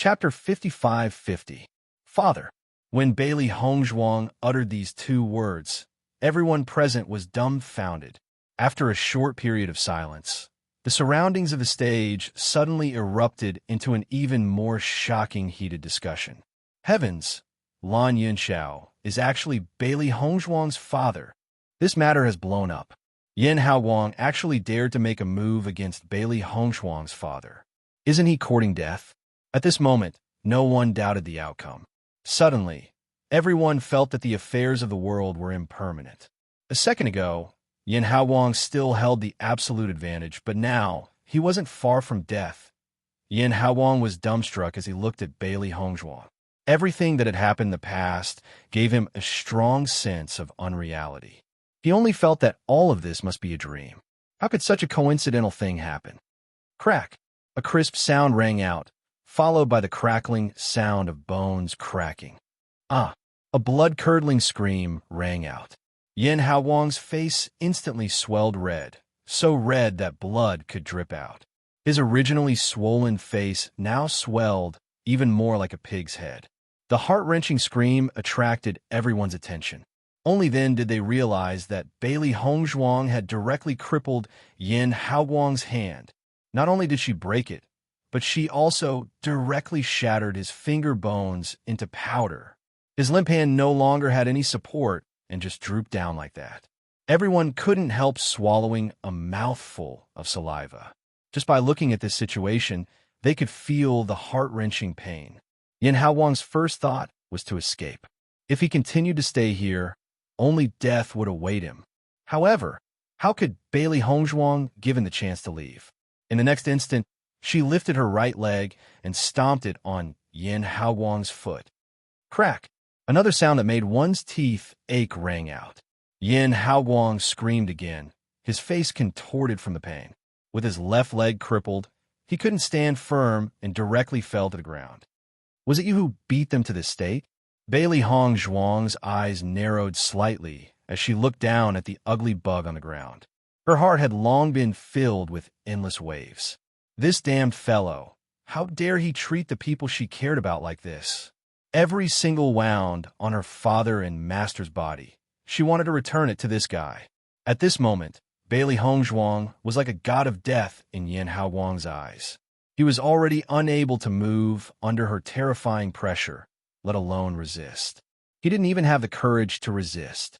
Chapter 5550. Father. When Bailey Hongzhuang uttered these two words, everyone present was dumbfounded. After a short period of silence, the surroundings of the stage suddenly erupted into an even more shocking heated discussion. Heavens! Lan Yunxiao is actually Bailey Hongzhuang's father. This matter has blown up. Yin Haowang actually dared to make a move against Bailey Hongzhuang's father. Isn't he courting death? At this moment, no one doubted the outcome. Suddenly, everyone felt that the affairs of the world were impermanent. A second ago, Yin Haowang still held the absolute advantage, but now, he wasn't far from death. Yin Haowang was dumbstruck as he looked at Bailey Hongzhuang. Everything that had happened in the past gave him a strong sense of unreality. He only felt that all of this must be a dream. How could such a coincidental thing happen? Crack! A crisp sound rang out, followed by the crackling sound of bones cracking. Ah! A blood-curdling scream rang out. Yin Haowang's face instantly swelled red, so red that blood could drip out. His originally swollen face now swelled even more like a pig's head. The heart-wrenching scream attracted everyone's attention. Only then did they realize that Bailey Hongzhuang had directly crippled Yin Haowang's hand. Not only did she break it, but she also directly shattered his finger bones into powder. His limp hand no longer had any support and just drooped down like that. Everyone couldn't help swallowing a mouthful of saliva. Just by looking at this situation, they could feel the heart-wrenching pain. Yin Haowang's first thought was to escape. If he continued to stay here, only death would await him. However, how could Bailey Hongzhuang given the chance to leave? In the next instant, she lifted her right leg and stomped it on Yin Haowang's foot. Crack! Another sound that made one's teeth ache rang out. Yin Haowang screamed again, his face contorted from the pain. With his left leg crippled, he couldn't stand firm and directly fell to the ground. Was it you who beat them to this state? Bailey Hongzhuang's eyes narrowed slightly as she looked down at the ugly bug on the ground. Her heart had long been filled with endless waves. This damned fellow, how dare he treat the people she cared about like this? Every single wound on her father and master's body, she wanted to return it to this guy. At this moment, Bailey Hongzhuang was like a god of death in Yin Haowang's eyes. He was already unable to move under her terrifying pressure, let alone resist. He didn't even have the courage to resist.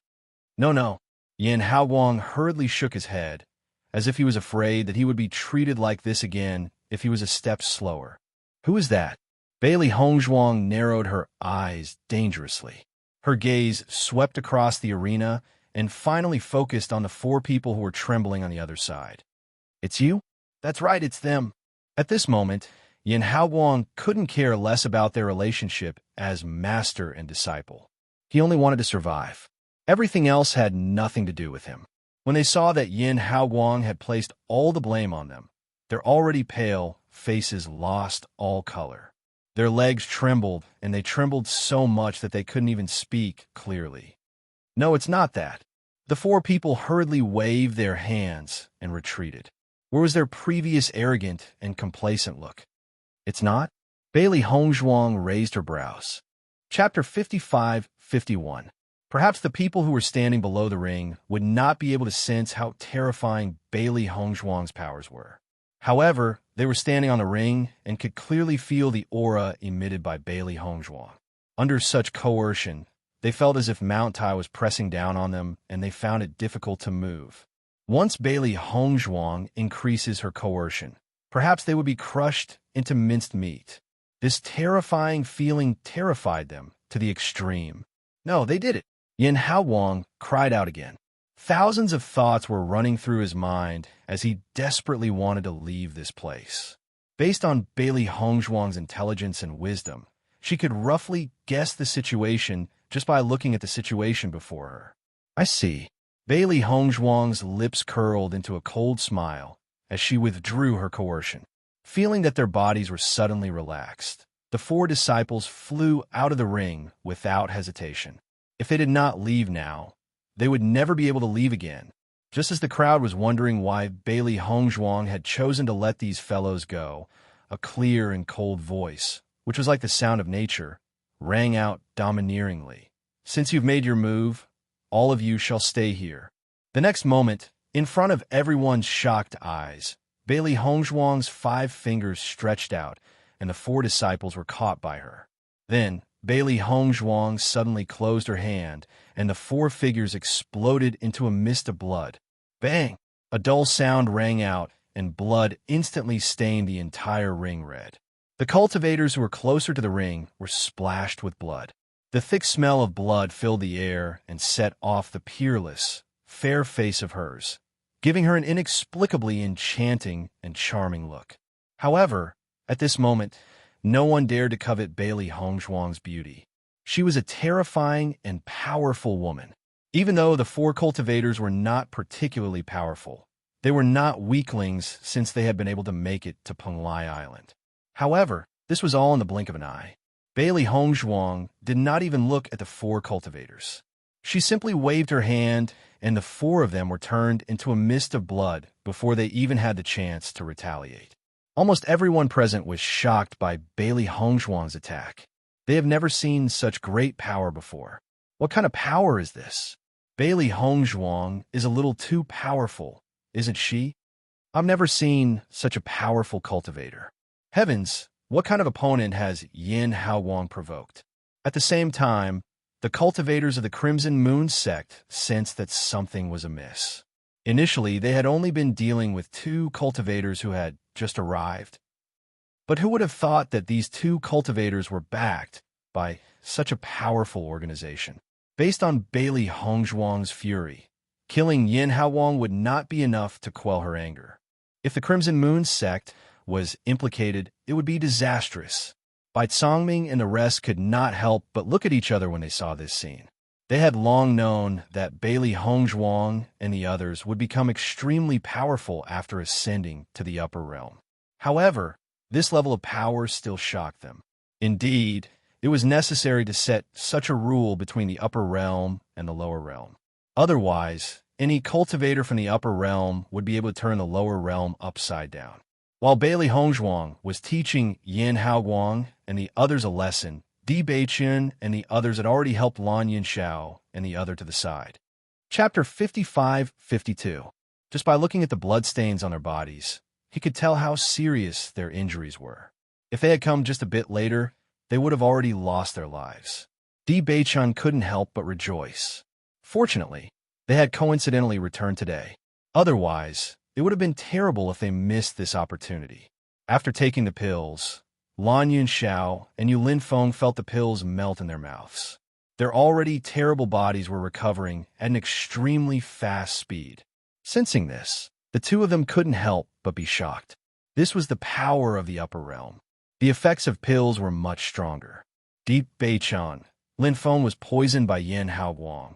No. Yin Haowang hurriedly shook his head, as if he was afraid that he would be treated like this again if he was a step slower. Who is that? Bailey Hongzhuang narrowed her eyes dangerously. Her gaze swept across the arena and finally focused on the four people who were trembling on the other side. It's you? That's right, it's them. At this moment, Yin Haowang couldn't care less about their relationship as master and disciple. He only wanted to survive. Everything else had nothing to do with him. When they saw that Yin Haowang had placed all the blame on them, their already pale faces lost all color. Their legs trembled, and they trembled so much that they couldn't even speak clearly. No, it's not that. The four people hurriedly waved their hands and retreated. Where was their previous arrogant and complacent look? It's not? Bailey Hongzhuang raised her brows. Chapter 55-51. Perhaps the people who were standing below the ring would not be able to sense how terrifying Bailey Hongzhuang's powers were. However, they were standing on the ring and could clearly feel the aura emitted by Bailey Hongzhuang. Under such coercion, they felt as if Mount Tai was pressing down on them, and they found it difficult to move. Once Bailey Hongzhuang increases her coercion, perhaps they would be crushed into minced meat. This terrifying feeling terrified them to the extreme. No, they did it. Yin Haowang cried out again. Thousands of thoughts were running through his mind as he desperately wanted to leave this place. Based on Bailey Hongzhuang's intelligence and wisdom, she could roughly guess the situation just by looking at the situation before her. I see. Bailey Hongzhuang's lips curled into a cold smile as she withdrew her coercion. Feeling that their bodies were suddenly relaxed, the four disciples flew out of the ring without hesitation. If they did not leave now, they would never be able to leave again. Just as the crowd was wondering why Bailey Hongzhuang had chosen to let these fellows go, a clear and cold voice, which was like the sound of nature, rang out domineeringly. Since you've made your move, all of you shall stay here. The next moment, in front of everyone's shocked eyes, Bailey Hongzhuang's 5 fingers stretched out, and the 4 disciples were caught by her. Then, Bailey Hongzhuang suddenly closed her hand, and the 4 figures exploded into a mist of blood. Bang! A dull sound rang out, and blood instantly stained the entire ring red. The cultivators who were closer to the ring were splashed with blood. The thick smell of blood filled the air and set off the peerless, fair face of hers, giving her an inexplicably enchanting and charming look. However, at this moment, no one dared to covet Bailey Hongzhuang's beauty. She was a terrifying and powerful woman. Even though the 4 cultivators were not particularly powerful, they were not weaklings since they had been able to make it to Penglai Island. However, this was all in the blink of an eye. Bailey Hongzhuang did not even look at the 4 cultivators. She simply waved her hand, and the 4 of them were turned into a mist of blood before they even had the chance to retaliate. Almost everyone present was shocked by Bailey Hongzhuang's attack. They have never seen such great power before. What kind of power is this? Bailey Hongzhuang is a little too powerful, isn't she? I've never seen such a powerful cultivator. Heavens, what kind of opponent has Yin Haowang provoked? At the same time, the cultivators of the Crimson Moon sect sensed that something was amiss. Initially, they had only been dealing with 2 cultivators who had just arrived. But who would have thought that these 2 cultivators were backed by such a powerful organization? Based on Bailey Hongzhuang's fury, killing Yin Haowang would not be enough to quell her anger. If the Crimson Moon sect was implicated, it would be disastrous. Bai Congming and the rest could not help but look at each other when they saw this scene. They had long known that Bailey Hongzhuang and the others would become extremely powerful after ascending to the upper realm. However, this level of power still shocked them. Indeed, it was necessary to set such a rule between the upper realm and the lower realm. Otherwise, any cultivator from the upper realm would be able to turn the lower realm upside down. While Bailey Hongzhuang was teaching Yin Haowang and the others a lesson, Di Beichen and the others had already helped Lan Yinshao and the other to the side. Chapter 55-52. Just by looking at the bloodstains on their bodies, he could tell how serious their injuries were. If they had come just a bit later, they would have already lost their lives. Di Beichen couldn't help but rejoice. Fortunately, they had coincidentally returned today. Otherwise, it would have been terrible if they missed this opportunity. After taking the pills, Lan Yunxiao and Yu Linfeng felt the pills melt in their mouths. Their already terrible bodies were recovering at an extremely fast speed. Sensing this, the 2 of them couldn't help but be shocked. This was the power of the upper realm. The effects of pills were much stronger. Deep Beichan, Linfeng was poisoned by Yin Haowang.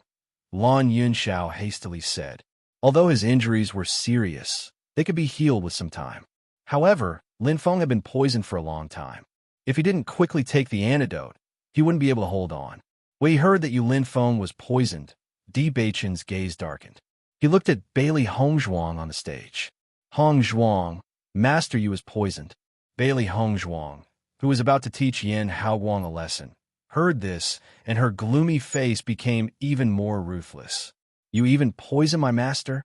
Lan Yunxiao hastily said. Although his injuries were serious, they could be healed with some time. However, Linfeng had been poisoned for a long time. If he didn't quickly take the antidote, he wouldn't be able to hold on. When he heard that Yu Linfeng was poisoned, Di Beichen's gaze darkened. He looked at Bailey Hongzhuang on the stage. Hongzhuang, Master Yu is poisoned. Bailey Hongzhuang, who was about to teach Yin Haowang a lesson, heard this, and her gloomy face became even more ruthless. You even poison my master?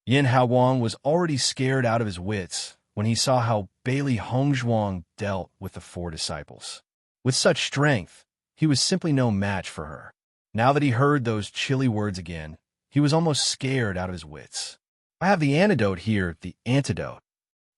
Yin Haowang was already scared out of his wits when he saw how Bailey Hongzhuang dealt with the 4 disciples. With such strength, he was simply no match for her. Now that he heard those chilly words again, he was almost scared out of his wits. I have the antidote here, the antidote.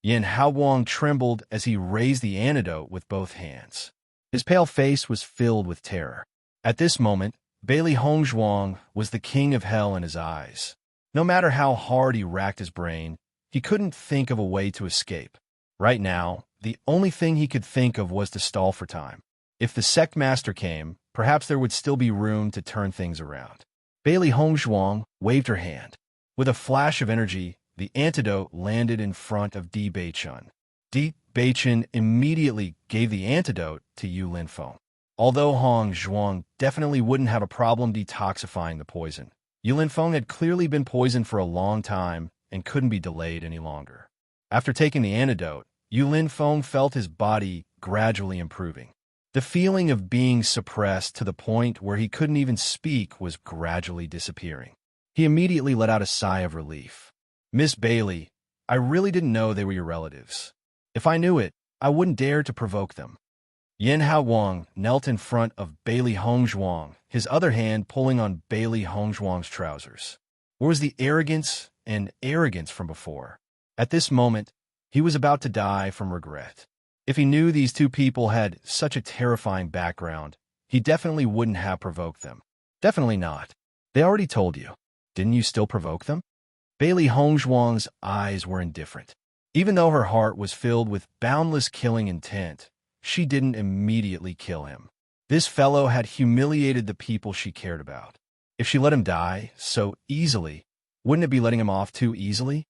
Yin Haowang trembled as he raised the antidote with both hands. His pale face was filled with terror. At this moment, Bailey Hongzhuang was the king of hell in his eyes. No matter how hard he racked his brain, he couldn't think of a way to escape. Right now, the only thing he could think of was to stall for time. If the sect master came, perhaps there would still be room to turn things around. Bailey Hongzhuang waved her hand. With a flash of energy, the antidote landed in front of Di Beichen. Di Beichen immediately gave the antidote to Yu Linfeng. Although Hongzhuang definitely wouldn't have a problem detoxifying the poison, Yu Linfeng had clearly been poisoned for a long time and couldn't be delayed any longer. After taking the antidote, Yu Linfeng felt his body gradually improving. The feeling of being suppressed to the point where he couldn't even speak was gradually disappearing. He immediately let out a sigh of relief. "Miss Bailey, I really didn't know they were your relatives. If I knew it, I wouldn't dare to provoke them." Yin Hao Wang knelt in front of Bailey Hongzhuang, his other hand pulling on Bailey Hongzhuang's trousers. Where was the arrogance from before? At this moment, he was about to die from regret. If he knew these two people had such a terrifying background, he definitely wouldn't have provoked them. Definitely not. They already told you. Didn't you still provoke them? Bailey Hongzhuang's eyes were indifferent. Even though her heart was filled with boundless killing intent, she didn't immediately kill him. This fellow had humiliated the people she cared about. If she let him die so easily, wouldn't it be letting him off too easily?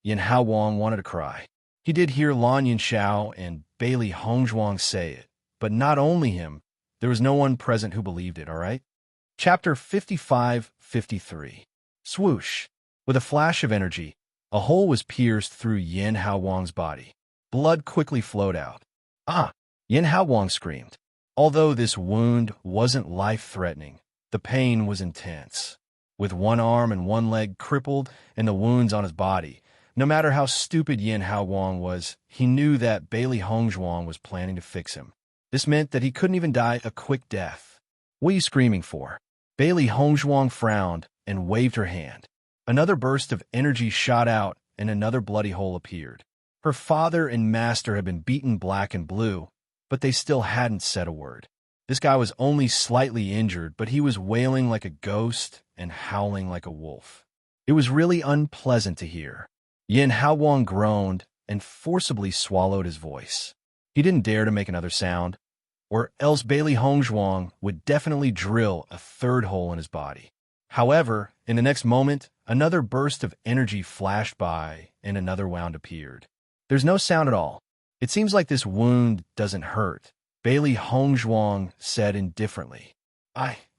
Yin Hao Wang wanted to cry. He did hear Lan Yunxiao and Bailey Hongzhuang say it, but not only him, there was no one present who believed it, all right? Chapter 55-53. Swoosh. With a flash of energy, a hole was pierced through Yin Hao Wang's body. Blood quickly flowed out. Yin Hao Wang screamed. Although this wound wasn't life-threatening, the pain was intense. With one arm and one leg crippled and the wounds on his body, no matter how stupid Yin Hao Wang was, he knew that Bailey Hongzhuang was planning to fix him. This meant that he couldn't even die a quick death. "What are you screaming for?" Bailey Hongzhuang frowned and waved her hand. Another burst of energy shot out and another bloody hole appeared. Her father and master had been beaten black and blue, but they still hadn't said a word. This guy was only slightly injured, but he was wailing like a ghost and howling like a wolf. It was really unpleasant to hear. Yin Hao Wang groaned and forcibly swallowed his voice. He didn't dare to make another sound, or else Bailey Hongzhuang would definitely drill a third hole in his body. However, in the next moment, another burst of energy flashed by and another wound appeared. "There's no sound at all. It seems like this wound doesn't hurt," Bailey Hongzhuang said indifferently.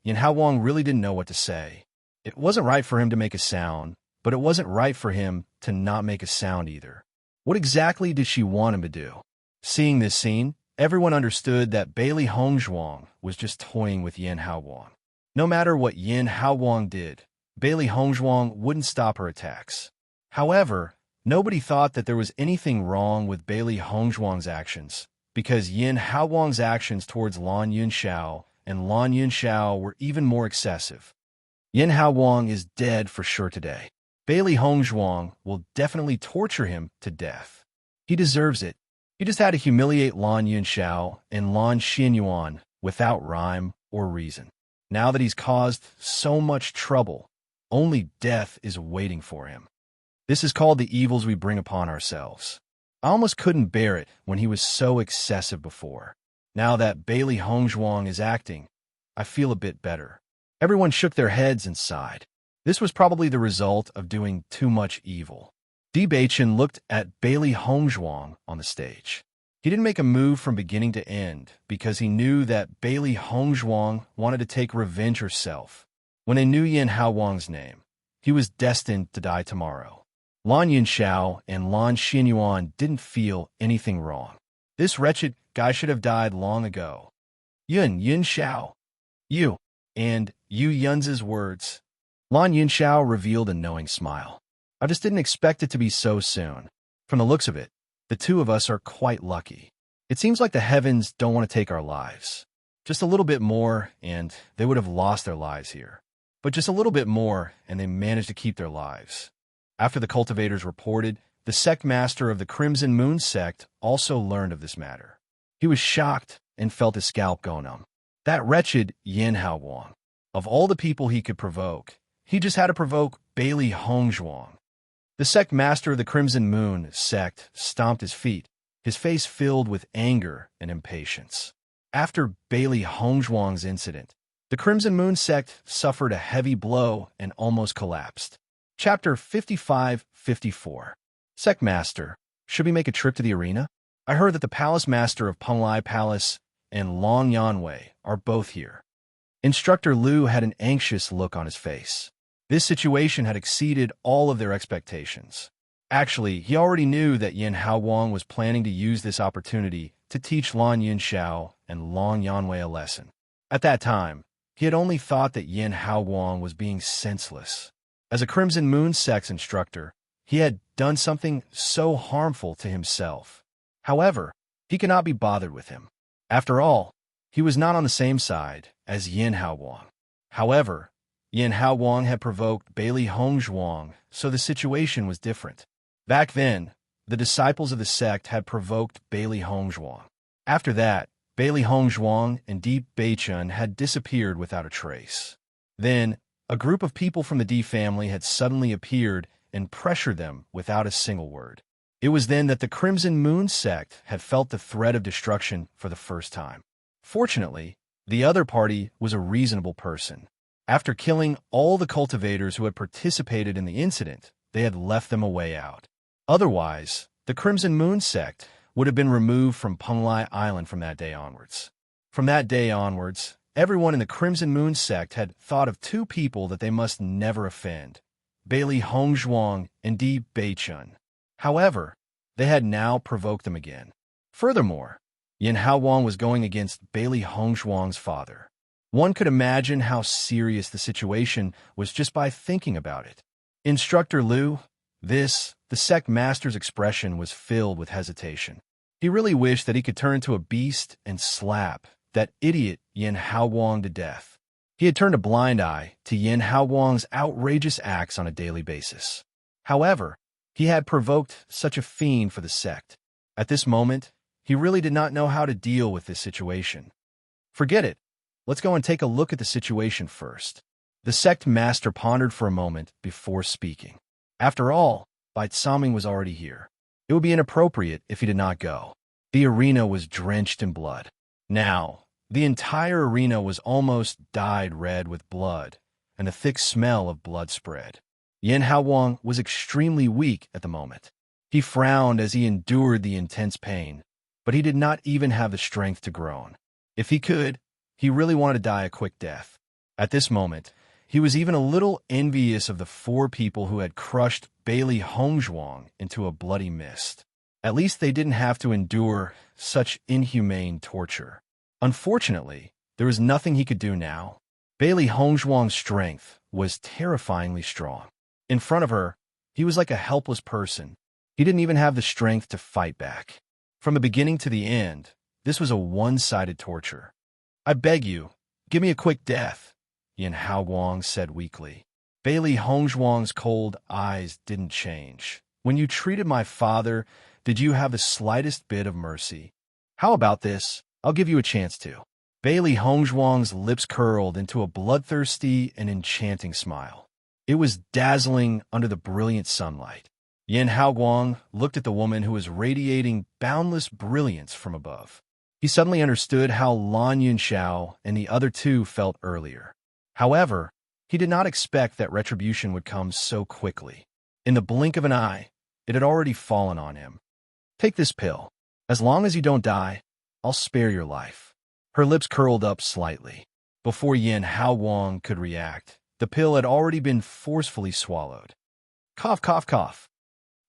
Yin Hao Wang really didn't know what to say. It wasn't right for him to make a sound, but it wasn't right for him to not make a sound either. What exactly did she want him to do? Seeing this scene, everyone understood that Bailey Hongzhuang was just toying with Yin Hao Wang. No matter what Yin Hao Wang did, Bailey Hongzhuang wouldn't stop her attacks. However, nobody thought that there was anything wrong with Bailey Hongzhuang's actions, because Yin Hao Wang's actions towards Lan Yunxiao and Lan Yunxiao were even more excessive. Yin Hao Wang is dead for sure today. Bailey Hongzhuang will definitely torture him to death. He deserves it. He just had to humiliate Lan Yunxiao and Lan Xinyuan without rhyme or reason. Now that he's caused so much trouble, only death is waiting for him. This is called the evils we bring upon ourselves. I almost couldn't bear it when he was so excessive before. Now that Bailey Hongzhuang is acting, I feel a bit better. Everyone shook their heads and sighed. This was probably the result of doing too much evil. Di Beichen looked at Bailey Hongzhuang on the stage. He didn't make a move from beginning to end because he knew that Bailey Hongzhuang wanted to take revenge herself. When they knew Yin Hao Wang's name, he was destined to die tomorrow. Lan Yunxiao and Lan Xinyuan didn't feel anything wrong. This wretched guy should have died long ago. Yunxiao. You. And Yu Yun's words. Lan Yunxiao revealed a knowing smile. I just didn't expect it to be so soon. From the looks of it, the two of us are quite lucky. It seems like the heavens don't want to take our lives. Just a little bit more, and they would have lost their lives here. But just a little bit more, and they managed to keep their lives. After the cultivators reported, the sect master of the Crimson Moon sect also learned of this matter. He was shocked and felt his scalp go numb. That wretched Yin Hao Wang. Of all the people he could provoke, he just had to provoke Bailey Hongzhuang. The sect master of the Crimson Moon sect stomped his feet, his face filled with anger and impatience. After Bailey Hongzhuang's incident, the Crimson Moon sect suffered a heavy blow and almost collapsed. Chapter 55-54. Sect Master, should we make a trip to the arena? I heard that the Palace Master of Penglai Palace and Long Yanwei are both here. Instructor Liu had an anxious look on his face. This situation had exceeded all of their expectations. Actually, he already knew that Yin Hao Wang was planning to use this opportunity to teach Lan Yunxiao and Long Yanwei a lesson. At that time, he had only thought that Yin Haowang was being senseless. As a Crimson Moon sect's instructor, he had done something so harmful to himself. However, he could not be bothered with him. After all, he was not on the same side as Yin Haowang. However, Yin Haowang had provoked Bailey Hongzhuang, so the situation was different. Back then, the disciples of the sect had provoked Bailey Hongzhuang. After that, Bailey Hongzhuang and Deep Beichun had disappeared without a trace. Then, a group of people from the D family had suddenly appeared and pressured them without a single word. It was then that the Crimson Moon sect had felt the threat of destruction for the first time. Fortunately, the other party was a reasonable person. After killing all the cultivators who had participated in the incident, they had left them a way out. Otherwise, the Crimson Moon sect would have been removed from Penglai Island from that day onwards. From that day onwards, everyone in the Crimson Moon sect had thought of two people that they must never offend, Bailey Hongzhuang and Di Beichun. However, they had now provoked them again. Furthermore, Yin Haowang was going against Bailey Hongzhuang's father. One could imagine how serious the situation was just by thinking about it. Instructor Liu, the sect master's expression was filled with hesitation. He really wished that he could turn into a beast and slap that idiot Yin Haowang to death. He had turned a blind eye to Yin Haowang's outrageous acts on a daily basis. However, he had provoked such a fiend for the sect. At this moment, he really did not know how to deal with this situation. Forget it. Let's go and take a look at the situation first. The sect master pondered for a moment before speaking. After all, Bai Tsaming was already here. It would be inappropriate if he did not go. The arena was drenched in blood. Now, the entire arena was almost dyed red with blood, and a thick smell of blood spread. Yin Haowang was extremely weak at the moment. He frowned as he endured the intense pain, but he did not even have the strength to groan. If he could, he really wanted to die a quick death. At this moment, he was even a little envious of the four people who had crushed Bailey Hongzhuang into a bloody mist. At least they didn't have to endure such inhumane torture. Unfortunately, there was nothing he could do now. Bailey Hongzhuang's strength was terrifyingly strong. In front of her, he was like a helpless person. He didn't even have the strength to fight back. From the beginning to the end, this was a one-sided torture. "I beg you, give me a quick death," Yin Haowang said weakly. Bailey Hongzhuang's cold eyes didn't change. "When you treated my father, did you have the slightest bit of mercy? How about this? I'll give you a chance to." Bailey Hongzhuang's lips curled into a bloodthirsty and enchanting smile. It was dazzling under the brilliant sunlight. Yin Haowang looked at the woman who was radiating boundless brilliance from above. He suddenly understood how Lan Yunxiao and the other two felt earlier. However, he did not expect that retribution would come so quickly. In the blink of an eye, it had already fallen on him. "Take this pill. As long as you don't die, I'll spare your life." Her lips curled up slightly. Before Yin Haowang could react, the pill had already been forcefully swallowed. Cough, cough, cough.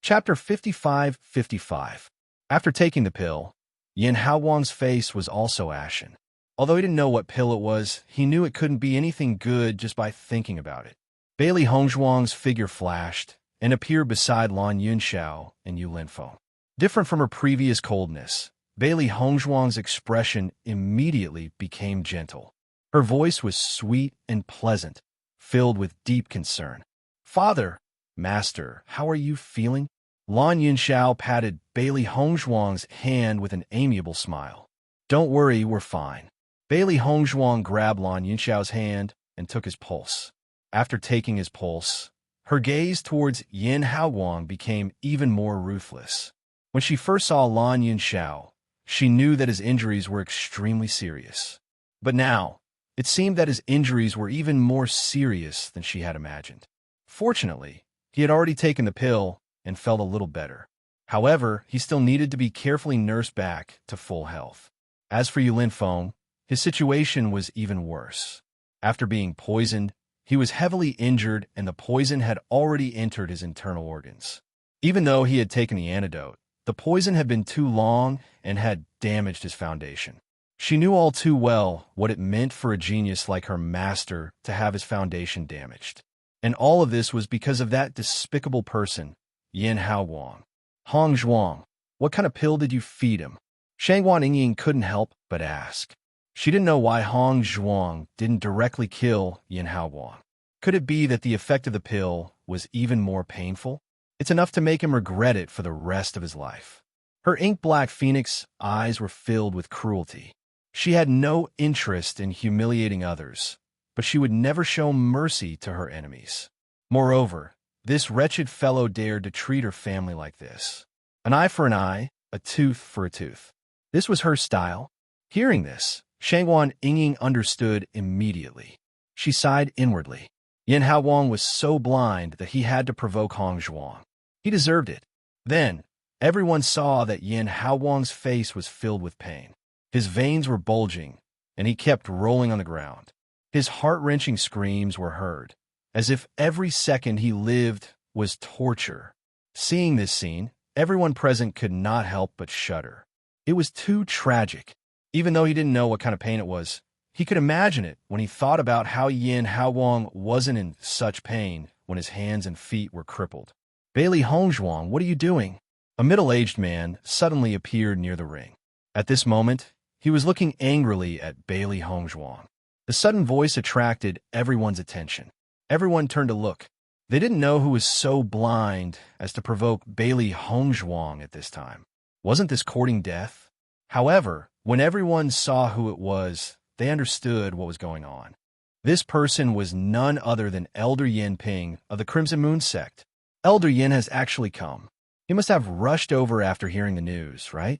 Chapter 55:55. After taking the pill, Yin Haowang's face was also ashen. Although he didn't know what pill it was, he knew it couldn't be anything good just by thinking about it. Bailey Hongzhuang's figure flashed and appeared beside Lan Yunxiao and Yu Linfeng. Different from her previous coldness, Bailey Hongzhuang's expression immediately became gentle. Her voice was sweet and pleasant, filled with deep concern. "Father, Master, how are you feeling?" Lan Yunxiao patted Bailey Hongzhuang's hand with an amiable smile. "Don't worry, we're fine." Bailey Hongzhuang grabbed Lan Yunxiao's hand and took his pulse. After taking his pulse, her gaze towards Yin Haowang became even more ruthless. When she first saw Lan Yunxiao, she knew that his injuries were extremely serious. But now, it seemed that his injuries were even more serious than she had imagined. Fortunately, he had already taken the pill and felt a little better. However, he still needed to be carefully nursed back to full health. As for Yu Linfeng, his situation was even worse. After being poisoned, he was heavily injured and the poison had already entered his internal organs. Even though he had taken the antidote, The poison had been too long and had damaged his foundation. She knew all too well what it meant for a genius like her master to have his foundation damaged. And all of this was because of that despicable person, Yin Hao Wang. Hong Zhuang, what kind of pill did you feed him? Shangguan Yingying couldn't help but ask. She didn't know why Hong Zhuang didn't directly kill Yin Hao Wang. Could it be that the effect of the pill was even more painful? It's enough to make him regret it for the rest of his life. Her ink-black phoenix eyes were filled with cruelty. She had no interest in humiliating others, but she would never show mercy to her enemies. Moreover, this wretched fellow dared to treat her family like this. An eye for an eye, a tooth for a tooth. This was her style. Hearing this, Shangguan Yingying understood immediately. She sighed inwardly. Yin Hao Wang was so blind that he had to provoke Hong Zhuang. He deserved it. Then, everyone saw that Yin Hao Wang's face was filled with pain. His veins were bulging, and he kept rolling on the ground. His heart-wrenching screams were heard, as if every second he lived was torture. Seeing this scene, everyone present could not help but shudder. It was too tragic. Even though he didn't know what kind of pain it was, he could imagine it when he thought about how Yin Hao Wang wasn't in such pain when his hands and feet were crippled. Bailey Hongzhuang, what are you doing? A middle-aged man suddenly appeared near the ring. At this moment, he was looking angrily at Bailey Hongzhuang. The sudden voice attracted everyone's attention. Everyone turned to look. They didn't know who was so blind as to provoke Bailey Hongzhuang at this time. Wasn't this courting death? However, when everyone saw who it was, they understood what was going on. This person was none other than Elder Yin Ping of the Crimson Moon sect. Elder Yin has actually come. He must have rushed over after hearing the news, right?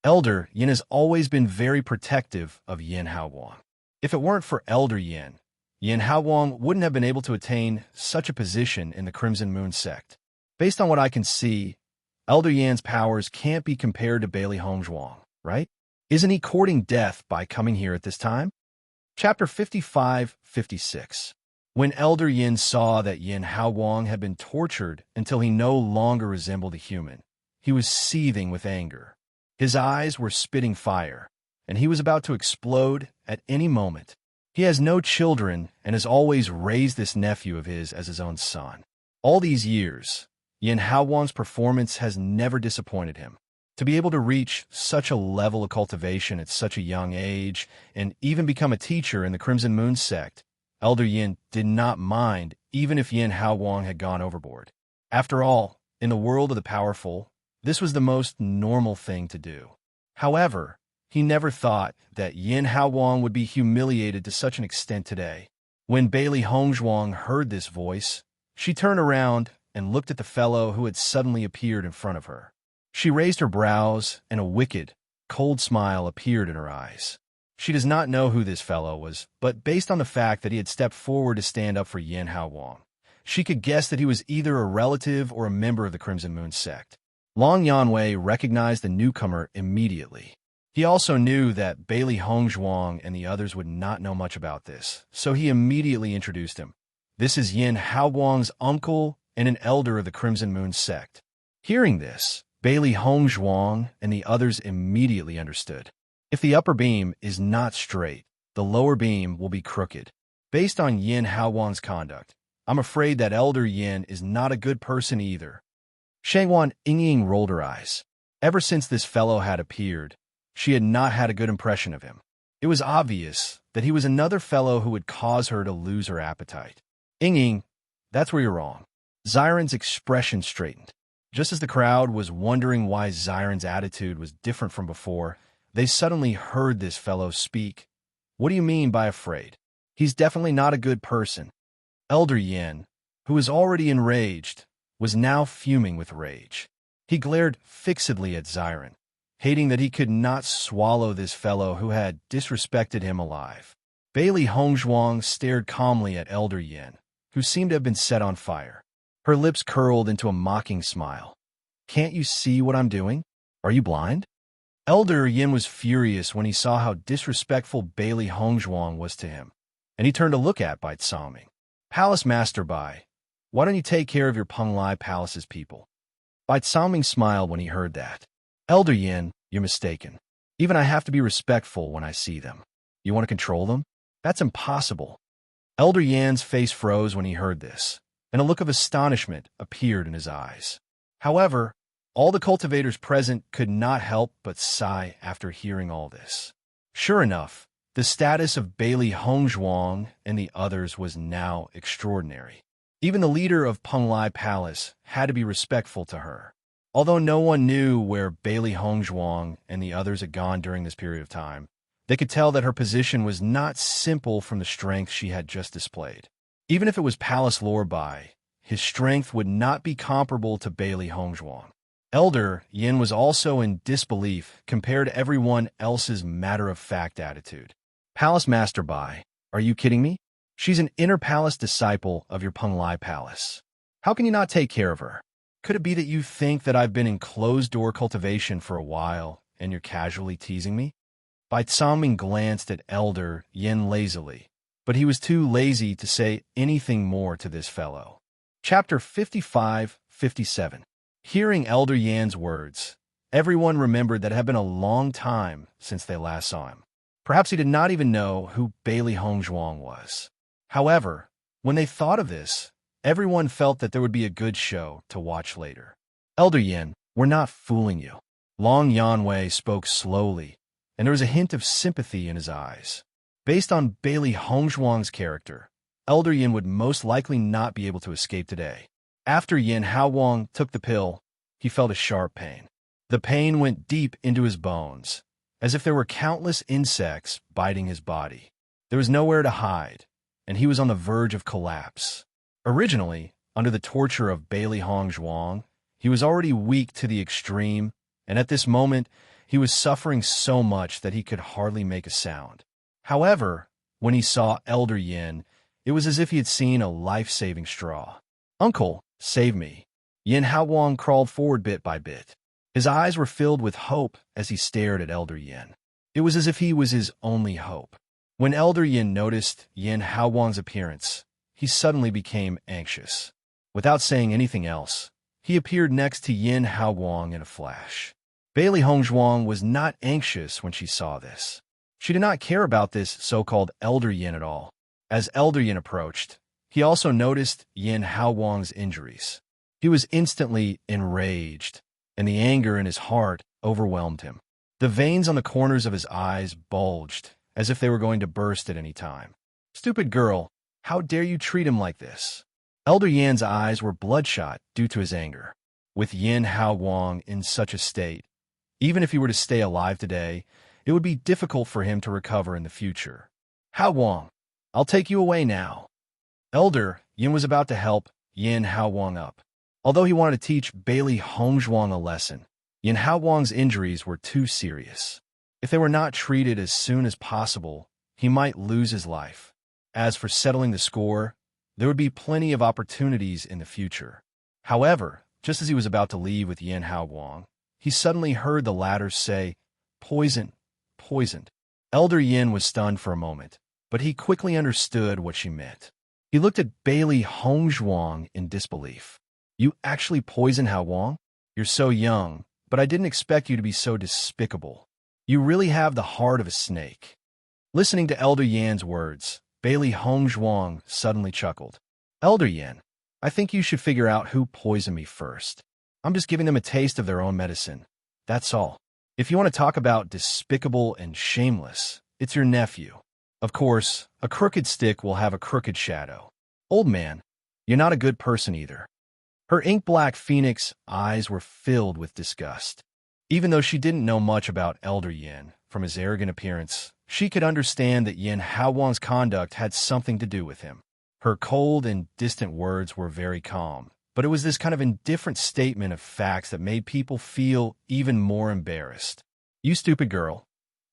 Elder Yin has always been very protective of Yin Hao Wang. If it weren't for Elder Yin, Yin Hao Wang wouldn't have been able to attain such a position in the Crimson Moon sect. Based on what I can see, Elder Yan's powers can't be compared to Bailey Hongzhuang, right? Isn't he courting death by coming here at this time? Chapter 55-56. When Elder Yin saw that Yin Hao Wang had been tortured until he no longer resembled a human, he was seething with anger. His eyes were spitting fire, and he was about to explode at any moment. He has no children and has always raised this nephew of his as his own son. All these years, Yin Hao Wang's performance has never disappointed him. To be able to reach such a level of cultivation at such a young age and even become a teacher in the Crimson Moon sect, Elder Yin did not mind even if Yin Hao Wang had gone overboard. After all, in the world of the powerful, this was the most normal thing to do. However, he never thought that Yin Hao Wang would be humiliated to such an extent today. When Bailey Hongzhuang heard this voice, she turned around and looked at the fellow who had suddenly appeared in front of her. She raised her brows, and a wicked, cold smile appeared in her eyes. She does not know who this fellow was, but based on the fact that he had stepped forward to stand up for Yin Hao Wang, she could guess that he was either a relative or a member of the Crimson Moon sect. Long Yanwei recognized the newcomer immediately. He also knew that Bailey Hongzhuang and the others would not know much about this, so he immediately introduced him. This is Yin Hao Wang's uncle and an elder of the Crimson Moon sect. Hearing this, Bailey Hongzhuang and the others immediately understood. If the upper beam is not straight, the lower beam will be crooked. Based on Yin Hao Wang's conduct, I'm afraid that Elder Yin is not a good person either. Shangguan Yingying rolled her eyes. Ever since this fellow had appeared, she had not had a good impression of him. It was obvious that he was another fellow who would cause her to lose her appetite. Yingying, that's where you're wrong. Xiren's expression straightened. Just as the crowd was wondering why Xiren's attitude was different from before, they suddenly heard this fellow speak. What do you mean by afraid? He's definitely not a good person. Elder Yin, who was already enraged, was now fuming with rage. He glared fixedly at Xiren, hating that he could not swallow this fellow who had disrespected him alive. Bailey Hongzhuang stared calmly at Elder Yin, who seemed to have been set on fire. Her lips curled into a mocking smile. Can't you see what I'm doing? Are you blind? Elder Yin was furious when he saw how disrespectful Bailey Hongzhuang was to him, and he turned to look at Bai Tsangming. Palace Master Bai, why don't you take care of your Penglai Palace's people? Bai Zongming smiled when he heard that. Elder Yin, you're mistaken. Even I have to be respectful when I see them. You want to control them? That's impossible. Elder Yan's face froze when he heard this, and a look of astonishment appeared in his eyes. However, all the cultivators present could not help but sigh after hearing all this. Sure enough, the status of Bailey Hongzhuang and the others was now extraordinary. Even the leader of Penglai Palace had to be respectful to her. Although no one knew where Bailey Hongzhuang and the others had gone during this period of time, they could tell that her position was not simple from the strength she had just displayed. Even if it was Palace lore Bai, his strength would not be comparable to Bailey Hongzhuang. Elder Yin was also in disbelief compared to everyone else's matter-of-fact attitude. Palace Master Bai, are you kidding me? She's an inner palace disciple of your Penglai Palace. How can you not take care of her? Could it be that you think that I've been in closed-door cultivation for a while and you're casually teasing me? Bai Zongming glanced at Elder Yin lazily, but he was too lazy to say anything more to this fellow. Chapter 55-57. Hearing Elder Yan's words, everyone remembered that it had been a long time since they last saw him. Perhaps he did not even know who Bailey Hongzhuang was. However, when they thought of this, everyone felt that there would be a good show to watch later. Elder Yin, we're not fooling you. Long Yanwei spoke slowly, and there was a hint of sympathy in his eyes. Based on Bailey Hongzhuang's character, Elder Yin would most likely not be able to escape today. After Yin Haowang took the pill, he felt a sharp pain. The pain went deep into his bones, as if there were countless insects biting his body. There was nowhere to hide, and he was on the verge of collapse. Originally, under the torture of Bailey Hongzhuang, he was already weak to the extreme, and at this moment, he was suffering so much that he could hardly make a sound. However, when he saw Elder Yin, it was as if he had seen a life-saving straw. Uncle, save me. Yin Haowang crawled forward bit by bit. His eyes were filled with hope as he stared at Elder Yin. It was as if he was his only hope. When Elder Yin noticed Yin Haowang's appearance, he suddenly became anxious. Without saying anything else, he appeared next to Yin Haowang in a flash. Bailey Hongzhuang was not anxious when she saw this. She did not care about this so-called Elder Yin at all. As Elder Yin approached, he also noticed Yin Haowang's injuries. He was instantly enraged, and the anger in his heart overwhelmed him. The veins on the corners of his eyes bulged, as if they were going to burst at any time. Stupid girl, how dare you treat him like this? Elder Yan's eyes were bloodshot due to his anger. With Yin Haowang in such a state, even if he were to stay alive today, it would be difficult for him to recover in the future. Haowang, I'll take you away now. Elder Yin was about to help Yin Haowang up. Although he wanted to teach Bailey Hongzhuang a lesson, Yin Haowang's injuries were too serious. If they were not treated as soon as possible, he might lose his life. As for settling the score, there would be plenty of opportunities in the future. However, just as he was about to leave with Yin Haowang, he suddenly heard the latter say, "Poison, poisoned." Elder Yin was stunned for a moment, but he quickly understood what she meant. He looked at Bailey Hongzhuang in disbelief. You actually poisoned Haowang? You're so young, but I didn't expect you to be so despicable. You really have the heart of a snake. Listening to Elder Yan's words, Bailey Hongzhuang suddenly chuckled. Elder Yan, I think you should figure out who poisoned me first. I'm just giving them a taste of their own medicine. That's all. If you want to talk about despicable and shameless, it's your nephew. Of course, a crooked stick will have a crooked shadow. Old man, you're not a good person either. Her ink-black phoenix eyes were filled with disgust. Even though she didn't know much about Elder Yin, from his arrogant appearance, she could understand that Yin Haowang's conduct had something to do with him. Her cold and distant words were very calm, but it was this kind of indifferent statement of facts that made people feel even more embarrassed. You stupid girl,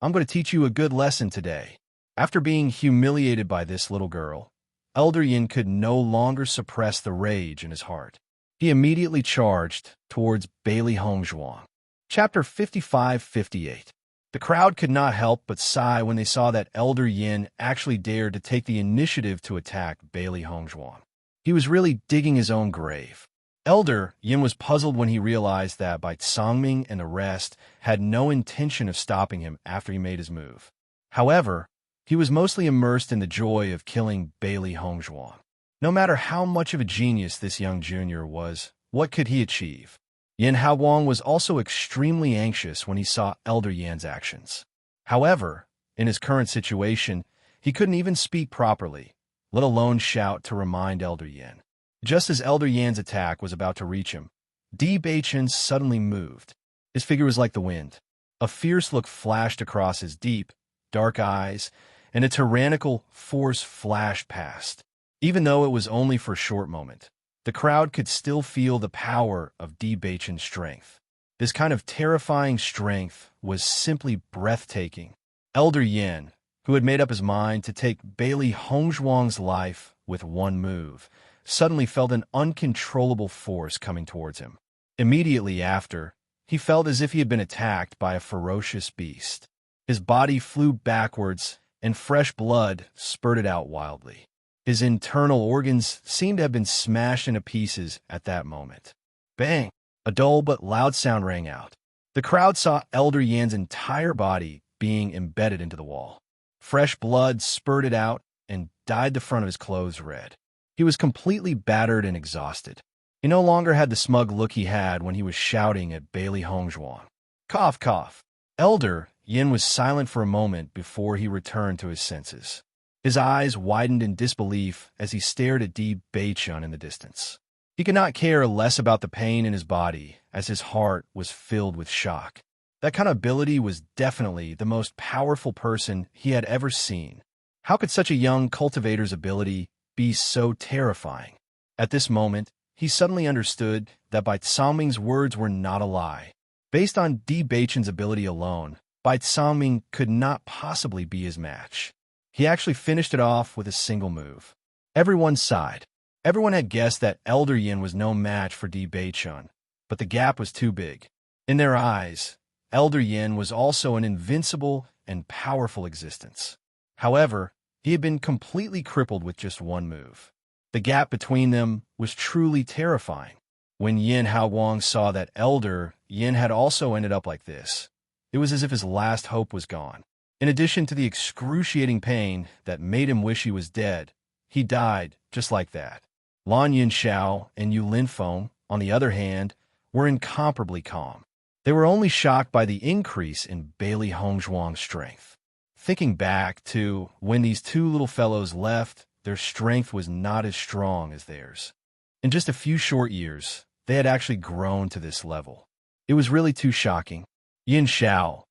I'm going to teach you a good lesson today. After being humiliated by this little girl, Elder Yin could no longer suppress the rage in his heart. He immediately charged towards Bailey Hongzhuang. Chapter 55-58. The crowd could not help but sigh when they saw that Elder Yin actually dared to take the initiative to attack Bailey Hongzhuang. He was really digging his own grave. Elder Yin was puzzled when he realized that Bai Songming and the rest had no intention of stopping him after he made his move. However, he was mostly immersed in the joy of killing Bailey Hongzhuang. No matter how much of a genius this young junior was, what could he achieve? Yin Haowang was also extremely anxious when he saw Elder Yan's actions. However, in his current situation, he couldn't even speak properly, let alone shout to remind Elder Yan. Just as Elder Yan's attack was about to reach him, Di Beichen suddenly moved. His figure was like the wind. A fierce look flashed across his deep, dark eyes, and a tyrannical force flashed past. Even though it was only for a short moment, the crowd could still feel the power of Di Beichen's strength. This kind of terrifying strength was simply breathtaking. Elder Yan, who had made up his mind to take Bailey Hongzhuang's life with one move, suddenly felt an uncontrollable force coming towards him. Immediately after, he felt as if he had been attacked by a ferocious beast. His body flew backwards, and fresh blood spurted out wildly. His internal organs seemed to have been smashed into pieces at that moment. Bang! A dull but loud sound rang out. The crowd saw Elder Yan's entire body being embedded into the wall. Fresh blood spurted out and dyed the front of his clothes red. He was completely battered and exhausted. He no longer had the smug look he had when he was shouting at Bailey Hongzhuang. Cough, cough. Elder Yin was silent for a moment before he returned to his senses. His eyes widened in disbelief as he stared at Di Beichen in the distance. He could not care less about the pain in his body as his heart was filled with shock. That kind of ability was definitely the most powerful person he had ever seen. How could such a young cultivator's ability be so terrifying? At this moment, he suddenly understood that Bai Songming's words were not a lie. Based on Di Beichen's ability alone, Bai Songming could not possibly be his match. He actually finished it off with a single move. Everyone sighed. Everyone had guessed that Elder Yin was no match for Di Beichen, but the gap was too big. In their eyes, Elder Yin was also an invincible and powerful existence. However, he had been completely crippled with just one move. The gap between them was truly terrifying. When Yin Haowang saw that Elder Yin had also ended up like this, it was as if his last hope was gone. In addition to the excruciating pain that made him wish he was dead, he died just like that. Lan Yinxiao and Yu Linfeng, on the other hand, were incomparably calm. They were only shocked by the increase in Bailey Hongzhuang's strength. Thinking back to when these two little fellows left, their strength was not as strong as theirs. In just a few short years, they had actually grown to this level. It was really too shocking. Yin Xiao,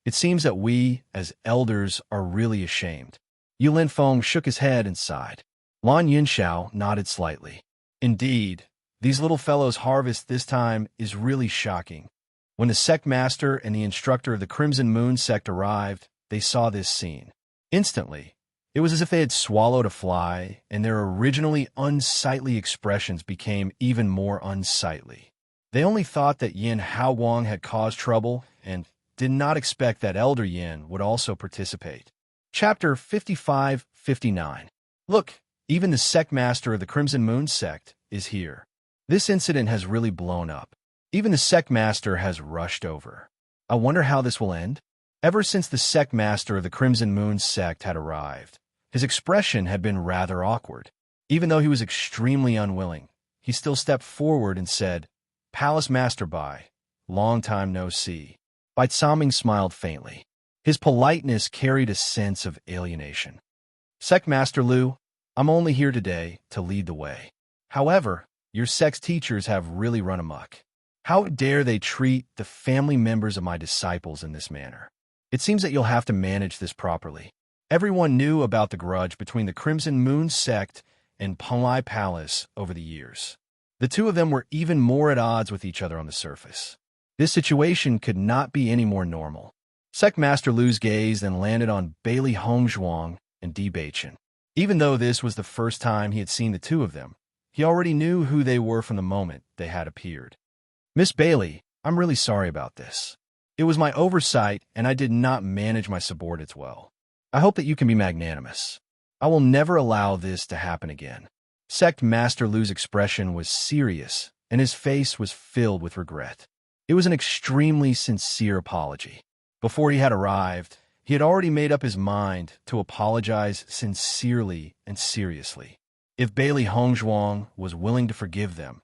it seems that we, as elders, are really ashamed. Yu Linfeng shook his head and sighed. Lan Yinxiao nodded slightly. Indeed, these little fellows' harvest this time is really shocking. When the sect master and the instructor of the Crimson Moon sect arrived, they saw this scene. Instantly, it was as if they had swallowed a fly, and their originally unsightly expressions became even more unsightly. They only thought that Yin Haowang had caused trouble, and did not expect that Elder Yin would also participate. Chapter 55-59. Look, even the sect master of the Crimson Moon sect is here. This incident has really blown up. Even the sect master has rushed over. I wonder how this will end? Ever since the sect master of the Crimson Moon sect had arrived, his expression had been rather awkward. Even though he was extremely unwilling, he still stepped forward and said, "Palace Master Bai, long time no see." Bai Songming smiled faintly. His politeness carried a sense of alienation. "Sect Master Lu, I'm only here today to lead the way. However, your sect's teachers have really run amok. How dare they treat the family members of my disciples in this manner? It seems that you'll have to manage this properly." Everyone knew about the grudge between the Crimson Moon sect and Penglai Palace over the years. The two of them were even more at odds with each other on the surface. This situation could not be any more normal. Sect Master Lu's gaze then landed on Bailey Hongzhuang and Di Beichen. Even though this was the first time he had seen the two of them, he already knew who they were from the moment they had appeared. "Miss Bailey, I'm really sorry about this. It was my oversight, and I did not manage my subordinates well. I hope that you can be magnanimous. I will never allow this to happen again." Sect Master Lu's expression was serious, and his face was filled with regret. It was an extremely sincere apology. Before he had arrived, he had already made up his mind to apologize sincerely and seriously. If Bailey Hongzhuang was willing to forgive them,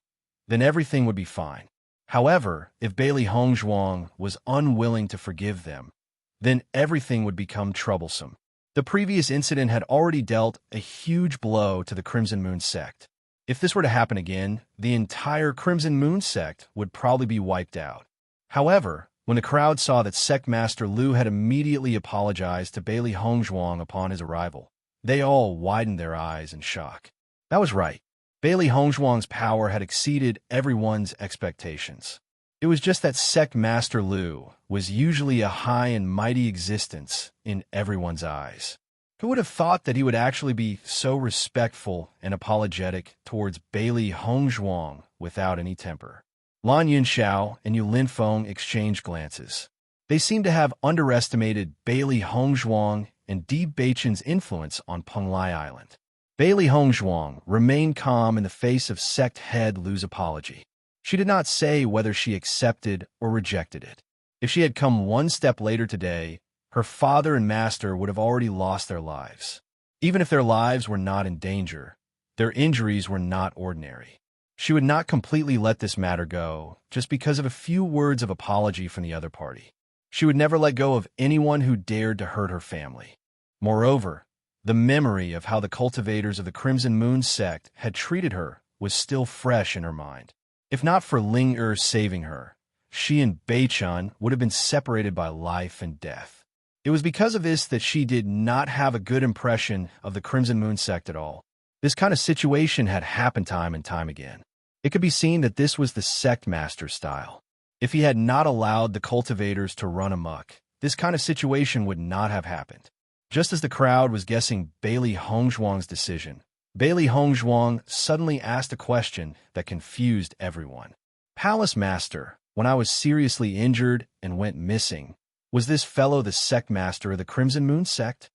then everything would be fine. However, if Bailey Hongzhuang was unwilling to forgive them, then everything would become troublesome. The previous incident had already dealt a huge blow to the Crimson Moon sect. If this were to happen again, the entire Crimson Moon sect would probably be wiped out. However, when the crowd saw that Sect Master Lu had immediately apologized to Bailey Hongzhuang upon his arrival, they all widened their eyes in shock. That was right. Bailey Hongzhuang's power had exceeded everyone's expectations. It was just that Sect Master Lu was usually a high and mighty existence in everyone's eyes. Who would have thought that he would actually be so respectful and apologetic towards Bailey Hongzhuang without any temper? Lan Yunxiao and Yu Linfeng exchanged glances. They seemed to have underestimated Bailey Hongzhuang and Di Beichen's influence on Penglai Island. Bailey Hongzhuang remained calm in the face of sect head Lu's apology. She did not say whether she accepted or rejected it. If she had come one step later today, her father and master would have already lost their lives. Even if their lives were not in danger, their injuries were not ordinary. She would not completely let this matter go just because of a few words of apology from the other party. She would never let go of anyone who dared to hurt her family. Moreover, the memory of how the cultivators of the Crimson Moon sect had treated her was still fresh in her mind. If not for Ling Er saving her, she and Beichun would have been separated by life and death. It was because of this that she did not have a good impression of the Crimson Moon sect at all. This kind of situation had happened time and time again. It could be seen that this was the sect master's style. If he had not allowed the cultivators to run amok, this kind of situation would not have happened. Just as the crowd was guessing Bailey Hongzhuang's decision, Bailey Hongzhuang suddenly asked a question that confused everyone. Palace Master, when I was seriously injured and went missing, was this fellow the sect master of the Crimson Moon sect?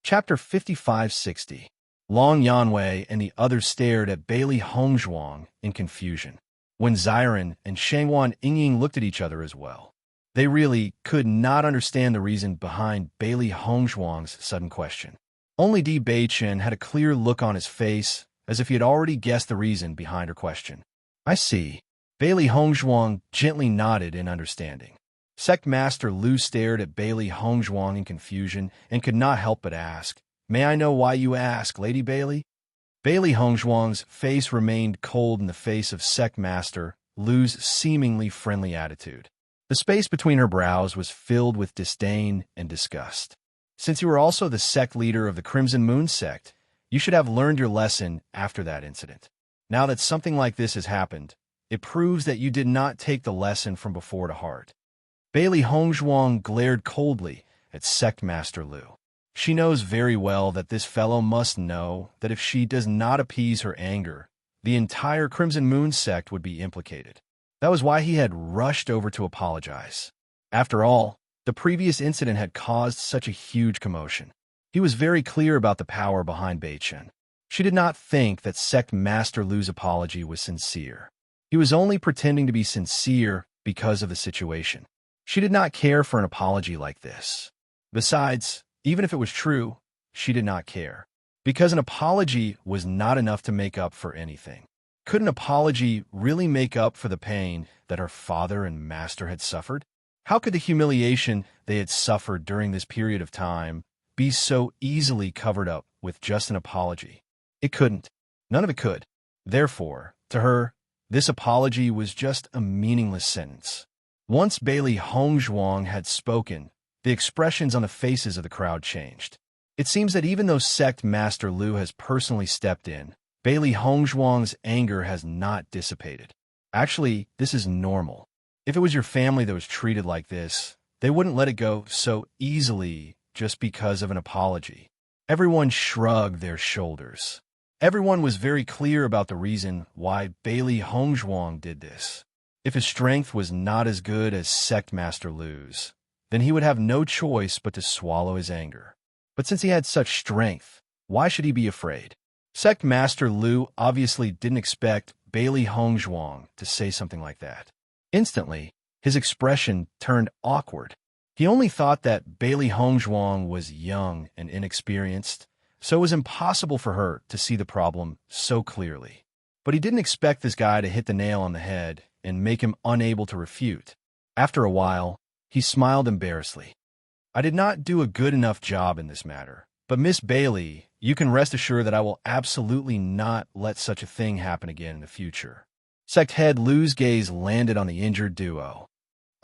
Chapter 5560. Long Yanwei and the others stared at Bailey Hongzhuang in confusion. When Xiren and Shangwan Yingying looked at each other as well. They really could not understand the reason behind Bailey Hongzhuang's sudden question. Only Di Beichen had a clear look on his face, as if he had already guessed the reason behind her question. I see. Bailey Hongzhuang gently nodded in understanding. Sect Master Lu stared at Bailey Hongzhuang in confusion and could not help but ask, "May I know why you ask, Lady Bailey?" Bailey Hongzhuang's face remained cold in the face of Sect Master Lu's seemingly friendly attitude. The space between her brows was filled with disdain and disgust. Since you were also the sect leader of the Crimson Moon sect, you should have learned your lesson after that incident. Now that something like this has happened, it proves that you did not take the lesson from before to heart. Bailey Hongzhuang glared coldly at Sect Master Lu. She knows very well that this fellow must know that if she does not appease her anger, the entire Crimson Moon sect would be implicated. That was why he had rushed over to apologize. After all, the previous incident had caused such a huge commotion. He was very clear about the power behind Beichen. She did not think that Sect Master Lu's apology was sincere. He was only pretending to be sincere because of the situation. She did not care for an apology like this. Besides, even if it was true, she did not care. Because an apology was not enough to make up for anything. Could an apology really make up for the pain that her father and master had suffered? How could the humiliation they had suffered during this period of time be so easily covered up with just an apology? It couldn't. None of it could. Therefore, to her, this apology was just a meaningless sentence. Once Bailey Hongzhuang had spoken, the expressions on the faces of the crowd changed. It seems that even though Sect Master Lu has personally stepped in, Bailey Hongzhuang's anger has not dissipated. Actually, this is normal. If it was your family that was treated like this, they wouldn't let it go so easily just because of an apology. Everyone shrugged their shoulders. Everyone was very clear about the reason why Bailey Hongzhuang did this. If his strength was not as good as Sect Master Lu's, then he would have no choice but to swallow his anger. But since he had such strength, why should he be afraid? Sect Master Lu obviously didn't expect Bailey Hongzhuang to say something like that. Instantly, his expression turned awkward. He only thought that Bailey Hongzhuang was young and inexperienced, so it was impossible for her to see the problem so clearly. But he didn't expect this guy to hit the nail on the head and make him unable to refute. After a while, he smiled embarrassedly. I did not do a good enough job in this matter, but Miss Bailey, you can rest assured that I will absolutely not let such a thing happen again in the future. Sect head Lu's gaze landed on the injured duo.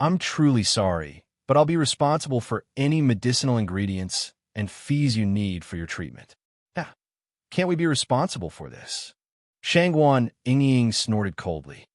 I'm truly sorry, but I'll be responsible for any medicinal ingredients and fees you need for your treatment. Yeah, can't we be responsible for this? Shangguan Ying snorted coldly.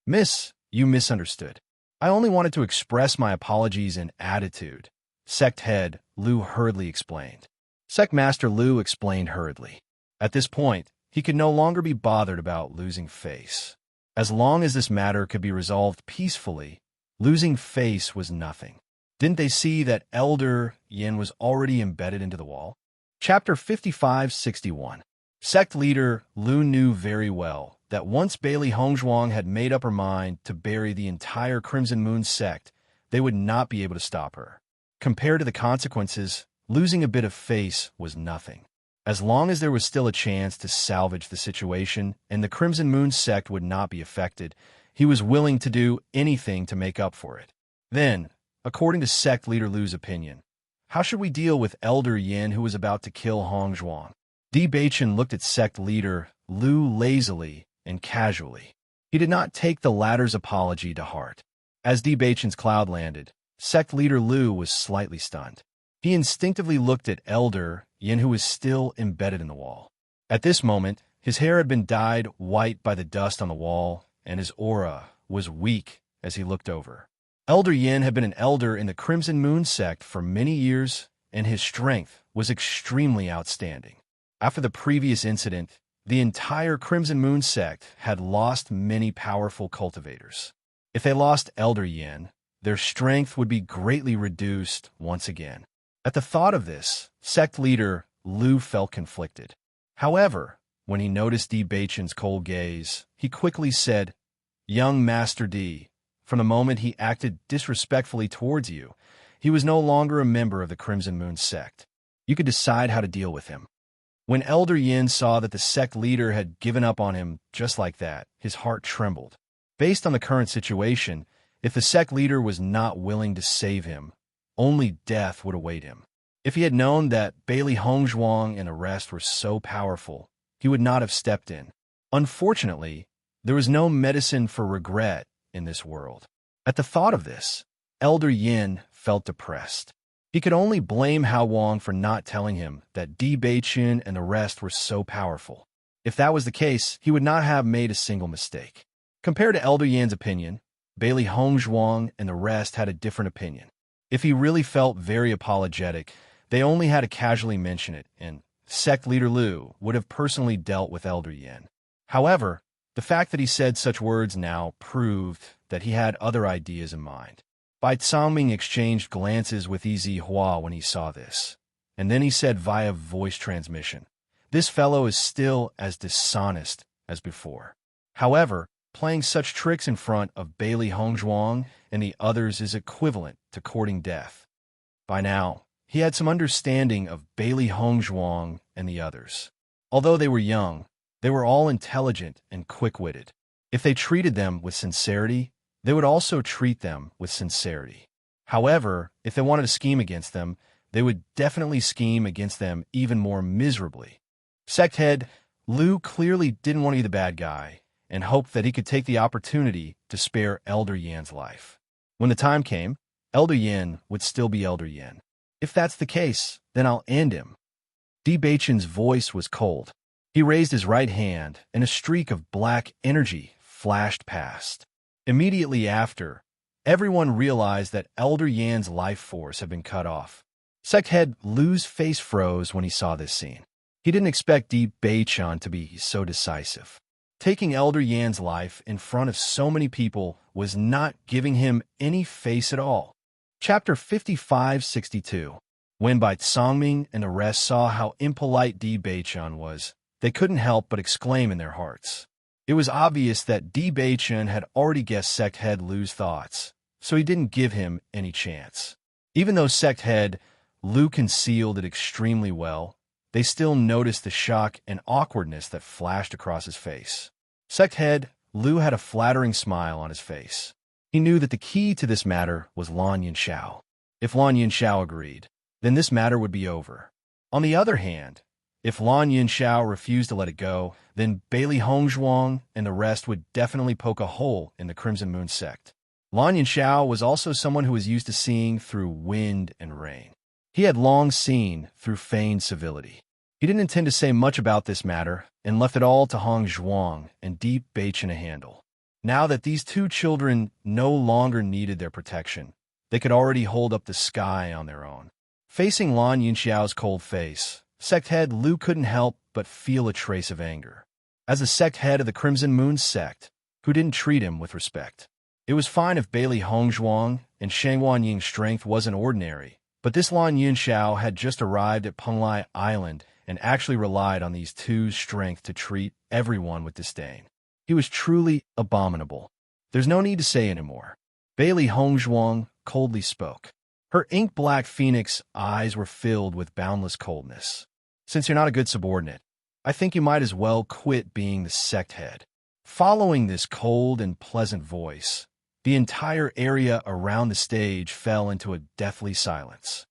Miss, you misunderstood. I only wanted to express my apologies in attitude, Sect head Lu hurriedly explained. Sect Master Lu explained hurriedly. At this point, he could no longer be bothered about losing face. As long as this matter could be resolved peacefully, losing face was nothing. Didn't they see that Elder Yin was already embedded into the wall? Chapter 55-61. Sect leader Lu knew very well that once Bailey Hongzhuang had made up her mind to bury the entire Crimson Moon sect, they would not be able to stop her. Compared to the consequences, losing a bit of face was nothing. As long as there was still a chance to salvage the situation and the Crimson Moon sect would not be affected, he was willing to do anything to make up for it. Then, according to sect leader Lu's opinion, how should we deal with Elder Yin who was about to kill Hongzhuang? Di Beichen looked at sect leader Lu lazily and casually. He did not take the latter's apology to heart. As Di Beichen's cloud landed, sect leader Lu was slightly stunned. He instinctively looked at Elder Yin who was still embedded in the wall. At this moment, his hair had been dyed white by the dust on the wall, and his aura was weak as he looked over. Elder Yin had been an elder in the Crimson Moon sect for many years, and his strength was extremely outstanding. After the previous incident, the entire Crimson Moon sect had lost many powerful cultivators. If they lost Elder Yin, their strength would be greatly reduced once again. At the thought of this, sect leader Lu felt conflicted. However, when he noticed Di Beichen's cold gaze, he quickly said, Young Master Di, from the moment he acted disrespectfully towards you, he was no longer a member of the Crimson Moon sect. You could decide how to deal with him. When Elder Yin saw that the sect leader had given up on him just like that, his heart trembled. Based on the current situation, if the sect leader was not willing to save him, only death would await him. If he had known that Bailey Hongzhuang and the rest were so powerful, he would not have stepped in. Unfortunately, there was no medicine for regret in this world. At the thought of this, Elder Yin felt depressed. He could only blame Hao Wang for not telling him that Di Beichen and the rest were so powerful. If that was the case, he would not have made a single mistake. Compared to Elder Yin's opinion, Bailey Hongzhuang and the rest had a different opinion. If he really felt very apologetic, they only had to casually mention it, and sect leader Lu would have personally dealt with Elder Yin. However, the fact that he said such words now proved that he had other ideas in mind. Bai Cangming exchanged glances with Ez Hua when he saw this, and then he said via voice transmission, This fellow is still as dishonest as before. However, playing such tricks in front of Bailey Hongzhuang and the others is equivalent to courting death. By now, he had some understanding of Bailey Hongzhuang and the others. Although they were young, they were all intelligent and quick-witted. If they treated them with sincerity, they would also treat them with sincerity. However, if they wanted to scheme against them, they would definitely scheme against them even more miserably. Sect head Lu clearly didn't want to be the bad guy and hoped that he could take the opportunity to spare Elder Yan's life. When the time came, Elder Yan would still be Elder Yan. If that's the case, then I'll end him. Di Beichen's voice was cold. He raised his right hand, and a streak of black energy flashed past. Immediately after, everyone realized that Elder Yan's life force had been cut off. Sect head Lu's face froze when he saw this scene. He didn't expect Di Beichen to be so decisive. Taking Elder Yan's life in front of so many people was not giving him any face at all. Chapter 55-62. When Bai Cangming and the rest saw how impolite Di Beichen was, they couldn't help but exclaim in their hearts. It was obvious that Di Beichen had already guessed Sect Head Lu's thoughts, so he didn't give him any chance. Even though Sect Head Lu concealed it extremely well, they still noticed the shock and awkwardness that flashed across his face. Sect Head Lu had a flattering smile on his face. He knew that the key to this matter was Lan Yinxiao. If Lan Yinxiao agreed, then this matter would be over. On the other hand, if Lan Yinxiao refused to let it go, then Bailey Hongzhuang and the rest would definitely poke a hole in the Crimson Moon sect. Lan Yinxiao was also someone who was used to seeing through wind and rain. He had long seen through feigned civility. He didn't intend to say much about this matter and left it all to Hong Zhuang and Di Beichen to handle. Now that these two children no longer needed their protection, they could already hold up the sky on their own. Facing Lan Yinxiao's cold face, Sect Head Lu couldn't help but feel a trace of anger. As the sect head of the Crimson Moon sect, who didn't treat him with respect. It was fine if Bailey Hongzhuang and Shang Wanying's strength wasn't ordinary, but this Lan Yinxiao had just arrived at Penglai Island and actually relied on these two's strength to treat everyone with disdain. He was truly abominable. There's no need to say anymore. Bailey Hongzhuang coldly spoke. Her ink-black phoenix eyes were filled with boundless coldness. Since you're not a good subordinate, I think you might as well quit being the sect head. Following this cold and pleasant voice, the entire area around the stage fell into a deathly silence.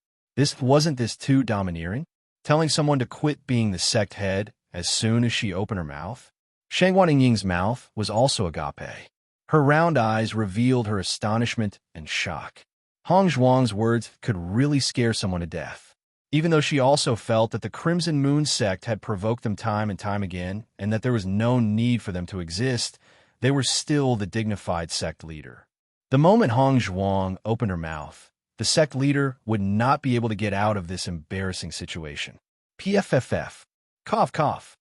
Wasn't this too domineering? Telling someone to quit being the sect head as soon as she opened her mouth? Shang Wanying's mouth was also agape. Her round eyes revealed her astonishment and shock. Hong Zhuang's words could really scare someone to death. Even though she also felt that the Crimson Moon sect had provoked them time and time again, and that there was no need for them to exist, they were still the dignified sect leader. The moment Hong Zhuang opened her mouth, the sect leader would not be able to get out of this embarrassing situation. PFFF. Cough, cough.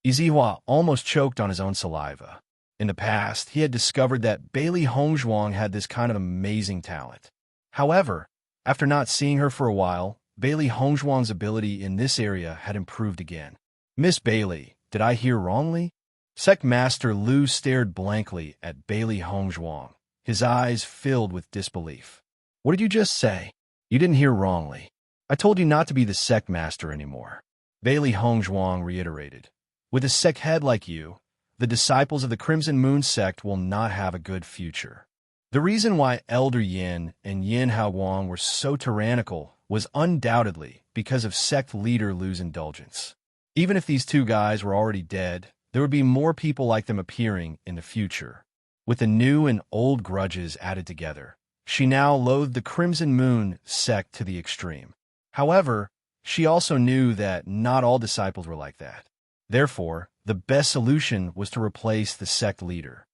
Izihua almost choked on his own saliva. In the past, he had discovered that Bailey Hongzhuang had this kind of amazing talent. However, after not seeing her for a while, Bailey Hongzhuang's ability in this area had improved again. Miss Bailey, did I hear wrongly? Sect Master Lu stared blankly at Bailey Hongzhuang, his eyes filled with disbelief. What did you just say? You didn't hear wrongly. I told you not to be the sect master anymore. Bailey Hongzhuang reiterated. With a sect head like you, the disciples of the Crimson Moon sect will not have a good future. The reason why Elder Yin and Yin Haowang were so tyrannical was undoubtedly because of sect leader Lu's indulgence. Even if these two guys were already dead, there would be more people like them appearing in the future. With the new and old grudges added together, she now loathed the Crimson Moon sect to the extreme. However, she also knew that not all disciples were like that. Therefore, the best solution was to replace the sect leader.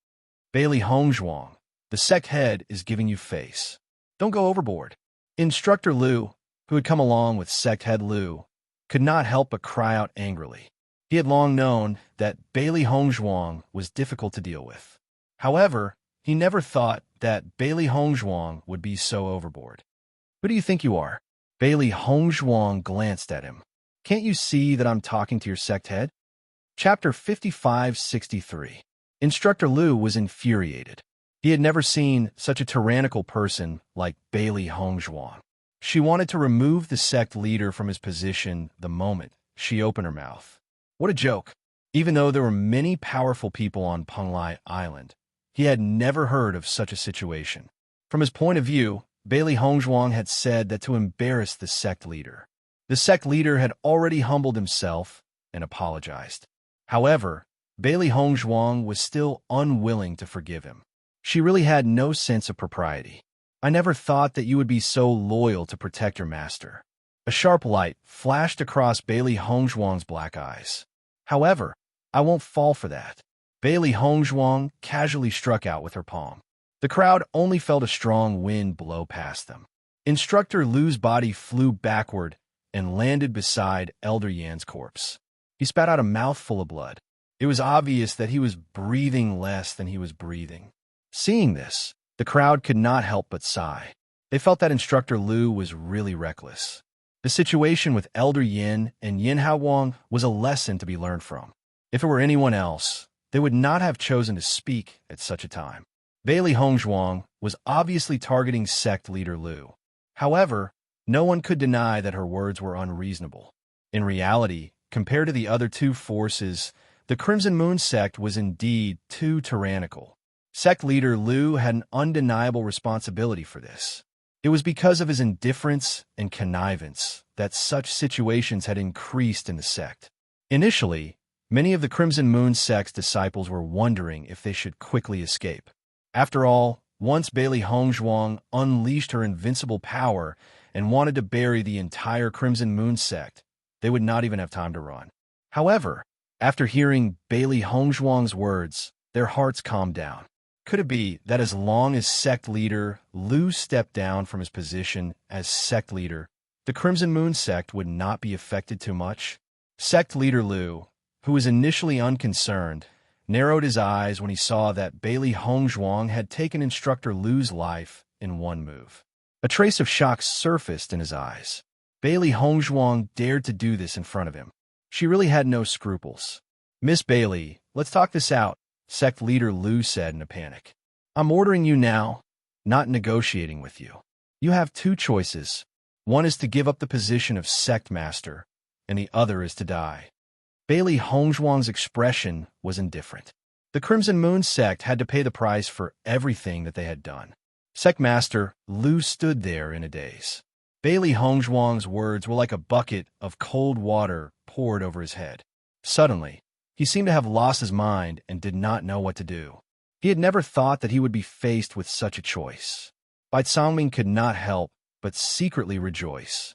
Bailey Hongzhuang, the sect head is giving you face. Don't go overboard. Instructor Lu, who had come along with sect head Lu, could not help but cry out angrily. He had long known that Bailey Hongzhuang was difficult to deal with. However, he never thought that Bailey Hongzhuang would be so overboard. Who do you think you are? Bailey Hongzhuang glanced at him. Can't you see that I'm talking to your sect head? Chapter 5563. Instructor Lu was infuriated. He had never seen such a tyrannical person like Bailey Hongzhuang. She wanted to remove the sect leader from his position the moment she opened her mouth. What a joke. Even though there were many powerful people on Penglai Island, he had never heard of such a situation. From his point of view, Bailey Hongzhuang had said that to embarrass the sect leader. The sect leader had already humbled himself and apologized. However, Bailey Hongzhuang was still unwilling to forgive him. She really had no sense of propriety. I never thought that you would be so loyal to protect your master. A sharp light flashed across Bailey Hongzhuang's black eyes. However, I won't fall for that. Bailey Hongzhuang casually struck out with her palm. The crowd only felt a strong wind blow past them. Instructor Lu's body flew backward and landed beside Elder Yan's corpse. He spat out a mouthful of blood. It was obvious that he was breathing less than he was breathing. Seeing this, the crowd could not help but sigh. They felt that Instructor Lu was really reckless. The situation with Elder Yin and Yin Haowang was a lesson to be learned from. If it were anyone else, they would not have chosen to speak at such a time. Bailey Hongzhuang was obviously targeting sect leader Lu. However, no one could deny that her words were unreasonable. In reality, compared to the other two forces, the Crimson Moon sect was indeed too tyrannical. Sect leader Lu had an undeniable responsibility for this. It was because of his indifference and connivance that such situations had increased in the sect. Initially, many of the Crimson Moon sect's disciples were wondering if they should quickly escape. After all, once Bailey Hongzhuang unleashed her invincible power and wanted to bury the entire Crimson Moon sect, they would not even have time to run. However, after hearing Bailey Hongzhuang's words, their hearts calmed down. Could it be that as long as sect leader Lu stepped down from his position as sect leader, the Crimson Moon sect would not be affected too much? Sect leader Lu, who was initially unconcerned, narrowed his eyes when he saw that Bailey Hongzhuang had taken instructor Lu's life in one move. A trace of shock surfaced in his eyes. Bailey Hongzhuang dared to do this in front of him. She really had no scruples. "Miss Bailey, let's talk this out," sect leader Lu said in a panic. "I'm ordering you now, not negotiating with you. You have two choices. One is to give up the position of sect master, and the other is to die." Bailey Hongzhuang's expression was indifferent. The Crimson Moon sect had to pay the price for everything that they had done. Sect master Lu stood there in a daze. Bailey Hongzhuang's words were like a bucket of cold water poured over his head. Suddenly, he seemed to have lost his mind and did not know what to do. He had never thought that he would be faced with such a choice. Bai Cangming could not help but secretly rejoice.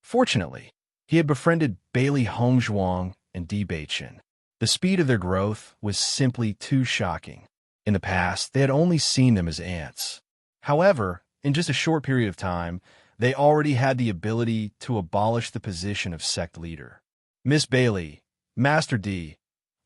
Fortunately, he had befriended Bailey Hongzhuang and Di Beichen. The speed of their growth was simply too shocking. In the past, they had only seen them as ants. However, in just a short period of time, they already had the ability to abolish the position of sect leader. "Miss Bailey, Master D,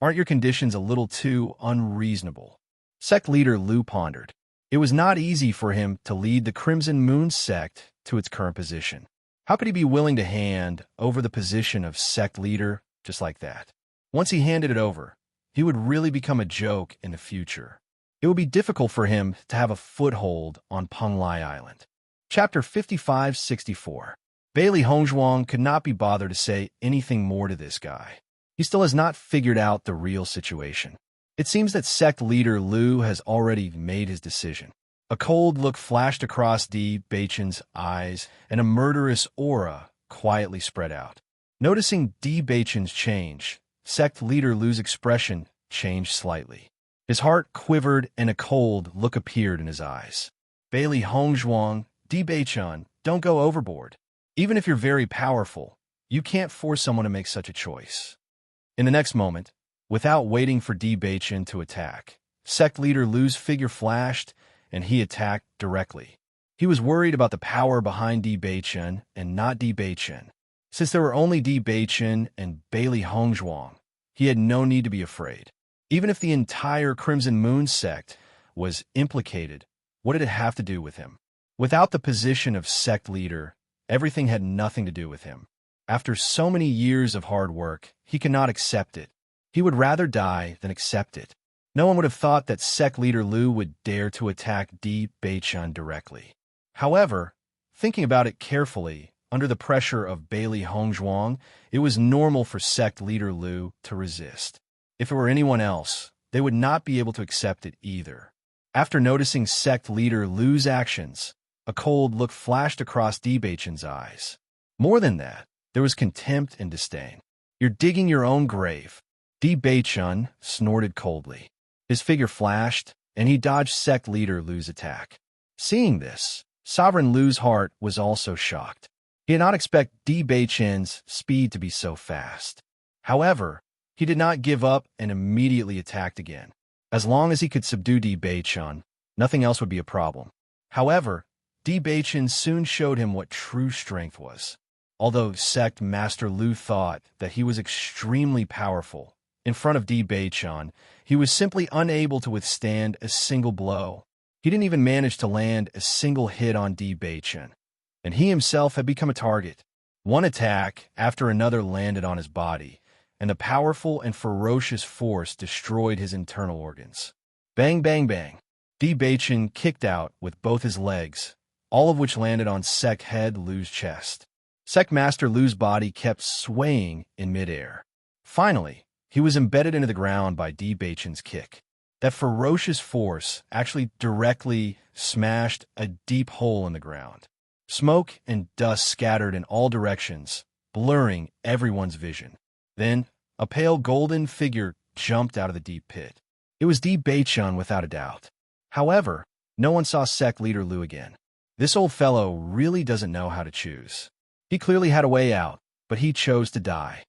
aren't your conditions a little too unreasonable?" Sect leader Lu pondered. It was not easy for him to lead the Crimson Moon sect to its current position. How could he be willing to hand over the position of sect leader just like that? Once he handed it over, he would really become a joke in the future. It would be difficult for him to have a foothold on Penglai Island. Chapter 5564. Bailey Hongzhuang could not be bothered to say anything more to this guy. He still has not figured out the real situation. It seems that sect leader Lu has already made his decision. A cold look flashed across Di Beichen's eyes, and a murderous aura quietly spread out. Noticing Di Beichen's change, sect leader Lu's expression changed slightly. His heart quivered and a cold look appeared in his eyes. "Bailey Hongzhuang, Di Beichen, don't go overboard. Even if you're very powerful, you can't force someone to make such a choice." In the next moment, without waiting for Di Beichen to attack, sect leader Lu's figure flashed and he attacked directly. He was worried about the power behind Di Beichen and not Di Beichen. Since there were only Di Beichen and Bailey Hongzhuang, he had no need to be afraid. Even if the entire Crimson Moon sect was implicated, what did it have to do with him? Without the position of sect leader, everything had nothing to do with him. After so many years of hard work, he could not accept it. He would rather die than accept it. No one would have thought that sect leader Lu would dare to attack Di Beichen directly. However, thinking about it carefully, under the pressure of Bailey Hongzhuang, it was normal for sect leader Lu to resist. If it were anyone else, they would not be able to accept it either. After noticing sect leader Lu's actions, a cold look flashed across Di Beichen's eyes. More than that, there was contempt and disdain. "You're digging your own grave." Di Beichen snorted coldly. His figure flashed, and he dodged sect leader Lu's attack. Seeing this, Sovereign Lu's heart was also shocked. He did not expect Di Beichen's speed to be so fast. However, he did not give up and immediately attacked again. As long as he could subdue Di Beichen, nothing else would be a problem. However, Di Beichen soon showed him what true strength was. Although sect master Lu thought that he was extremely powerful, in front of Di Beichen, he was simply unable to withstand a single blow. He didn't even manage to land a single hit on Di Beichen, and he himself had become a target. One attack after another landed on his body, and the powerful and ferocious force destroyed his internal organs. Bang, bang, bang. Bachin kicked out with both his legs, all of which landed on Sek Head Lu's chest. Sek Master Lu's body kept swaying in midair. Finally, he was embedded into the ground by Bachin's kick. That ferocious force actually directly smashed a deep hole in the ground. Smoke and dust scattered in all directions, blurring everyone's vision. Then, a pale golden figure jumped out of the deep pit. It was Bachin without a doubt. However, no one saw Sek Leader Lu again. This old fellow really doesn't know how to choose. He clearly had a way out, but he chose to die.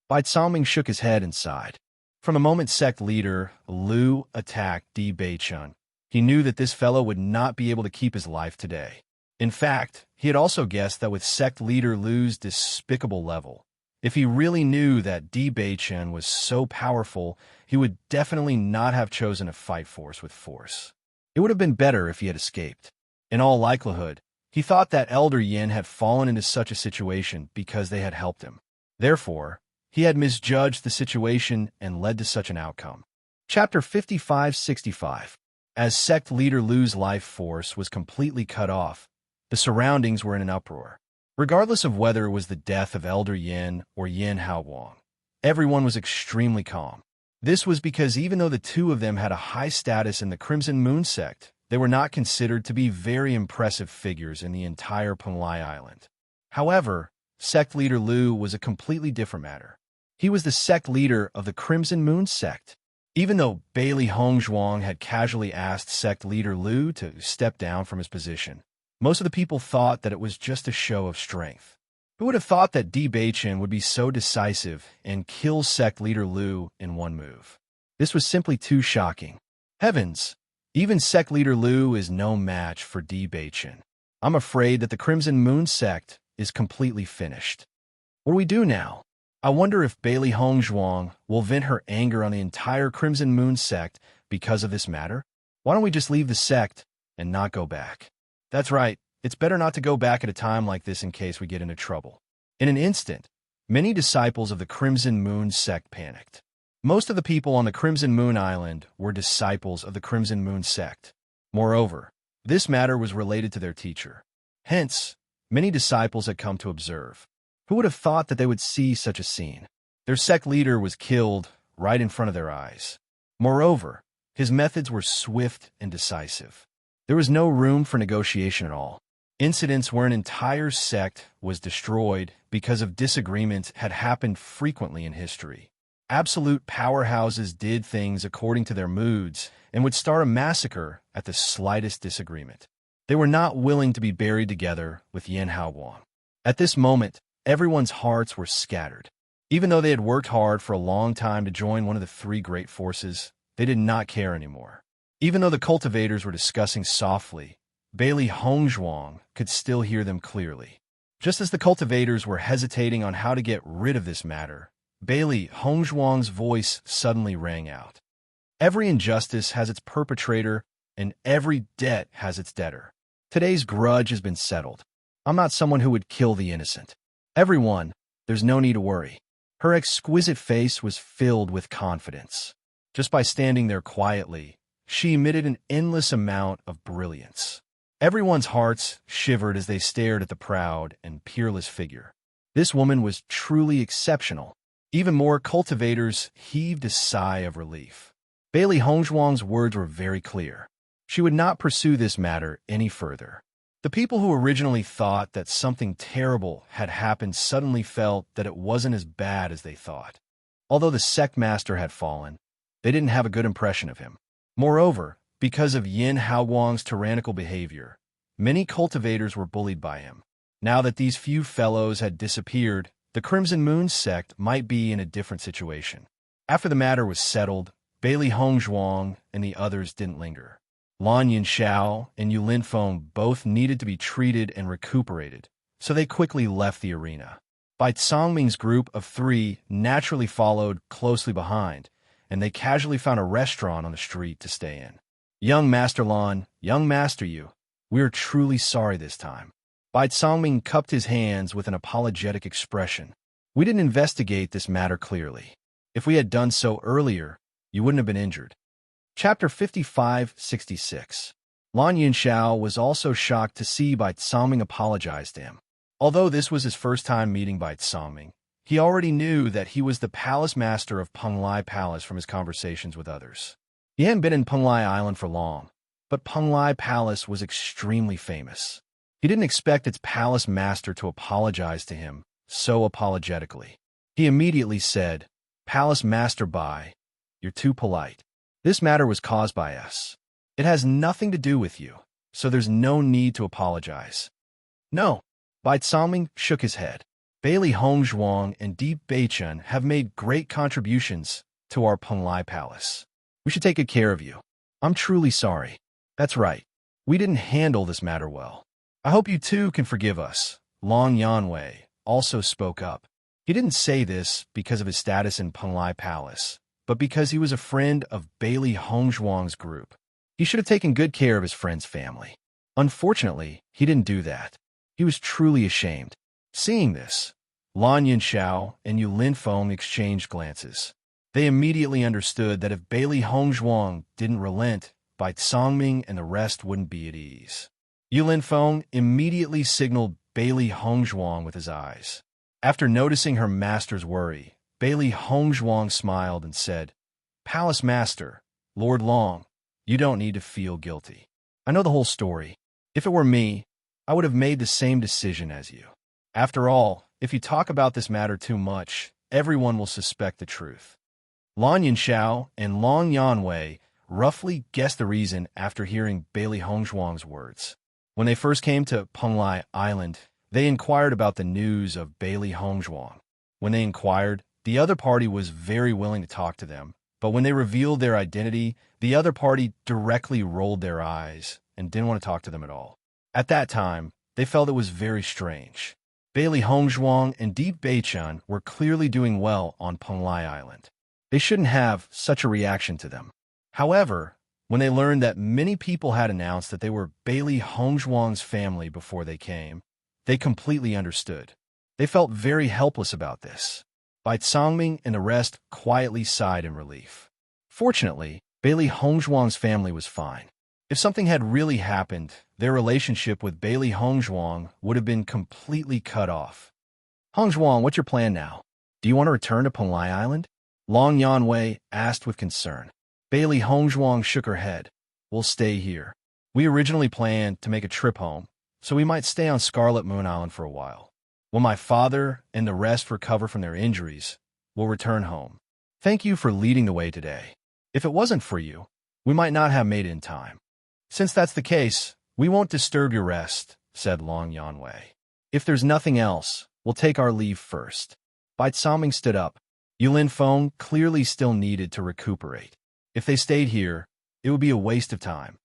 Bai Zongming shook his head and sighed. From the moment Sect Leader Lu attacked Bachin, he knew that this fellow would not be able to keep his life today. In fact, he had also guessed that with Sect Leader Lu's despicable level, if he really knew that Bachin was so powerful, he would definitely not have chosen to fight force with force. It would have been better if he had escaped. In all likelihood, he thought that Elder Yin had fallen into such a situation because they had helped him. Therefore, he had misjudged the situation and led to such an outcome. Chapter 55-65. As Sect Leader Lu's life force was completely cut off, the surroundings were in an uproar. Regardless of whether it was the death of Elder Yin or Yin Haowang, everyone was extremely calm. This was because even though the two of them had a high status in the Crimson Moon sect, they were not considered to be very impressive figures in the entire Penglai Island. However, Sect Leader Lu was a completely different matter. He was the sect leader of the Crimson Moon sect. Even though Bailey Hongzhuang had casually asked Sect Leader Lu to step down from his position, most of the people thought that it was just a show of strength. Who would have thought that Bachin would be so decisive and kill Sect Leader Lu in one move? This was simply too shocking. Heavens! Even Sect Leader Lu is no match for Bachin. I'm afraid that the Crimson Moon sect is completely finished. What do we do now? I wonder if Bailey Hongzhuang will vent her anger on the entire Crimson Moon sect because of this matter. Why don't we just leave the sect and not go back? That's right. It's better not to go back at a time like this in case we get into trouble. In an instant, many disciples of the Crimson Moon sect panicked. Most of the people on the Crimson Moon Island were disciples of the Crimson Moon sect. Moreover, this matter was related to their teacher. Hence, many disciples had come to observe. Who would have thought that they would see such a scene? Their sect leader was killed right in front of their eyes. Moreover, his methods were swift and decisive. There was no room for negotiation at all. Incidents where an entire sect was destroyed because of disagreements had happened frequently in history. Absolute powerhouses did things according to their moods and would start a massacre at the slightest disagreement. They were not willing to be buried together with Yin Haowang. At this moment, everyone's hearts were scattered. Even though they had worked hard for a long time to join one of the three great forces, they did not care anymore. Even though the cultivators were discussing softly, Bailey Hongzhuang could still hear them clearly. Just as the cultivators were hesitating on how to get rid of this matter, Bailey Hongzhuang's voice suddenly rang out. Every injustice has its perpetrator, and every debt has its debtor. Today's grudge has been settled. I'm not someone who would kill the innocent. Everyone, there's no need to worry. Her exquisite face was filled with confidence. Just by standing there quietly, she emitted an endless amount of brilliance. Everyone's hearts shivered as they stared at the proud and peerless figure. This woman was truly exceptional. Even more cultivators heaved a sigh of relief. Bailey Hongzhuang's words were very clear. She would not pursue this matter any further. The people who originally thought that something terrible had happened suddenly felt that it wasn't as bad as they thought. Although the sect master had fallen, they didn't have a good impression of him. Moreover, because of Yin Haowang's tyrannical behavior, many cultivators were bullied by him. Now that these few fellows had disappeared, the Crimson Moon sect might be in a different situation. After the matter was settled, Bailey Hongzhuang and the others didn't linger. Lan Yinshao and Yu Linfeng both needed to be treated and recuperated, so they quickly left the arena. Bai Zongming's group of three naturally followed closely behind, and they casually found a restaurant on the street to stay in. Young Master Lan, young Master Yu, we are truly sorry this time. Bai Zongming cupped his hands with an apologetic expression. We didn't investigate this matter clearly. If we had done so earlier, you wouldn't have been injured. Chapter 55-66. Lan Yunxiao was also shocked to see Bai Tsangming apologize to him. Although this was his first time meeting Bai Tsangming, he already knew that he was the palace master of Penglai Palace from his conversations with others. He hadn't been in Penglai Island for long, but Penglai Palace was extremely famous. He didn't expect its palace master to apologize to him so apologetically. He immediately said, "Palace Master Bai, you're too polite. This matter was caused by us. It has nothing to do with you, so there's no need to apologize." "No." Bai Tsangming shook his head. "Bailey Hongzhuang and Deep Beichun have made great contributions to our Penglai Palace. We should take good care of you. I'm truly sorry. That's right. We didn't handle this matter well. I hope you too can forgive us." Long Yanwei also spoke up. He didn't say this because of his status in Penglai Palace, but because he was a friend of Bailey Hongzhuang's group. He should have taken good care of his friend's family. Unfortunately, he didn't do that. He was truly ashamed. Seeing this, Lan Yunxiao and Yu Linfeng exchanged glances. They immediately understood that if Bailey Hongzhuang didn't relent, Bai Tsangming and the rest wouldn't be at ease. Yu Linfeng immediately signaled Bailey Hongzhuang with his eyes. After noticing her master's worry, Bailey Hongzhuang smiled and said, "Palace Master, Lord Long, you don't need to feel guilty. I know the whole story. If it were me, I would have made the same decision as you. After all, if you talk about this matter too much, everyone will suspect the truth." Lan Yunxiao and Long Yanwei roughly guessed the reason after hearing Bailey Hongzhuang's words. When they first came to Penglai Island, they inquired about the news of Bailey Hongzhuang. When they inquired, the other party was very willing to talk to them, but when they revealed their identity, the other party directly rolled their eyes and didn't want to talk to them at all. At that time, they felt it was very strange. Bailey Hongzhuang and Deep Beichun were clearly doing well on Penglai Island. They shouldn't have such a reaction to them. However, when they learned that many people had announced that they were Bailey Hongzhuang's family before they came, they completely understood. They felt very helpless about this. Bai Tsangming and the rest quietly sighed in relief. Fortunately, Bailey Hongzhuang's family was fine. If something had really happened, their relationship with Bailey Hongzhuang would have been completely cut off. "Hongzhuang, what's your plan now? Do you want to return to Penglai Island?" Long Yanwei asked with concern. Bailey Hongzhuang shook her head. "We'll stay here. We originally planned to make a trip home, so we might stay on Scarlet Moon Island for a while. When my father and the rest recover from their injuries, we'll return home. Thank you for leading the way today. If it wasn't for you, we might not have made it in time." "Since that's the case, we won't disturb your rest," said Long Yanwei. "If there's nothing else, we'll take our leave first." Bai Tsangming stood up. Yu Linfeng clearly still needed to recuperate. If they stayed here, it would be a waste of time.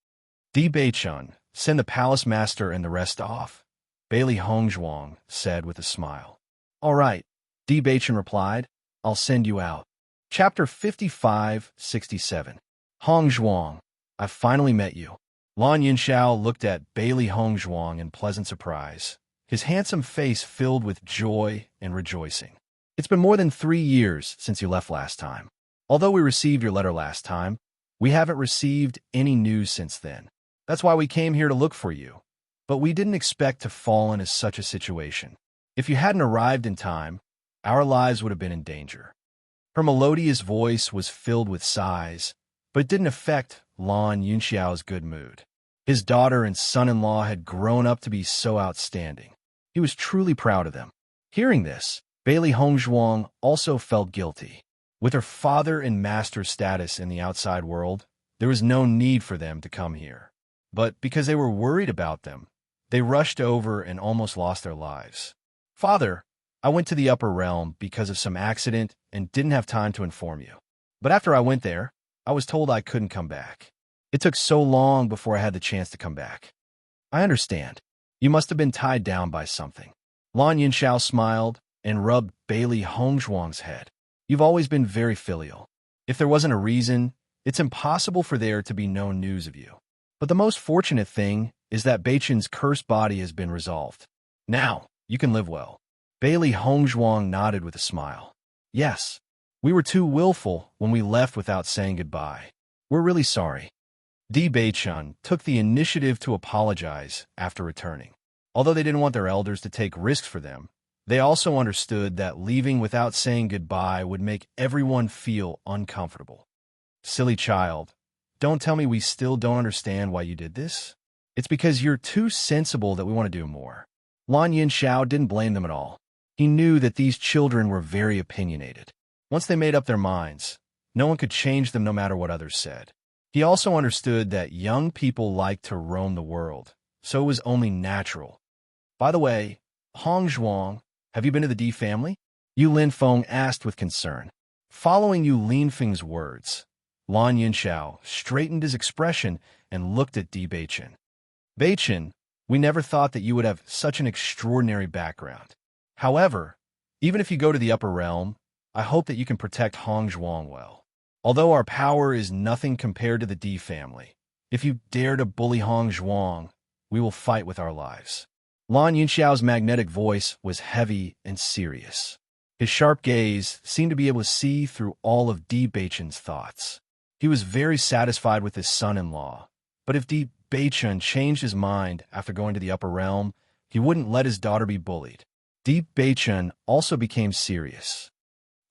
"Di Beichun, send the palace master and the rest off," Bailey Hongzhuang said with a smile. "All right," Di Beichun replied. "I'll send you out." Chapter 55-67. Hongzhuang, I've finally met you. Lan Yunxiao looked at Bailey Hongzhuang in pleasant surprise, his handsome face filled with joy and rejoicing. "It's been more than 3 years since you left last time. Although we received your letter last time, we haven't received any news since then. That's why we came here to look for you. But we didn't expect to fall into such a situation. If you hadn't arrived in time, our lives would have been in danger." Her melodious voice was filled with sighs, but it didn't affect Lan Yunxiao's good mood. His daughter and son-in-law had grown up to be so outstanding. He was truly proud of them. Hearing this, Bailey Hongzhuang also felt guilty. With her father and master status in the outside world, there was no need for them to come here. But because they were worried about them, they rushed over and almost lost their lives. "Father, I went to the upper realm because of some accident and didn't have time to inform you. But after I went there, I was told I couldn't come back. It took so long before I had the chance to come back." "I understand. You must have been tied down by something." Lan Yunxiao smiled and rubbed Bailey Hongzhuang's head. "You've always been very filial. If there wasn't a reason, it's impossible for there to be no news of you. But the most fortunate thing is that Beichun's cursed body has been resolved. Now, you can live well." Bailey Hongzhuang nodded with a smile. "Yes, We were too willful when we left without saying goodbye. We're really sorry. Di Beichun took the initiative to apologize after returning. Although they didn't want their elders to take risks for them, they also understood that leaving without saying goodbye would make everyone feel uncomfortable. Silly child, don't tell me we still don't understand why you did this. It's because you're too sensible that we want to do more. Lan Yinxiao didn't blame them at all. He knew that these children were very opinionated. Once they made up their minds, no one could change them no matter what others said. He also understood that young people like to roam the world, so it was only natural. By the way, Hong Zhuang, have you been to the Di family? Yu Linfeng asked with concern. Following Yu Linfeng's words, Lan Yinxiao straightened his expression and looked at Di Beichun. Beichun, we never thought that you would have such an extraordinary background. However, even if you go to the upper realm, I hope that you can protect Hong Zhuang well. Although our power is nothing compared to the Di family, if you dare to bully Hong Zhuang, we will fight with our lives. Lan Yinxiao's magnetic voice was heavy and serious. His sharp gaze seemed to be able to see through all of Di Beichun's thoughts. He was very satisfied with his son-in-law, but if Di Beichun changed his mind after going to the upper realm, he wouldn't let his daughter be bullied. Di Beichun also became serious.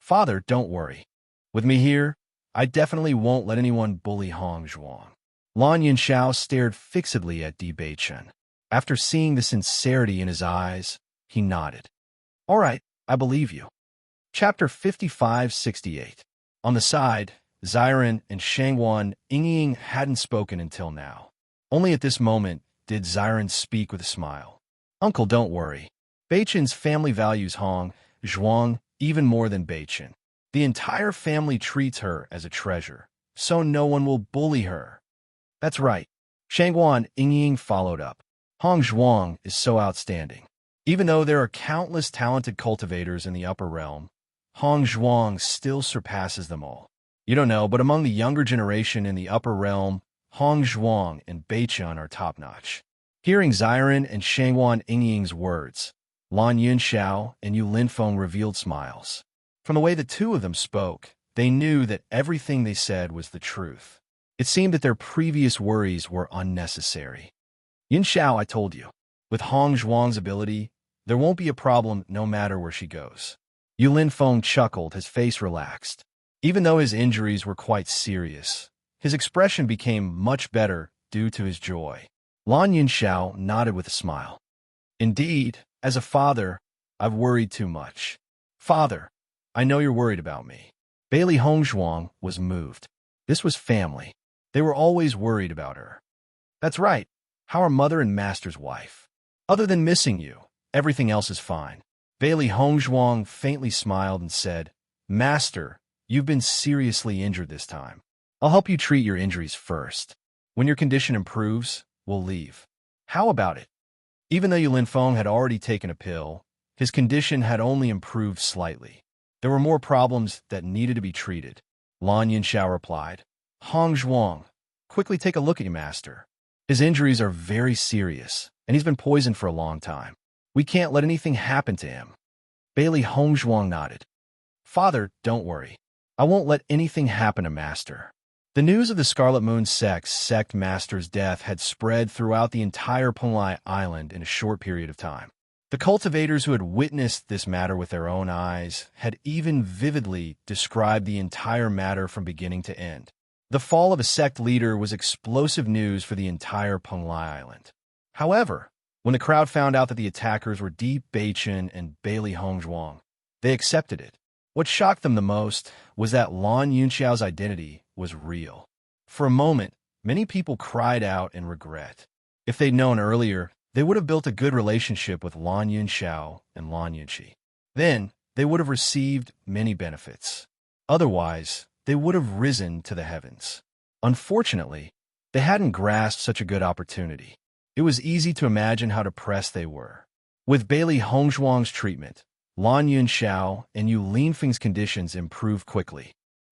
Father, don't worry. With me here, I definitely won't let anyone bully Hong Zhuang. Lan Yinxiao stared fixedly at Di Beichun. After seeing the sincerity in his eyes, he nodded. All right, I believe you. Chapter 55-68. On the side, Ziren and Shangwan Yingying hadn't spoken until now. Only at this moment did Ziren speak with a smile. Uncle, don't worry. Beichun's family values Hong Zhuang even more than Beichun. The entire family treats her as a treasure, so no one will bully her. That's right. Shangwan Yingying followed up. Hong Zhuang is so outstanding. Even though there are countless talented cultivators in the upper realm, Hong Zhuang still surpasses them all. You don't know, but among the younger generation in the upper realm, Hong Zhuang and Beichun are top-notch. Hearing Ziren and Shangwan Yingying's words, Lan Yinxiao and Yu Linfeng revealed smiles. From the way the two of them spoke, they knew that everything they said was the truth. It seemed that their previous worries were unnecessary. Yinxiao, I told you, with Hong Zhuang's ability, there won't be a problem no matter where she goes. Yu Linfeng chuckled, his face relaxed. Even though his injuries were quite serious, his expression became much better due to his joy. Lan Yinxiao nodded with a smile. Indeed, as a father, I've worried too much. Father, I know you're worried about me. Bailey Hong Zhuang was moved. This was family. They were always worried about her. That's right. How are mother and master's wife? Other than missing you, everything else is fine. Bailey Hong Zhuang faintly smiled and said, Master, you've been seriously injured this time. I'll help you treat your injuries first. When your condition improves, we'll leave. How about it? Even though Yu Linfeng had already taken a pill, his condition had only improved slightly. There were more problems that needed to be treated. Lan Yinxiao replied, Hong Zhuang, quickly take a look at you, master. His injuries are very serious, and he's been poisoned for a long time. We can't let anything happen to him. Bailey Hong Zhuang nodded. Father, don't worry. I won't let anything happen to Master. The news of the Scarlet Moon sect Master's death had spread throughout the entire Penglai Island in a short period of time. The cultivators who had witnessed this matter with their own eyes had even vividly described the entire matter from beginning to end. The fall of a sect leader was explosive news for the entire Penglai Island. However, when the crowd found out that the attackers were Di Beichun and Bailey Hong Zhuang, they accepted it. What shocked them the most was that Lan Yunxiao's identity was real. For a moment, many people cried out in regret. If they'd known earlier, they would have built a good relationship with Lan Yunxiao and Lan Yunxi. Then, they would have received many benefits. Otherwise, they would have risen to the heavens. Unfortunately, they hadn't grasped such a good opportunity. It was easy to imagine how depressed they were. With Bailey Hong Zhuang's treatment, Lan Yunxiao and Yu Linfeng's conditions improved quickly.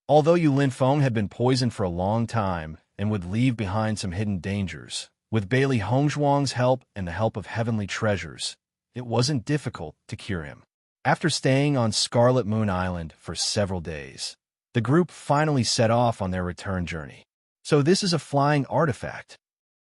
Although Yu Linfeng had been poisoned for a long time and would leave behind some hidden dangers, with Bailey Hong Zhuang's help and the help of heavenly treasures, it wasn't difficult to cure him. After staying on Scarlet Moon Island for several days, the group finally set off on their return journey. So this is a flying artifact.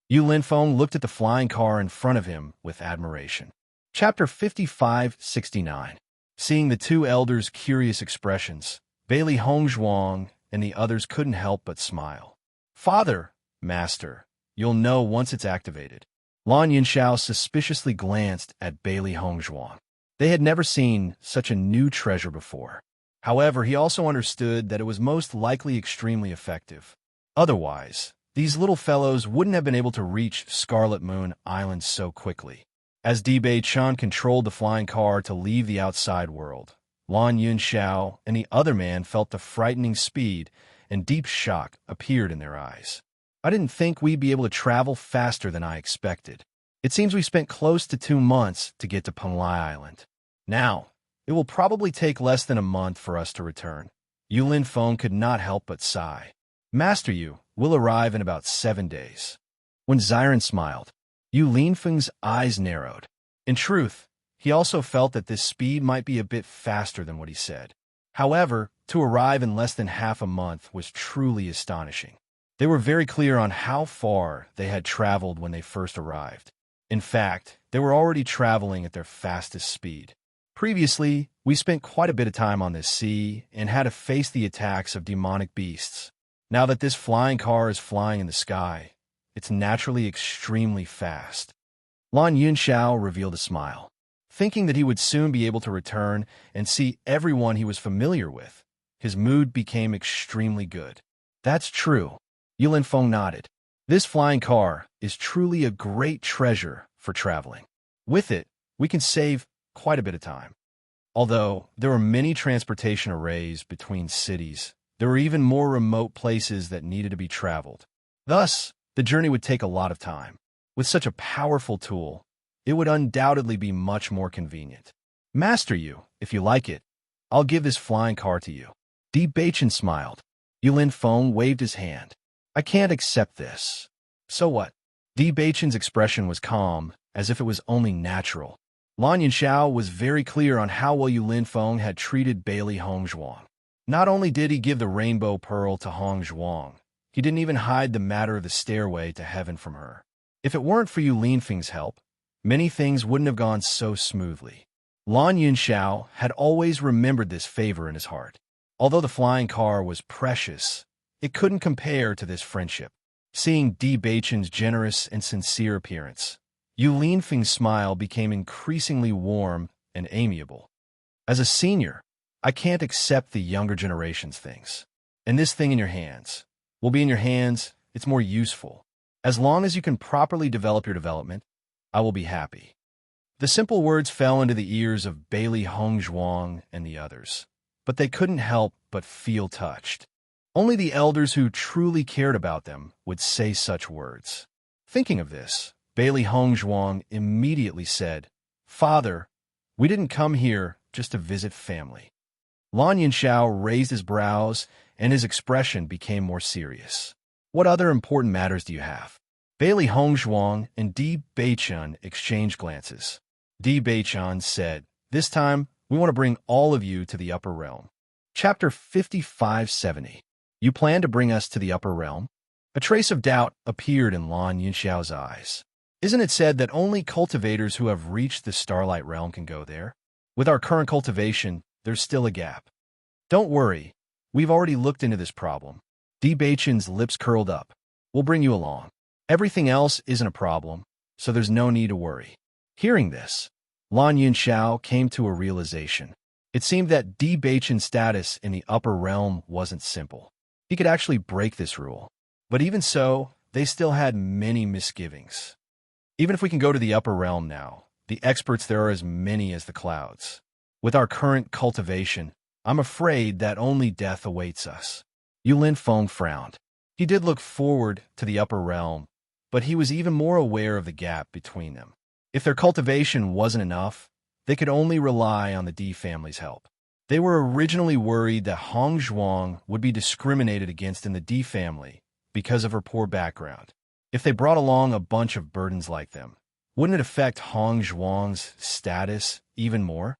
Yu Linfeng looked at the flying car in front of him with admiration. Chapter 55-69. Seeing the two elders' curious expressions, Bailey Hongzhuang and the others couldn't help but smile. Father, Master, you'll know once it's activated. Lan Yunxiao suspiciously glanced at Bailey Hongzhuang. They had never seen such a new treasure before. However, he also understood that it was most likely extremely effective. Otherwise, these little fellows wouldn't have been able to reach Scarlet Moon Island so quickly. As Dibei Chan controlled the flying car to leave the outside world, Lan Yunxiao and the other man felt the frightening speed and deep shock appeared in their eyes. I didn't think we'd be able to travel faster than I expected. It seems we spent close to 2 months to get to Penglai Island. Now, it will probably take less than a month for us to return. Yu Linfeng could not help but sigh. Master Yu will arrive in about 7 days. When Xiren smiled, Yu Linfeng's eyes narrowed. In truth, he also felt that this speed might be a bit faster than what he said. However, to arrive in less than half a month was truly astonishing. They were very clear on how far they had traveled when they first arrived. In fact, they were already traveling at their fastest speed. Previously, we spent quite a bit of time on this sea and had to face the attacks of demonic beasts. Now that this flying car is flying in the sky, it's naturally extremely fast. Lan Yunxiao revealed a smile. Thinking that he would soon be able to return and see everyone he was familiar with, his mood became extremely good. That's true. Yu Linfeng nodded. This flying car is truly a great treasure for traveling. With it, we can save quite a bit of time. Although there are many transportation arrays between cities, there were even more remote places that needed to be traveled. Thus, the journey would take a lot of time. With such a powerful tool, it would undoubtedly be much more convenient. Master Yu, if you like it, I'll give this flying car to you. Di Beichen smiled. Yu Linfeng waved his hand. I can't accept this. So what? Di Beichen's expression was calm, as if it was only natural. Lan Yunxiao was very clear on how well Yu Linfeng had treated Bailey Hongzhuang. Not only did he give the rainbow pearl to Hongzhuang, he didn't even hide the matter of the stairway to heaven from her. If it weren't for Yu Linfeng's help, many things wouldn't have gone so smoothly. Lan Yunxiao had always remembered this favor in his heart. Although the flying car was precious, it couldn't compare to this friendship. Seeing Di Beichen's generous and sincere appearance, Yu Linfeng's smile became increasingly warm and amiable. As a senior, I can't accept the younger generation's things. And this thing in your hands will be in your hands. It's more useful. As long as you can properly develop your development, I will be happy. The simple words fell into the ears of Bailey Hongzhuang and the others, but they couldn't help but feel touched. Only the elders who truly cared about them would say such words. Thinking of this, Bailey Hongzhuang immediately said, Father, we didn't come here just to visit family. Lan Yunxiao raised his brows, and his expression became more serious. What other important matters do you have? Bailey Hongzhuang and Di Beichen exchanged glances. Di Beichen said, This time, we want to bring all of you to the upper realm. Chapter 55-70. You plan to bring us to the upper realm? A trace of doubt appeared in Lan Yunxiao's eyes. Isn't it said that only cultivators who have reached the Starlight Realm can go there? With our current cultivation, there's still a gap. Don't worry, we've already looked into this problem. Di Beichen's lips curled up. We'll bring you along. Everything else isn't a problem, so there's no need to worry. Hearing this, Lan Yunxiao came to a realization. It seemed that Di Beichen's status in the upper realm wasn't simple. He could actually break this rule. But even so, they still had many misgivings. Even if we can go to the upper realm now, the experts there are as many as the clouds. With our current cultivation, I'm afraid that only death awaits us. Yu Linfeng frowned. He did look forward to the upper realm, but he was even more aware of the gap between them. If their cultivation wasn't enough, they could only rely on the Di family's help. They were originally worried that Hongzhuang would be discriminated against in the Di family because of her poor background. If they brought along a bunch of burdens like them, wouldn't it affect Hongzhuang's status even more?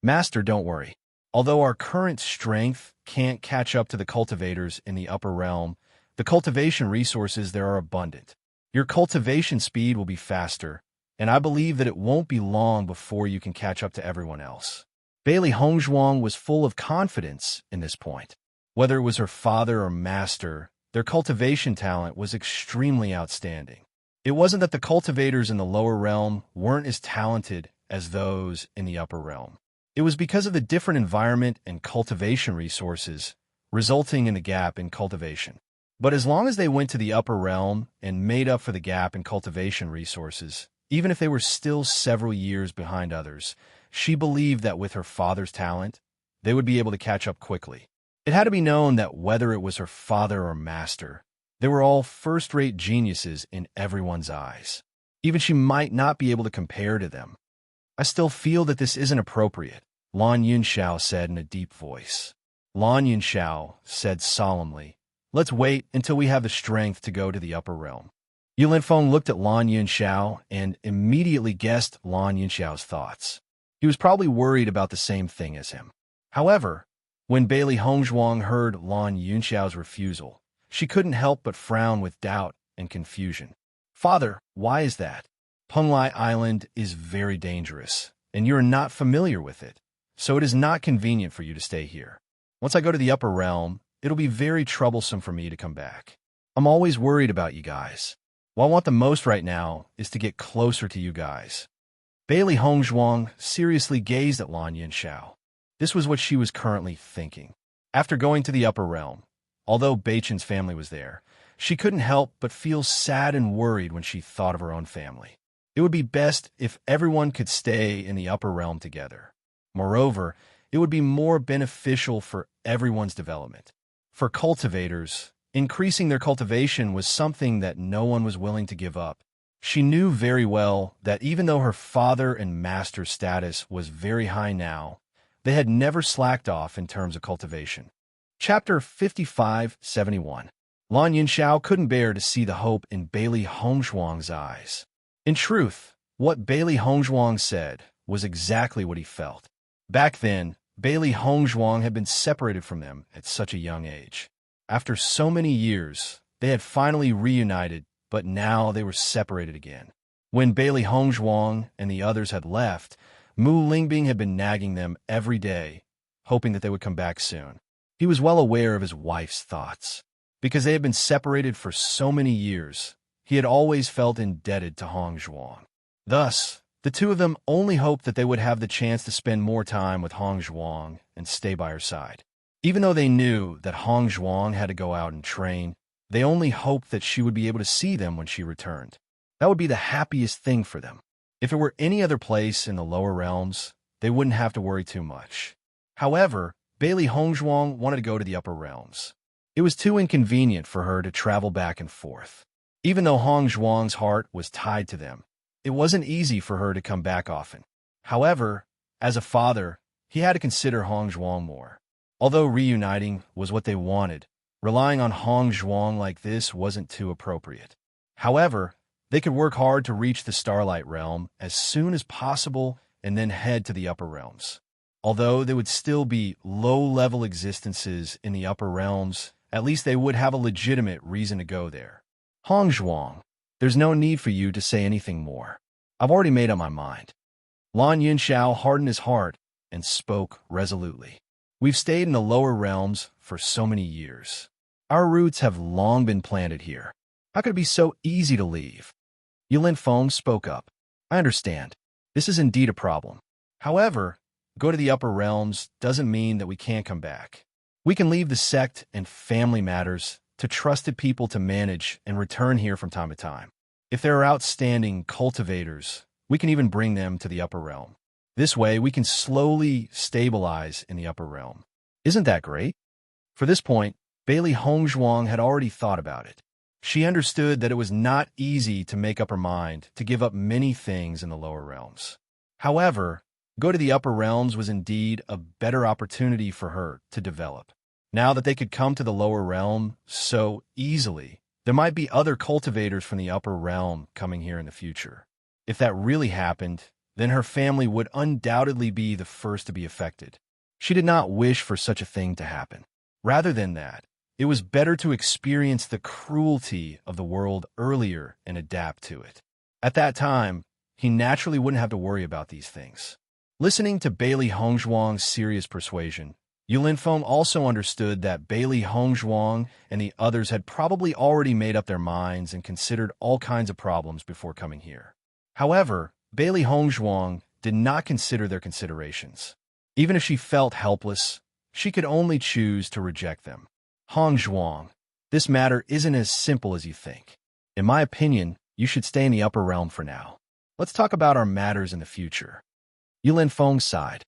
Master, don't worry. Although our current strength can't catch up to the cultivators in the upper realm, the cultivation resources there are abundant. Your cultivation speed will be faster, and I believe that it won't be long before you can catch up to everyone else. Bailey Hongzhuang was full of confidence in this point. Whether it was her father or master, their cultivation talent was extremely outstanding. It wasn't that the cultivators in the lower realm weren't as talented as those in the upper realm. It was because of the different environment and cultivation resources, resulting in the gap in cultivation. But as long as they went to the upper realm and made up for the gap in cultivation resources, even if they were still several years behind others, she believed that with her father's talent, they would be able to catch up quickly. It had to be known that whether it was her father or master, they were all first-rate geniuses in everyone's eyes. Even she might not be able to compare to them. I still feel that this isn't appropriate, Lan Yunxiao said in a deep voice. Lan Yunxiao said solemnly, "Let's wait until we have the strength to go to the upper realm." Yu Linfeng looked at Lan Yunxiao and immediately guessed Lan Yunxiao's thoughts. He was probably worried about the same thing as him. However, when Bailey Hongzhuang heard Lan Yunxiao's refusal, she couldn't help but frown with doubt and confusion. "Father, why is that? Penglai Island is very dangerous, and you are not familiar with it, so it is not convenient for you to stay here. Once I go to the upper realm, it'll be very troublesome for me to come back. I'm always worried about you guys. What I want the most right now is to get closer to you guys." Bailey Hongzhuang seriously gazed at Lan Yunxiao. This was what she was currently thinking. After going to the upper realm, although Beichen's family was there, she couldn't help but feel sad and worried when she thought of her own family. It would be best if everyone could stay in the upper realm together. Moreover, it would be more beneficial for everyone's development. For cultivators, increasing their cultivation was something that no one was willing to give up. She knew very well that even though her father and master status was very high now, they had never slacked off in terms of cultivation. Chapter 55-71. Lan Yunxiao couldn't bear to see the hope in Bailey Hongzhuang's eyes. In truth, what Bailey Hongzhuang said was exactly what he felt. Back then, Bailey Hongzhuang had been separated from them at such a young age. After so many years, they had finally reunited, but now they were separated again. When Bailey Hongzhuang and the others had left, Mu Lingbing had been nagging them every day, hoping that they would come back soon. He was well aware of his wife's thoughts. Because they had been separated for so many years, he had always felt indebted to Hongzhuang. Thus, the two of them only hoped that they would have the chance to spend more time with Hongzhuang and stay by her side. Even though they knew that Hongzhuang had to go out and train, they only hoped that she would be able to see them when she returned. That would be the happiest thing for them. If it were any other place in the lower realms, they wouldn't have to worry too much. However, Bailey Hongzhuang wanted to go to the upper realms. It was too inconvenient for her to travel back and forth. Even though Hongzhuang's heart was tied to them, it wasn't easy for her to come back often. However, as a father, he had to consider Hongzhuang more. Although reuniting was what they wanted, relying on Hongzhuang like this wasn't too appropriate. However, they could work hard to reach the Starlight Realm as soon as possible and then head to the upper realms. Although there would still be low-level existences in the upper realms, at least they would have a legitimate reason to go there. "Hongzhuang, there's no need for you to say anything more. I've already made up my mind." Lan Yunxiao hardened his heart and spoke resolutely. "We've stayed in the lower realms for so many years. Our roots have long been planted here. How could it be so easy to leave?" Yu Linfeng spoke up. "I understand. This is indeed a problem. However, go to the upper realms doesn't mean that we can't come back. We can leave the sect and family matters to trusted people to manage and return here from time to time. If there are outstanding cultivators, we can even bring them to the upper realm. This way, we can slowly stabilize in the upper realm. Isn't that great?" For this point, Bailey Hongzhuang had already thought about it. She understood that it was not easy to make up her mind to give up many things in the lower realms. However, go to the upper realms was indeed a better opportunity for her to develop. Now that they could come to the lower realm so easily, there might be other cultivators from the upper realm coming here in the future. If that really happened, then her family would undoubtedly be the first to be affected. She did not wish for such a thing to happen. Rather than that, it was better to experience the cruelty of the world earlier and adapt to it. At that time, he naturally wouldn't have to worry about these things. Listening to Bailey Hongzhuang's serious persuasion, Yulinfeng also understood that Bailey Hongzhuang and the others had probably already made up their minds and considered all kinds of problems before coming here. However, Bailey Hongzhuang did not consider their considerations. Even if she felt helpless, she could only choose to reject them. Hongzhuang, this matter isn't as simple as you think. In my opinion, you should stay in the upper realm for now. Let's talk about our matters in the future. Yulinfeng sighed.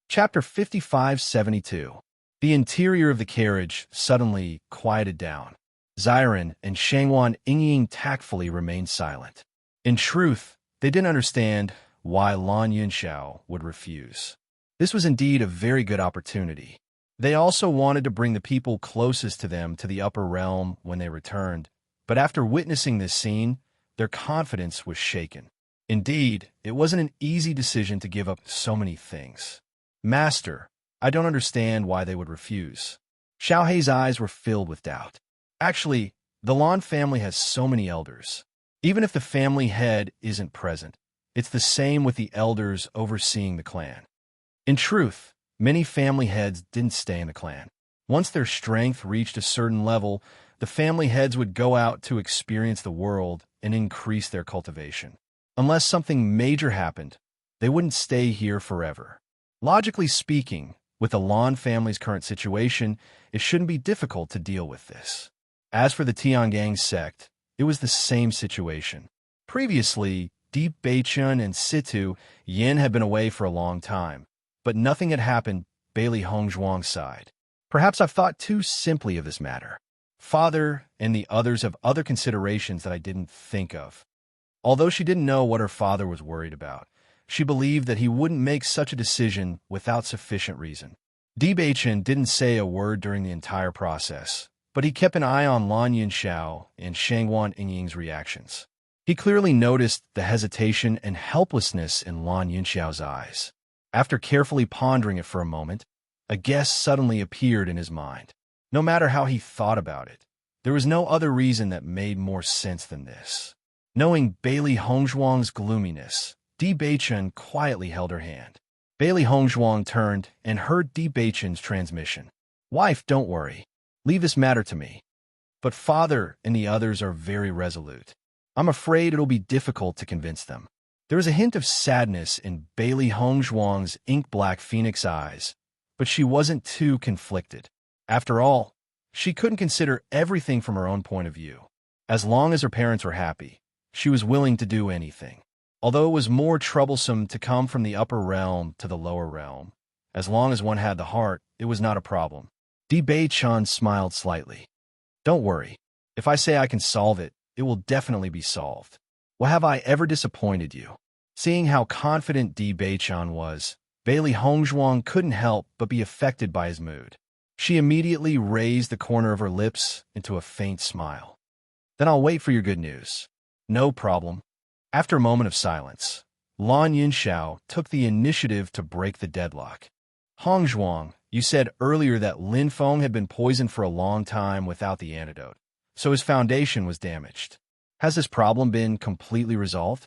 Chapter 5572. The interior of the carriage suddenly quieted down. Ziren and Shangwan Yingying tactfully remained silent. In truth, they didn't understand why Lan Yunxiao would refuse. This was indeed a very good opportunity. They also wanted to bring the people closest to them to the upper realm when they returned, but after witnessing this scene, their confidence was shaken. Indeed, it wasn't an easy decision to give up so many things. Master, I don't understand why they would refuse. Xiaohei's eyes were filled with doubt. Actually, the Lan family has so many elders. Even if the family head isn't present, it's the same with the elders overseeing the clan. In truth, many family heads didn't stay in the clan. Once their strength reached a certain level, the family heads would go out to experience the world and increase their cultivation. Unless something major happened, they wouldn't stay here forever. Logically speaking, with the Lan family's current situation, it shouldn't be difficult to deal with this. As for the Tiangang sect, it was the same situation. Previously, Deep Beichun and Situ Yin had been away for a long time, but nothing had happened. Bailey Hongzhuang sighed. Perhaps I've thought too simply of this matter. Father and the others have other considerations that I didn't think of. Although she didn't know what her father was worried about, she believed that he wouldn't make such a decision without sufficient reason. Di Beichen didn't say a word during the entire process, but he kept an eye on Lan Yunxiao and Shangwan Yingying's reactions. He clearly noticed the hesitation and helplessness in Lan Yunxiao's eyes. After carefully pondering it for a moment, a guess suddenly appeared in his mind. No matter how he thought about it, there was no other reason that made more sense than this. Knowing Bailey Hongzhuang's gloominess, Di Beichen quietly held her hand. Bailey Hongzhuang turned and heard Di Beichen's transmission. Wife, don't worry. Leave this matter to me. But father and the others are very resolute. I'm afraid it'll be difficult to convince them. There was a hint of sadness in Bailey Hongzhuang's ink-black phoenix eyes, but she wasn't too conflicted. After all, she couldn't consider everything from her own point of view. As long as her parents were happy, she was willing to do anything. Although it was more troublesome to come from the upper realm to the lower realm, as long as one had the heart, it was not a problem. Di Bei-chan smiled slightly. Don't worry. If I say I can solve it, it will definitely be solved. Well, have I ever disappointed you? Seeing how confident Di Bei-chan was, Bailey Hongzhuang couldn't help but be affected by his mood. She immediately raised the corner of her lips into a faint smile. Then I'll wait for your good news. No problem. After a moment of silence, Lan Yunxiao took the initiative to break the deadlock. Hongzhuang, you said earlier that Lin Feng had been poisoned for a long time without the antidote, so his foundation was damaged. Has this problem been completely resolved?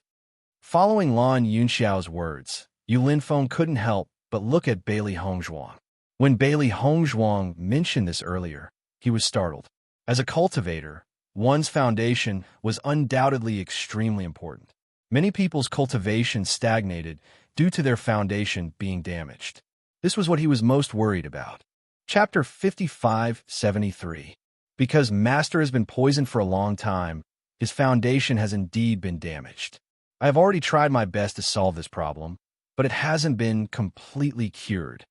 Following Lan Yunxiao's words, Lin Feng couldn't help but look at Bailey Hongzhuang. When Bailey Hongzhuang mentioned this earlier, he was startled. As a cultivator, one's foundation was undoubtedly extremely important. Many people's cultivation stagnated due to their foundation being damaged. This was what he was most worried about. Chapter 5573. Because Master has been poisoned for a long time, his foundation has indeed been damaged. I have already tried my best to solve this problem, but it hasn't been completely cured.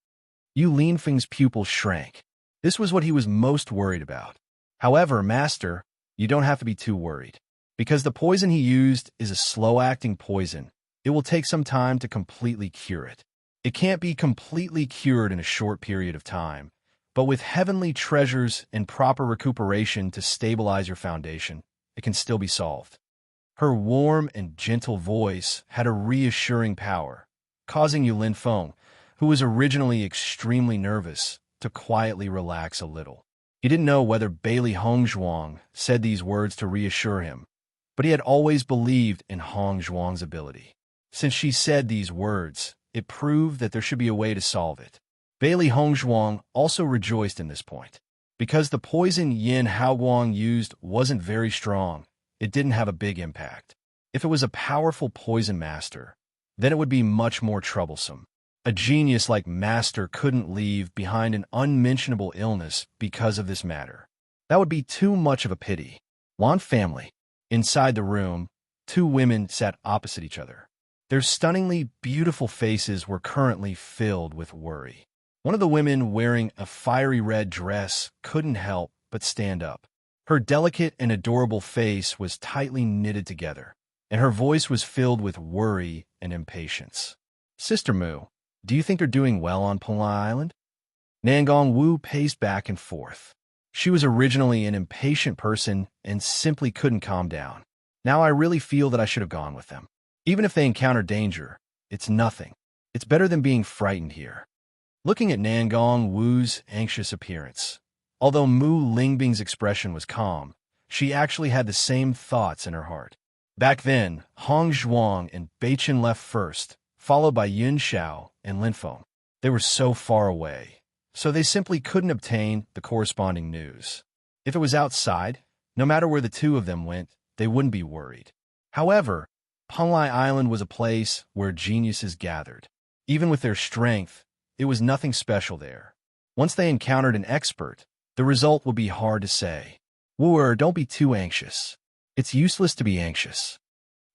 Yu Linfeng's pupil shrank. This was what he was most worried about. However, Master, you don't have to be too worried. Because the poison he used is a slow-acting poison, it will take some time to completely cure it. It can't be completely cured in a short period of time, but with heavenly treasures and proper recuperation to stabilize your foundation, it can still be solved. Her warm and gentle voice had a reassuring power, causing Yulin Feng, who was originally extremely nervous, to quietly relax a little. He didn't know whether Bailey Hongzhuang said these words to reassure him, but he had always believed in Hongzhuang's ability. Since she said these words, it proved that there should be a way to solve it. Bailey Hongzhuang also rejoiced in this point. Because the poison Yin Haoguang used wasn't very strong, it didn't have a big impact. If it was a powerful poison master, then it would be much more troublesome. A genius like Master couldn't leave behind an unmentionable illness because of this matter. That would be too much of a pity. Lan family. Inside the room, two women sat opposite each other. Their stunningly beautiful faces were currently filled with worry. One of the women, wearing a fiery red dress, couldn't help but stand up. Her delicate and adorable face was tightly knitted together, and her voice was filled with worry and impatience. Sister Mu, do you think they're doing well on Penglai Island? Nangong Wu paced back and forth. She was originally an impatient person and simply couldn't calm down. Now I really feel that I should have gone with them. Even if they encounter danger, it's nothing. It's better than being frightened here. Looking at Nangong Wu's anxious appearance, although Mu Lingbing's expression was calm, she actually had the same thoughts in her heart. Back then, Hong Zhuang and Beichen left first, followed by Yun Xiao and Lin Feng. They were so far away, so they simply couldn't obtain the corresponding news. If it was outside, no matter where the two of them went, they wouldn't be worried. However, Penglai Island was a place where geniuses gathered. Even with their strength, it was nothing special there. Once they encountered an expert, the result would be hard to say. Wu, don't be too anxious. It's useless to be anxious.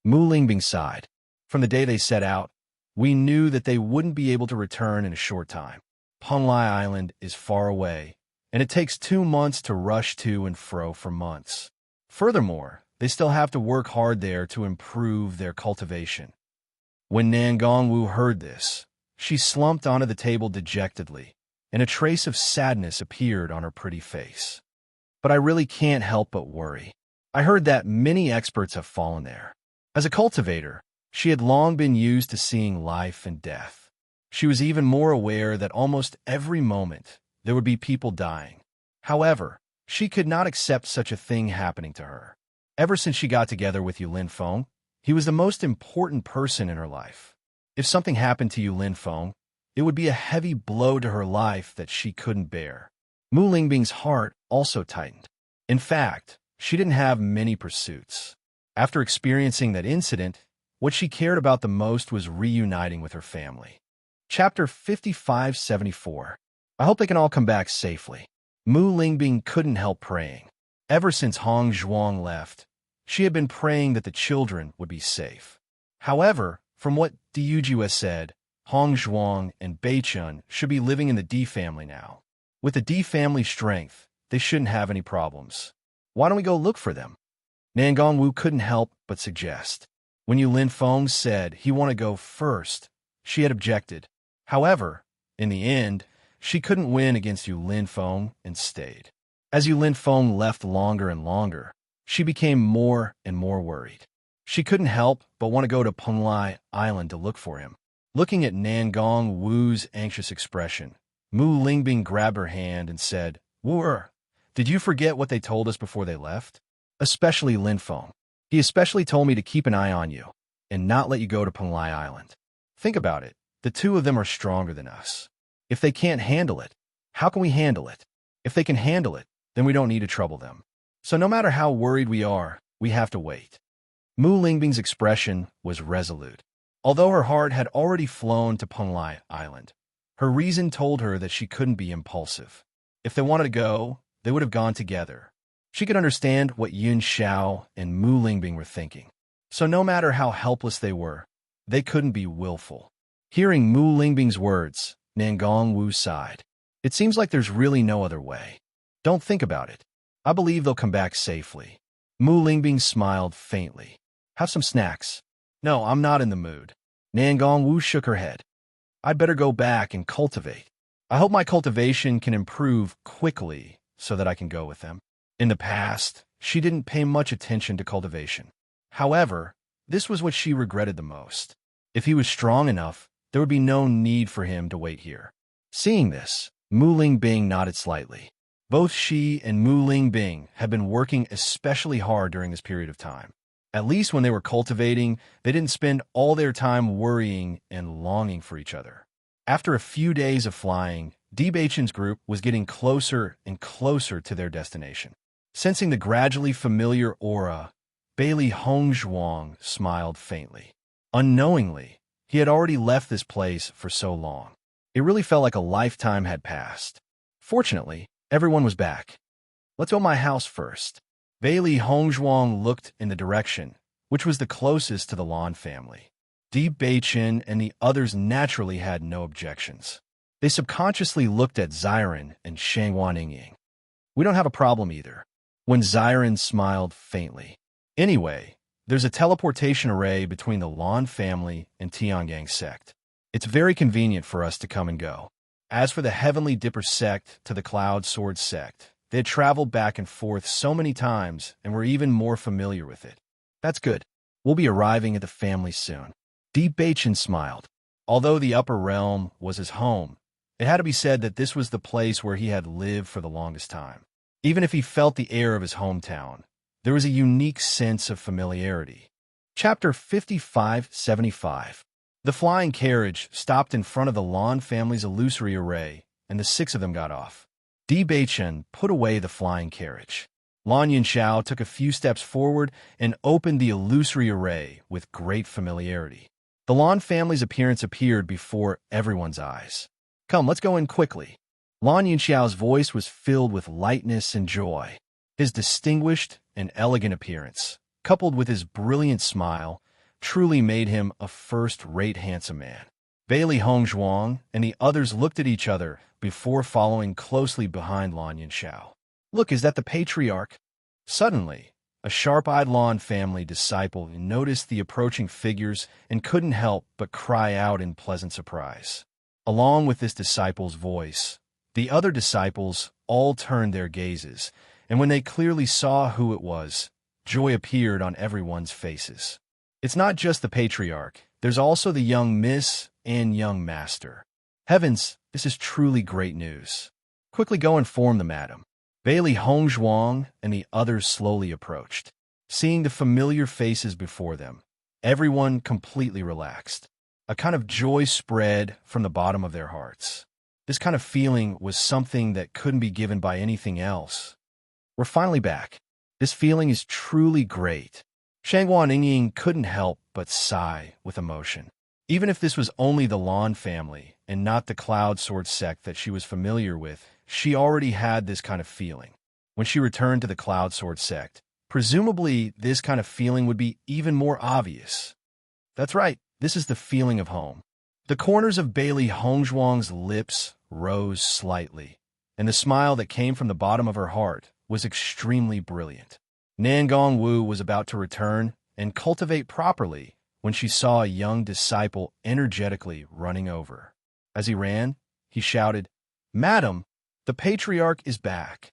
Mu Lingbing sighed. From the day they set out, we knew that they wouldn't be able to return in a short time. Penglai Island is far away, and it takes 2 months to rush to and fro for months. Furthermore, they still have to work hard there to improve their cultivation. When Nangong Wu heard this, she slumped onto the table dejectedly, and a trace of sadness appeared on her pretty face. But I really can't help but worry. I heard that many experts have fallen there. As a cultivator, she had long been used to seeing life and death. She was even more aware that almost every moment there would be people dying. However, she could not accept such a thing happening to her. Ever since she got together with Yulin Feng, he was the most important person in her life. If something happened to Yulin Feng, it would be a heavy blow to her life that she couldn't bear. Mu Lingbing's heart also tightened. In fact, she didn't have many pursuits. After experiencing that incident, what she cared about the most was reuniting with her family. Chapter 5574. I hope they can all come back safely. Mu Lingbing couldn't help praying. Ever since Hong Zhuang left, she had been praying that the children would be safe. However, from what Diujiwa said, Hong Zhuang and Beichun should be living in the D family now. With the D family strength, they shouldn't have any problems. Why don't we go look for them? Nangong Wu couldn't help but suggest. When Yulin Feng said he wanted to go first, she had objected. However, in the end, she couldn't win against Yulin Feng and stayed. As Yulin Feng left longer and longer, she became more and more worried. She couldn't help but want to go to Penglai Island to look for him. Looking at Nangong Wu's anxious expression, Mu Lingbing grabbed her hand and said, Wu, did you forget what they told us before they left? Especially Lin Feng. He especially told me to keep an eye on you and not let you go to Penglai Island. Think about it. The two of them are stronger than us. If they can't handle it, how can we handle it? If they can handle it, then we don't need to trouble them. So no matter how worried we are, we have to wait. Mu Lingbing's expression was resolute. Although her heart had already flown to Penglai Island, her reason told her that she couldn't be impulsive. If they wanted to go, they would have gone together. She could understand what Yun Xiao and Mu Lingbing were thinking. So no matter how helpless they were, they couldn't be willful. Hearing Mu Lingbing's words, Nangong Wu sighed. It seems like there's really no other way. Don't think about it. I believe they'll come back safely. Mu Lingbing smiled faintly. Have some snacks. No, I'm not in the mood. Nangong Wu shook her head. I'd better go back and cultivate. I hope my cultivation can improve quickly so that I can go with them. In the past, she didn't pay much attention to cultivation. However, this was what she regretted the most. If he was strong enough, There would be no need for him to wait here. Seeing this, Mu Lingbing nodded slightly. Both she and Mu Lingbing had been working especially hard during this period of time. At least when they were cultivating, they didn't spend all their time worrying and longing for each other. After a few days of flying, Debachen's group was getting closer and closer to their destination. Sensing the gradually familiar aura, Bailey Hongzhuang smiled faintly. Unknowingly, he had already left this place for so long. It really felt like a lifetime had passed. Fortunately, everyone was back. Let's go my house first. Bailey Hongzhuang looked in the direction, which was the closest to the Lan family. Debachen and the others naturally had no objections. They subconsciously looked at Xiren and Shangwaningying. We don't have a problem either. When Xiren smiled faintly. Anyway, there's a teleportation array between the Lan family and Tiangang sect. It's very convenient for us to come and go. As for the Heavenly Dipper sect to the Cloud Sword sect, they had traveled back and forth so many times and were even more familiar with it. That's good. We'll be arriving at the family soon. Debachen smiled. Although the upper realm was his home, it had to be said that this was the place where he had lived for the longest time. Even if he felt the air of his hometown, there was a unique sense of familiarity. Chapter 5575. The flying carriage stopped in front of the Lan family's illusory array, and the 6 of them got off. Debachen put away the flying carriage. Lan Yunxiao took a few steps forward and opened the illusory array with great familiarity. The Lan family's appearance appeared before everyone's eyes. Come, let's go in quickly. Lan Yunxiao's voice was filled with lightness and joy. His distinguished and elegant appearance, coupled with his brilliant smile, truly made him a first-rate handsome man. Bailey Hongzhuang and the others looked at each other before following closely behind Lan Yunxiao. Look, is that the patriarch? Suddenly, a sharp-eyed Lan family disciple noticed the approaching figures and couldn't help but cry out in pleasant surprise. Along with this disciple's voice, the other disciples all turned their gazes, and when they clearly saw who it was, joy appeared on everyone's faces. It's not just the patriarch, there's also the young miss and young master. Heavens, this is truly great news. Quickly go inform the madam. Bailey Hongzhuang and the others slowly approached. Seeing the familiar faces before them, everyone completely relaxed. A kind of joy spread from the bottom of their hearts. This kind of feeling was something that couldn't be given by anything else. We're finally back. This feeling is truly great. Shangwan Yingying couldn't help but sigh with emotion. Even if this was only the Lan family and not the Cloud Sword sect that she was familiar with, she already had this kind of feeling. When she returned to the Cloud Sword sect, presumably this kind of feeling would be even more obvious. That's right, this is the feeling of home. The corners of Bailey Hongzhuang's lips rose slightly, and the smile that came from the bottom of her heart was extremely brilliant. Nangong Wu was about to return and cultivate properly when she saw a young disciple energetically running over. As he ran, he shouted, "Madam, the patriarch is back."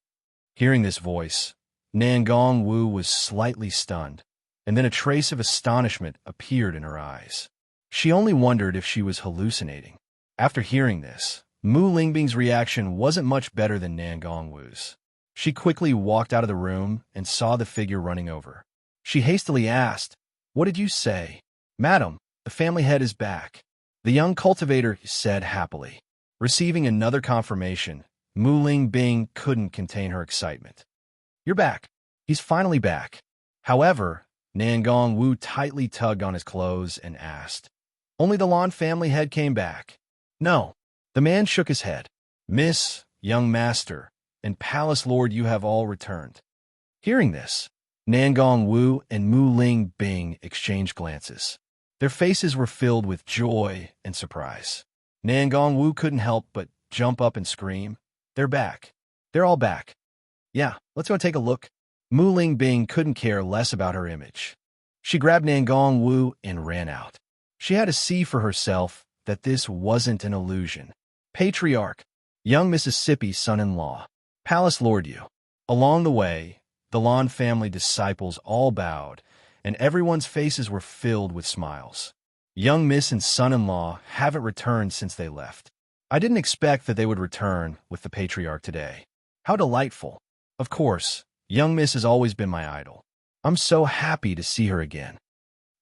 Hearing this voice, Nangong Wu was slightly stunned, and then a trace of astonishment appeared in her eyes. She only wondered if she was hallucinating. After hearing this, Mu Lingbing's reaction wasn't much better than Nangong Wu's. She quickly walked out of the room and saw the figure running over. She hastily asked, "What did you say?" "Madam, the family head is back," the young cultivator said happily. Receiving another confirmation, Mu Lingbing couldn't contain her excitement. "You're back. He's finally back." However, Nangong Wu tightly tugged on his clothes and asked, "Only the Lan family head came back?" "No." The man shook his head. "Miss, young master, and Palace Lord, you have all returned." Hearing this, Nangong Wu and Mu Lingbing exchanged glances. Their faces were filled with joy and surprise. Nangong Wu couldn't help but jump up and scream, "They're back. They're all back." "Yeah, let's go take a look." Mu Lingbing couldn't care less about her image. She grabbed Nangong Wu and ran out. She had to see for herself that this wasn't an illusion. Patriarch, young Mississippi's son-in-law, Palace Lord Yu. Along the way, the Lan family disciples all bowed, and everyone's faces were filled with smiles. Young Miss and son-in-law haven't returned since they left. I didn't expect that they would return with the patriarch today. How delightful. Of course, young Miss has always been my idol. I'm so happy to see her again.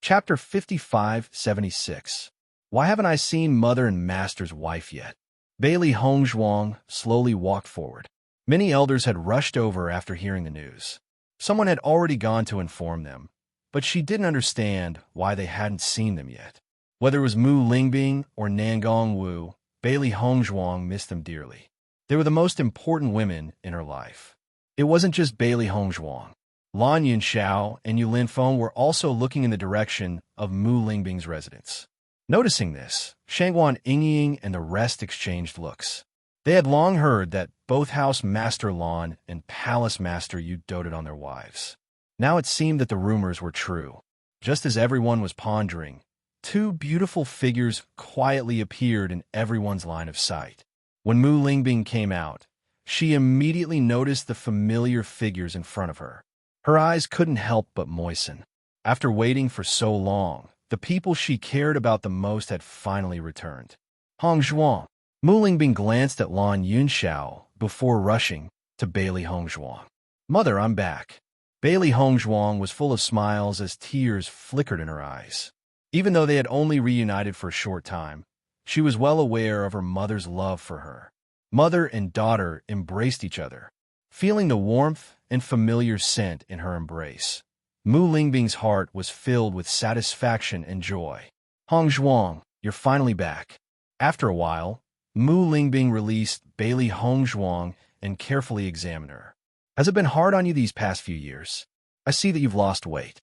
Chapter 5576. Why haven't I seen Mother and Master's wife yet? Bailey Hongzhuang slowly walked forward. Many elders had rushed over after hearing the news. Someone had already gone to inform them, but she didn't understand why they hadn't seen them yet. Whether it was Mu Lingbing or Nangong Wu, Bailey Hongzhuang missed them dearly. They were the most important women in her life. It wasn't just Bailey Hongzhuang. Lan Yunxiao and Yu Linfeng were also looking in the direction of Mu Lingbing's residence. Noticing this, Shangguan Yingying and the rest exchanged looks. They had long heard that both House Master Lan and Palace Master Yu doted on their wives. Now it seemed that the rumors were true. Just as everyone was pondering, two beautiful figures quietly appeared in everyone's line of sight. When Mu Lingbing came out, she immediately noticed the familiar figures in front of her. Her eyes couldn't help but moisten. After waiting for so long, the people she cared about the most had finally returned. Hongzhuang. Mu Lingbing glanced at Lan Yunxiao before rushing to Bailey Hongzhuang. Mother, I'm back. Bailey Hongzhuang was full of smiles as tears flickered in her eyes. Even though they had only reunited for a short time, she was well aware of her mother's love for her. Mother and daughter embraced each other, feeling the warmth and familiar scent in her embrace. Mu Lingbing's heart was filled with satisfaction and joy. Hongzhuang, you're finally back. After a while, Mu Lingbing released Bailey Hongzhuang and carefully examined her. Has it been hard on you these past few years? I see that you've lost weight.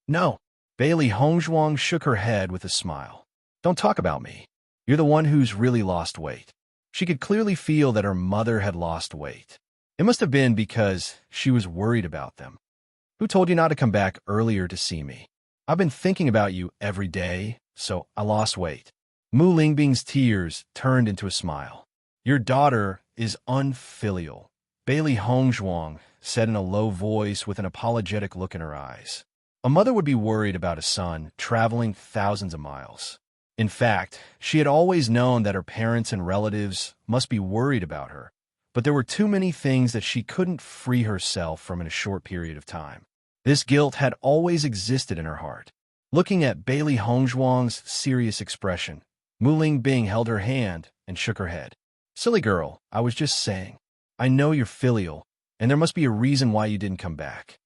No. Bailey Hongzhuang shook her head with a smile. Don't talk about me. You're the one who's really lost weight. She could clearly feel that her mother had lost weight. It must have been because she was worried about them. Who told you not to come back earlier to see me? I've been thinking about you every day, so I lost weight. Mu Lingbing's tears turned into a smile. Your daughter is unfilial, Bailey Hongzhuang said in a low voice with an apologetic look in her eyes. A mother would be worried about a son traveling thousands of miles. In fact, she had always known that her parents and relatives must be worried about her, but there were too many things that she couldn't free herself from in a short period of time. This guilt had always existed in her heart. Looking at Bailey Hongzhuang's serious expression, Mu Lingbing held her hand and shook her head. Silly girl, I was just saying. I know you're filial, and there must be a reason why you didn't come back.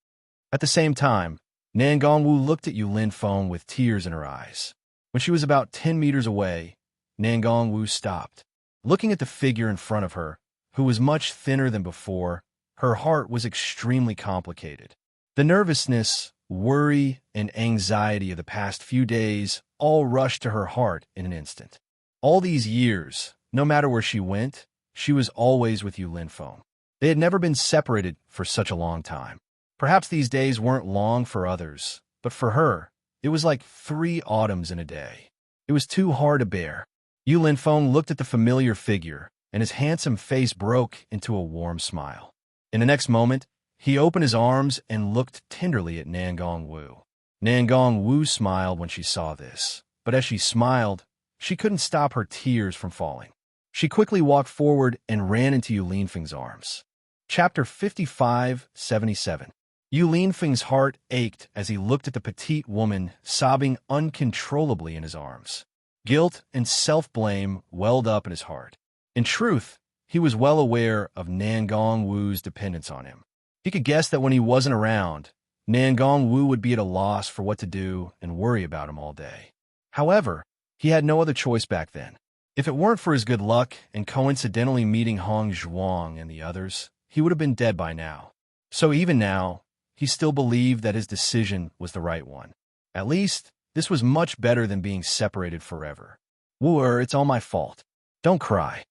At the same time, Nangong Wu looked at Yu Linfeng with tears in her eyes. When she was about 10 meters away, Nangong Wu stopped. Looking at the figure in front of her, who was much thinner than before, her heart was extremely complicated. The nervousness, worry, and anxiety of the past few days all rushed to her heart in an instant. All these years, no matter where she went, she was always with Yu Linfeng. They had never been separated for such a long time. Perhaps these days weren't long for others, but for her, it was like 3 autumns in a day. It was too hard to bear. Yu Linfeng looked at the familiar figure, and his handsome face broke into a warm smile. In the next moment, he opened his arms and looked tenderly at Nangong Wu. Nangong Wu smiled when she saw this, but as she smiled, she couldn't stop her tears from falling. She quickly walked forward and ran into Yu Linfeng's arms. Chapter 5577. Yu Linfeng's heart ached as he looked at the petite woman sobbing uncontrollably in his arms. Guilt and self-blame welled up in his heart. In truth, he was well aware of Nangong Wu's dependence on him. He could guess that when he wasn't around, Nangong Wu would be at a loss for what to do and worry about him all day. However, he had no other choice back then. If it weren't for his good luck and coincidentally meeting Hongzhuang and the others, he would have been dead by now. So even now, he still believed that his decision was the right one. At least, this was much better than being separated forever. Wu-er, it's all my fault. Don't cry.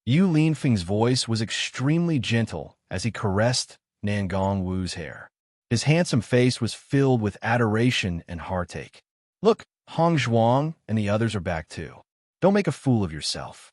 Yu Linfeng's voice was extremely gentle as he caressed Nangong Wu's hair. His handsome face was filled with adoration and heartache. Look, Hongzhuang and the others are back too. Don't make a fool of yourself.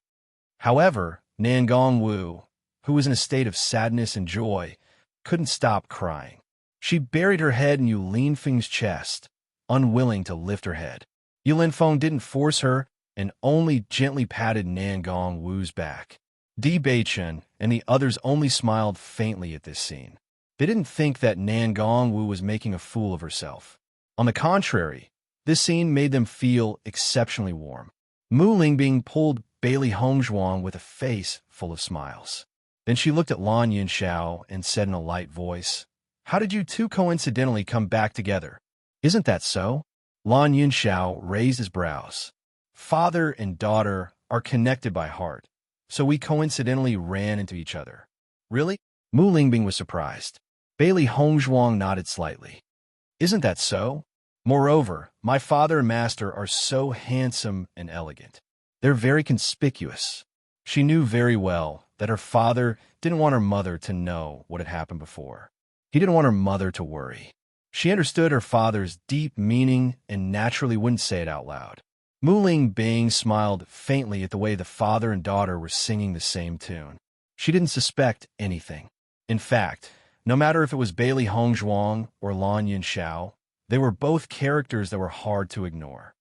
However, Nangong Wu, who was in a state of sadness and joy, couldn't stop crying. She buried her head in Yu Linfeng's chest, unwilling to lift her head. Yulin Feng didn't force her and only gently patted Nan Gong Wu's back. Di Beichen and the others only smiled faintly at this scene. They didn't think that Nan Gong Wu was making a fool of herself. On the contrary, this scene made them feel exceptionally warm. Mu Lingbing pulled Bailey Hongzhuang with a face full of smiles. Then she looked at Lan Yunxiao and said in a light voice, "How did you two coincidentally come back together? Isn't that so?" Lan Yunxiao raised his brows. "Father and daughter are connected by heart, so we coincidentally ran into each other." "Really?" Mu Lingbing was surprised. Bailey Hongzhuang nodded slightly. "Isn't that so? Moreover, my father and master are so handsome and elegant. They're very conspicuous." She knew very well that her father didn't want her mother to know what had happened before. He didn't want her mother to worry. She understood her father's deep meaning and naturally wouldn't say it out loud. Mu Lingbing smiled faintly at the way the father and daughter were singing the same tune. She didn't suspect anything. In fact, no matter if it was Bailey Hongzhuang or Lan Yunxiao, they were both characters that were hard to ignore.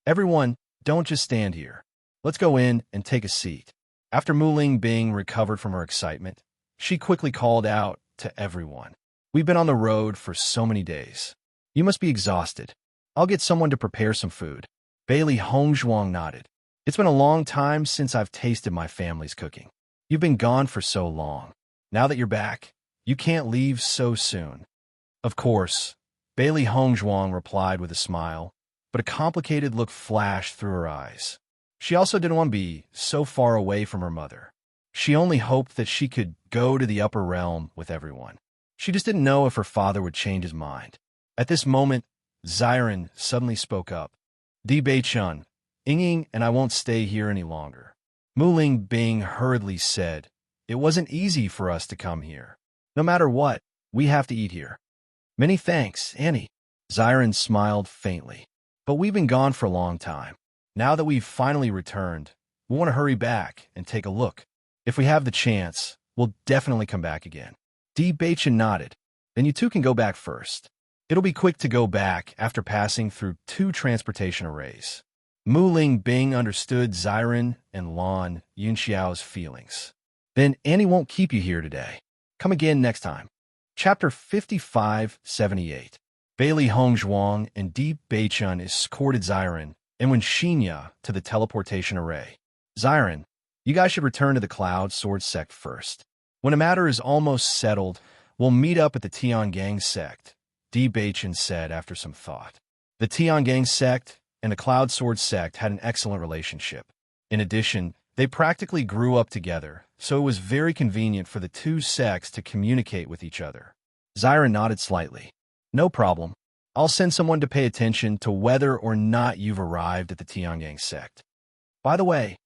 "Everyone, don't just stand here. Let's go in and take a seat." After Mu Lingbing recovered from her excitement, she quickly called out to everyone, "We've been on the road for so many days. You must be exhausted. I'll get someone to prepare some food." Bailey Hongzhuang nodded. "It's been a long time since I've tasted my family's cooking. You've been gone for so long. Now that you're back, you can't leave so soon." "Of course," Bailey Hongzhuang replied with a smile, but a complicated look flashed through her eyes. She also didn't want to be so far away from her mother. She only hoped that she could go to the upper realm with everyone. She just didn't know if her father would change his mind. At this moment, Ziren suddenly spoke up. "Di Beichun, Ying and I won't stay here any longer." Mu Lingbing hurriedly said, "It wasn't easy for us to come here. No matter what, we have to eat here." "Many thanks, Annie." Ziren smiled faintly. "But we've been gone for a long time. Now that we've finally returned, we want to hurry back and take a look. If we have the chance, we'll definitely come back again." Di Beichen nodded. "Then you two can go back first. It'll be quick to go back after passing through 2 transportation arrays." Mu Lingbing understood Ziren and Lan Yunxiao's feelings. "Then Annie won't keep you here today. Come again next time." Chapter 5578. Bailey Hongzhuang and Di Beichun escorted Ziren and Wenxinya to the teleportation array. "Ziren, you guys should return to the Cloud Sword sect first. When a matter is almost settled, we'll meet up at the Tiangang sect," Di Beichen said after some thought. The Tiangang sect and the Cloud Sword sect had an excellent relationship. In addition, they practically grew up together, so it was very convenient for the two sects to communicate with each other. Ziren nodded slightly. "No problem. I'll send someone to pay attention to whether or not you've arrived at the Tiangang sect. By the way,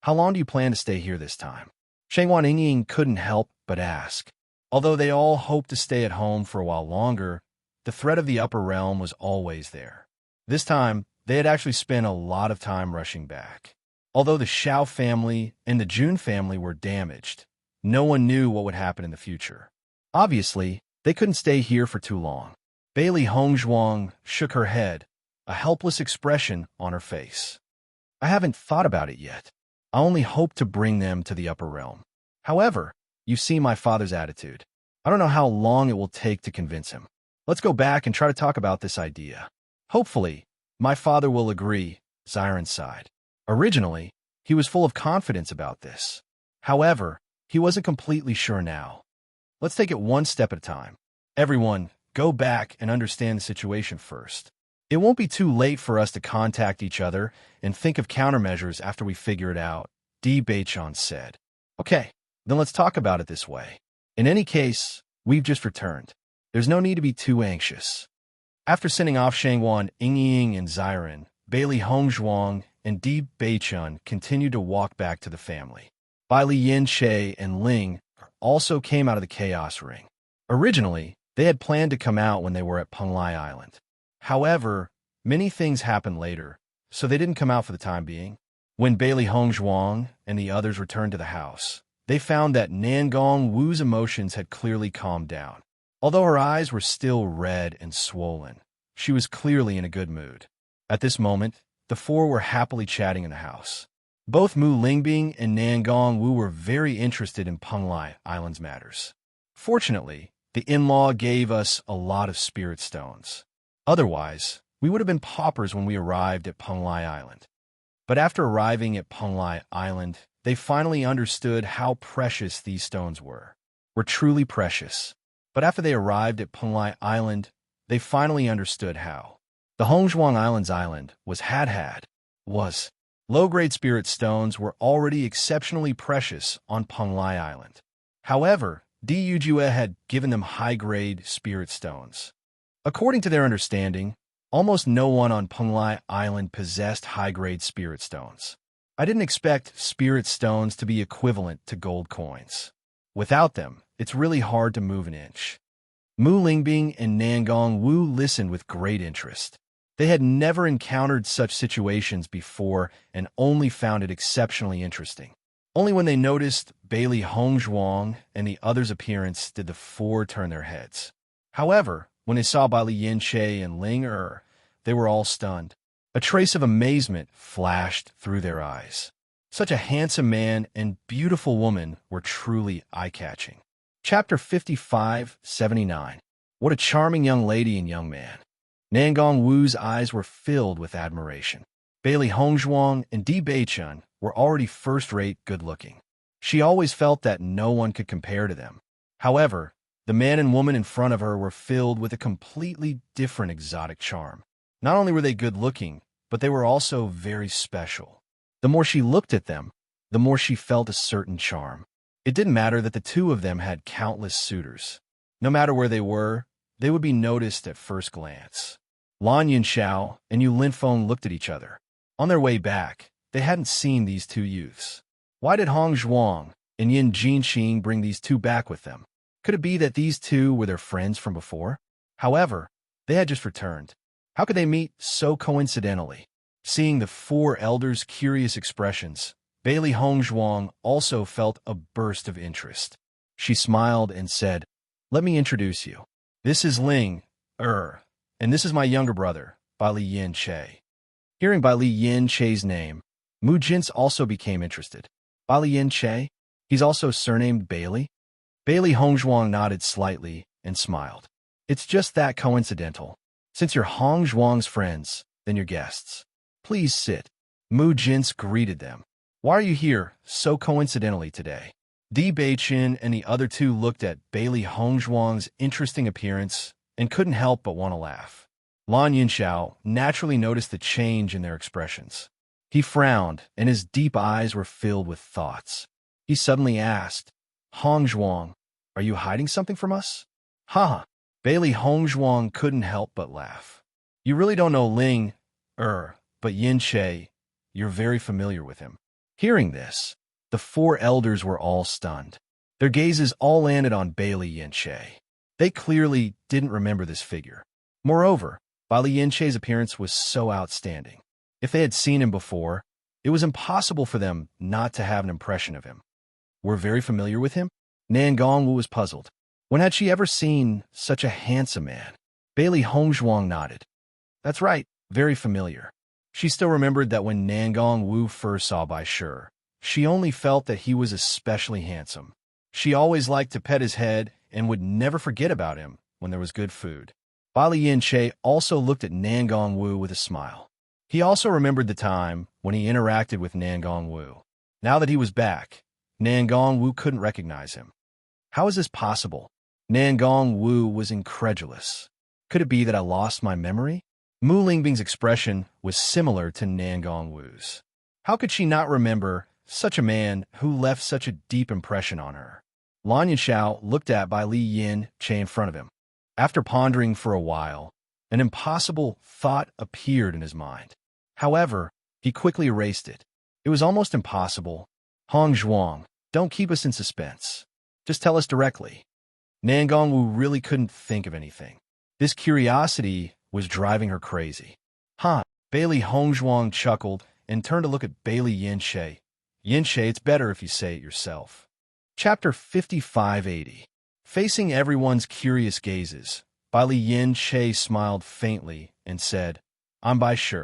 how long do you plan to stay here this time?" Shengwan Yingying couldn't help but ask. Although they all hoped to stay at home for a while longer, the threat of the upper realm was always there. This time, they had actually spent a lot of time rushing back. Although the Xiao family and the Jun family were damaged, no one knew what would happen in the future. Obviously, they couldn't stay here for too long. Bailey Hongzhuang shook her head, a helpless expression on her face. "I haven't thought about it yet. I only hope to bring them to the upper realm. However, you see my father's attitude. I don't know how long it will take to convince him. Let's go back and try to talk about this idea. Hopefully, my father will agree," Ziren sighed. Originally, he was full of confidence about this. However, he wasn't completely sure now. "Let's take it one step at a time. Everyone, go back and understand the situation first. It won't be too late for us to contact each other and think of countermeasures after we figure it out," Di Beichon said. "Okay, then let's talk about it this way. In any case, we've just returned. There's no need to be too anxious." After sending off Shangwan, Yingying, and Ziren, Bailey Hongzhuang and Di Beichun continued to walk back to the family. Bai Li Yin-che and Ling also came out of the Chaos Ring. Originally, they had planned to come out when they were at Penglai Island. However, many things happened later, so they didn't come out for the time being. When Bailey Hongzhuang and the others returned to the house, they found that Nangong Wu's emotions had clearly calmed down. Although her eyes were still red and swollen, she was clearly in a good mood. At this moment, the four were happily chatting in the house. Both Mu Lingbing and Nangong Wu were very interested in Penglai Island's matters. Fortunately, the in-law gave us a lot of spirit stones. Otherwise, we would have been paupers when we arrived at Penglai Island. But after arriving at Penglai Island, they finally understood how precious these stones were. Were truly precious. But after they arrived at Penglai Island, they finally understood how. The Hongzhuang Island's island was. Low-grade spirit stones were already exceptionally precious on Penglai Island. However, Diyujue had given them high-grade spirit stones. According to their understanding, almost no one on Penglai Island possessed high-grade spirit stones. I didn't expect spirit stones to be equivalent to gold coins. Without them, it's really hard to move an inch. Mu Lingbing and Nangong Wu listened with great interest. They had never encountered such situations before and only found it exceptionally interesting. Only when they noticed Bailey Hongzhuang and the others' appearance did the four turn their heads. However, when they saw Bailey Yin-che and Ling Er, they were all stunned. A trace of amazement flashed through their eyes. Such a handsome man and beautiful woman were truly eye-catching. Chapter 55-79. What a charming young lady and young man. Nangong Wu's eyes were filled with admiration. Bailey Hongzhuang and Di Beichun were already first-rate good-looking. She always felt that no one could compare to them. However, the man and woman in front of her were filled with a completely different exotic charm. Not only were they good-looking, but they were also very special. The more she looked at them, the more she felt a certain charm. It didn't matter that the two of them had countless suitors. No matter where they were, they would be noticed at first glance. Lan Yinxiao and Yu Linfeng looked at each other. On their way back, they hadn't seen these two youths. Why did Hong Zhuang and Yin Jinqing bring these two back with them? Could it be that these two were their friends from before? However, they had just returned. How could they meet so coincidentally? Seeing the four elders' curious expressions, Bailey Hongzhuang also felt a burst of interest. She smiled and said, "Let me introduce you. This is Ling Er, and this is my younger brother, Bailey Yin-che." Hearing Bailey Yin-che's name, Mu Jin's also became interested. Bailey Yin-che? He's also surnamed Bailey? Bailey Hongzhuang nodded slightly and smiled. "It's just that coincidental. Since you're Hongzhuang's friends, then you're guests. Please sit." Mu Jins greeted them. "Why are you here so coincidentally today?" Di Beichun and the other two looked at Bailey Hongzhuang's interesting appearance and couldn't help but want to laugh. Lan Yinxiao naturally noticed the change in their expressions. He frowned, and his deep eyes were filled with thoughts. He suddenly asked, "Hongzhuang, are you hiding something from us?" "Ha!" Bailey Hongzhuang couldn't help but laugh. "You really don't know Ling Er, but Yin-che, you're very familiar with him." Hearing this, the four elders were all stunned. Their gazes all landed on Bailey Yin-che. They clearly didn't remember this figure. Moreover, Bailey Yin-che's appearance was so outstanding. If they had seen him before, it was impossible for them not to have an impression of him. We're very familiar with him? Nangong Wu was puzzled. When had she ever seen such a handsome man? Bailey Hongzhuang nodded. That's right, very familiar. She still remembered that when Nangong Wu first saw Bai Shi, she only felt that he was especially handsome. She always liked to pet his head and would never forget about him when there was good food. Bailey Yin-che also looked at Nangong Wu with a smile. He also remembered the time when he interacted with Nangong Wu. Now that he was back, Nangong Wu couldn't recognize him. How is this possible? Nangong Wu was incredulous. Could it be that I lost my memory? Mu Lingbing's expression was similar to Nangong Wu's. How could she not remember such a man who left such a deep impression on her? Lan Yinxiao looked at Bai Li Yin-che in front of him. After pondering for a while, an impossible thought appeared in his mind. However, he quickly erased it. It was almost impossible. Hongzhuang, don't keep us in suspense. Just tell us directly. Nangong Wu really couldn't think of anything. This curiosity was driving her crazy. Huh, Bailey Hongzhuang chuckled and turned to look at Bailey Yin-che. Yin-che, it's better if you say it yourself. Chapter 55-80. Facing everyone's curious gazes, Bailey Yin-che smiled faintly and said, "I'm Bai Shi.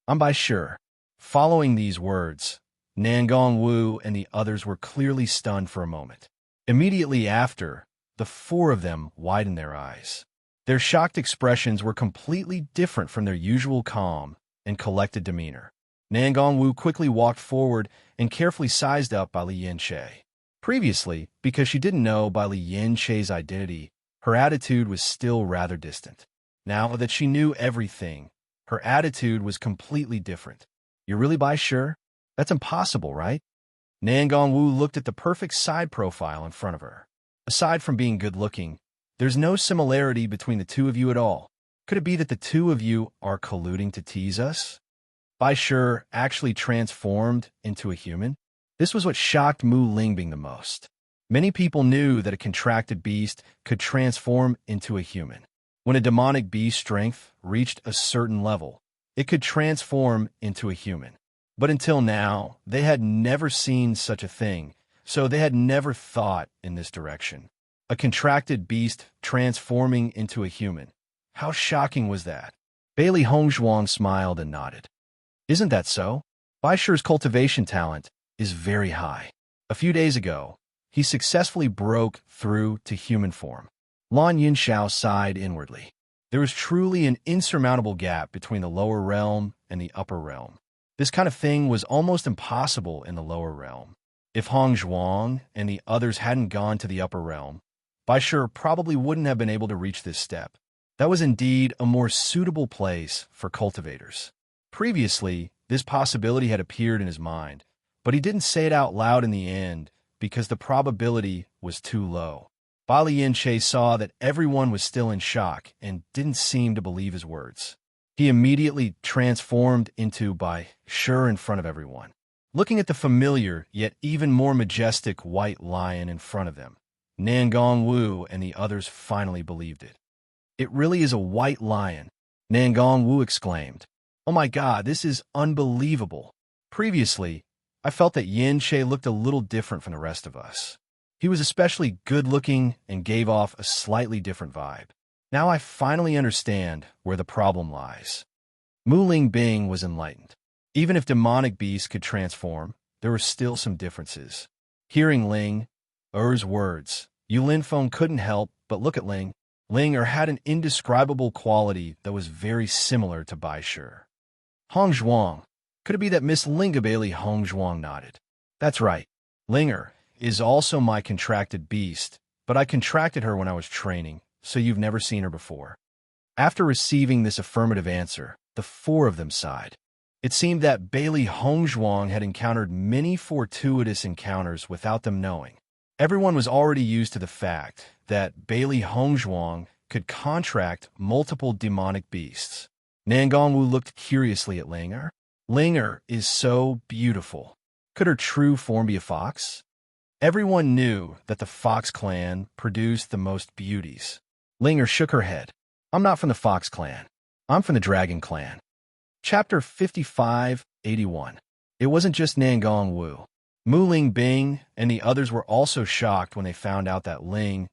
I'm by sure. Following these words, Nangong Wu and the others were clearly stunned for a moment. Immediately after, the four of them widened their eyes. Their shocked expressions were completely different from their usual calm and collected demeanor. Nangong Wu quickly walked forward and carefully sized up by Li Yin-che. Previously, because she didn't know by Li Yin-che's identity, her attitude was still rather distant. Now that she knew everything, her attitude was completely different. You're really by sure? That's impossible, right? Nangong Wu looked at the perfect side profile in front of her. Aside from being good-looking, there's no similarity between the two of you at all. Could it be that the two of you are colluding to tease us? Bai Shi actually transformed into a human? This was what shocked Mu Lingbing the most. Many people knew that a contracted beast could transform into a human. When a demonic beast strength reached a certain level, it could transform into a human. But until now, they had never seen such a thing, so they had never thought in this direction. A contracted beast transforming into a human. How shocking was that? Bailey Hongzhuang smiled and nodded. Isn't that so? Bai Shi's cultivation talent is very high. A few days ago, he successfully broke through to human form. Lan Yinxiao sighed inwardly. There was truly an insurmountable gap between the lower realm and the upper realm. This kind of thing was almost impossible in the lower realm. If Hongzhuang and the others hadn't gone to the upper realm, Bai Shi probably wouldn't have been able to reach this step. That was indeed a more suitable place for cultivators. Previously, this possibility had appeared in his mind, but he didn't say it out loud in the end because the probability was too low. Bai Yin-che saw that everyone was still in shock and didn't seem to believe his words. He immediately transformed into Bai Shi in front of everyone. Looking at the familiar yet even more majestic white lion in front of them, Nangong Wu and the others finally believed it. It really is a white lion, Nangong Wu exclaimed. Oh my God, this is unbelievable. Previously, I felt that Yin-che looked a little different from the rest of us. He was especially good-looking and gave off a slightly different vibe. Now I finally understand where the problem lies. Mu Lingbing was enlightened. Even if demonic beasts could transform, there were still some differences. Hearing Ling Er's words, Yu Linfeng couldn't help but look at Ling. Ling Er had an indescribable quality that was very similar to Bai Shi. Hongzhuang. Could it be that Miss Lingabailey Hongzhuang nodded? That's right. Linger is also my contracted beast, but I contracted her when I was training, so you've never seen her before. After receiving this affirmative answer, the four of them sighed. It seemed that Bailey Hongzhuang had encountered many fortuitous encounters without them knowing. Everyone was already used to the fact that Bailey Hongzhuang could contract multiple demonic beasts. Nangong Wu looked curiously at Linger. Linger is so beautiful. Could her true form be a fox? Everyone knew that the Fox clan produced the most beauties. Linger shook her head. I'm not from the Fox clan. I'm from the Dragon clan. Chapter 55-81. It wasn't just Nangong Wu. Mu Lingbing and the others were also shocked when they found out that Ling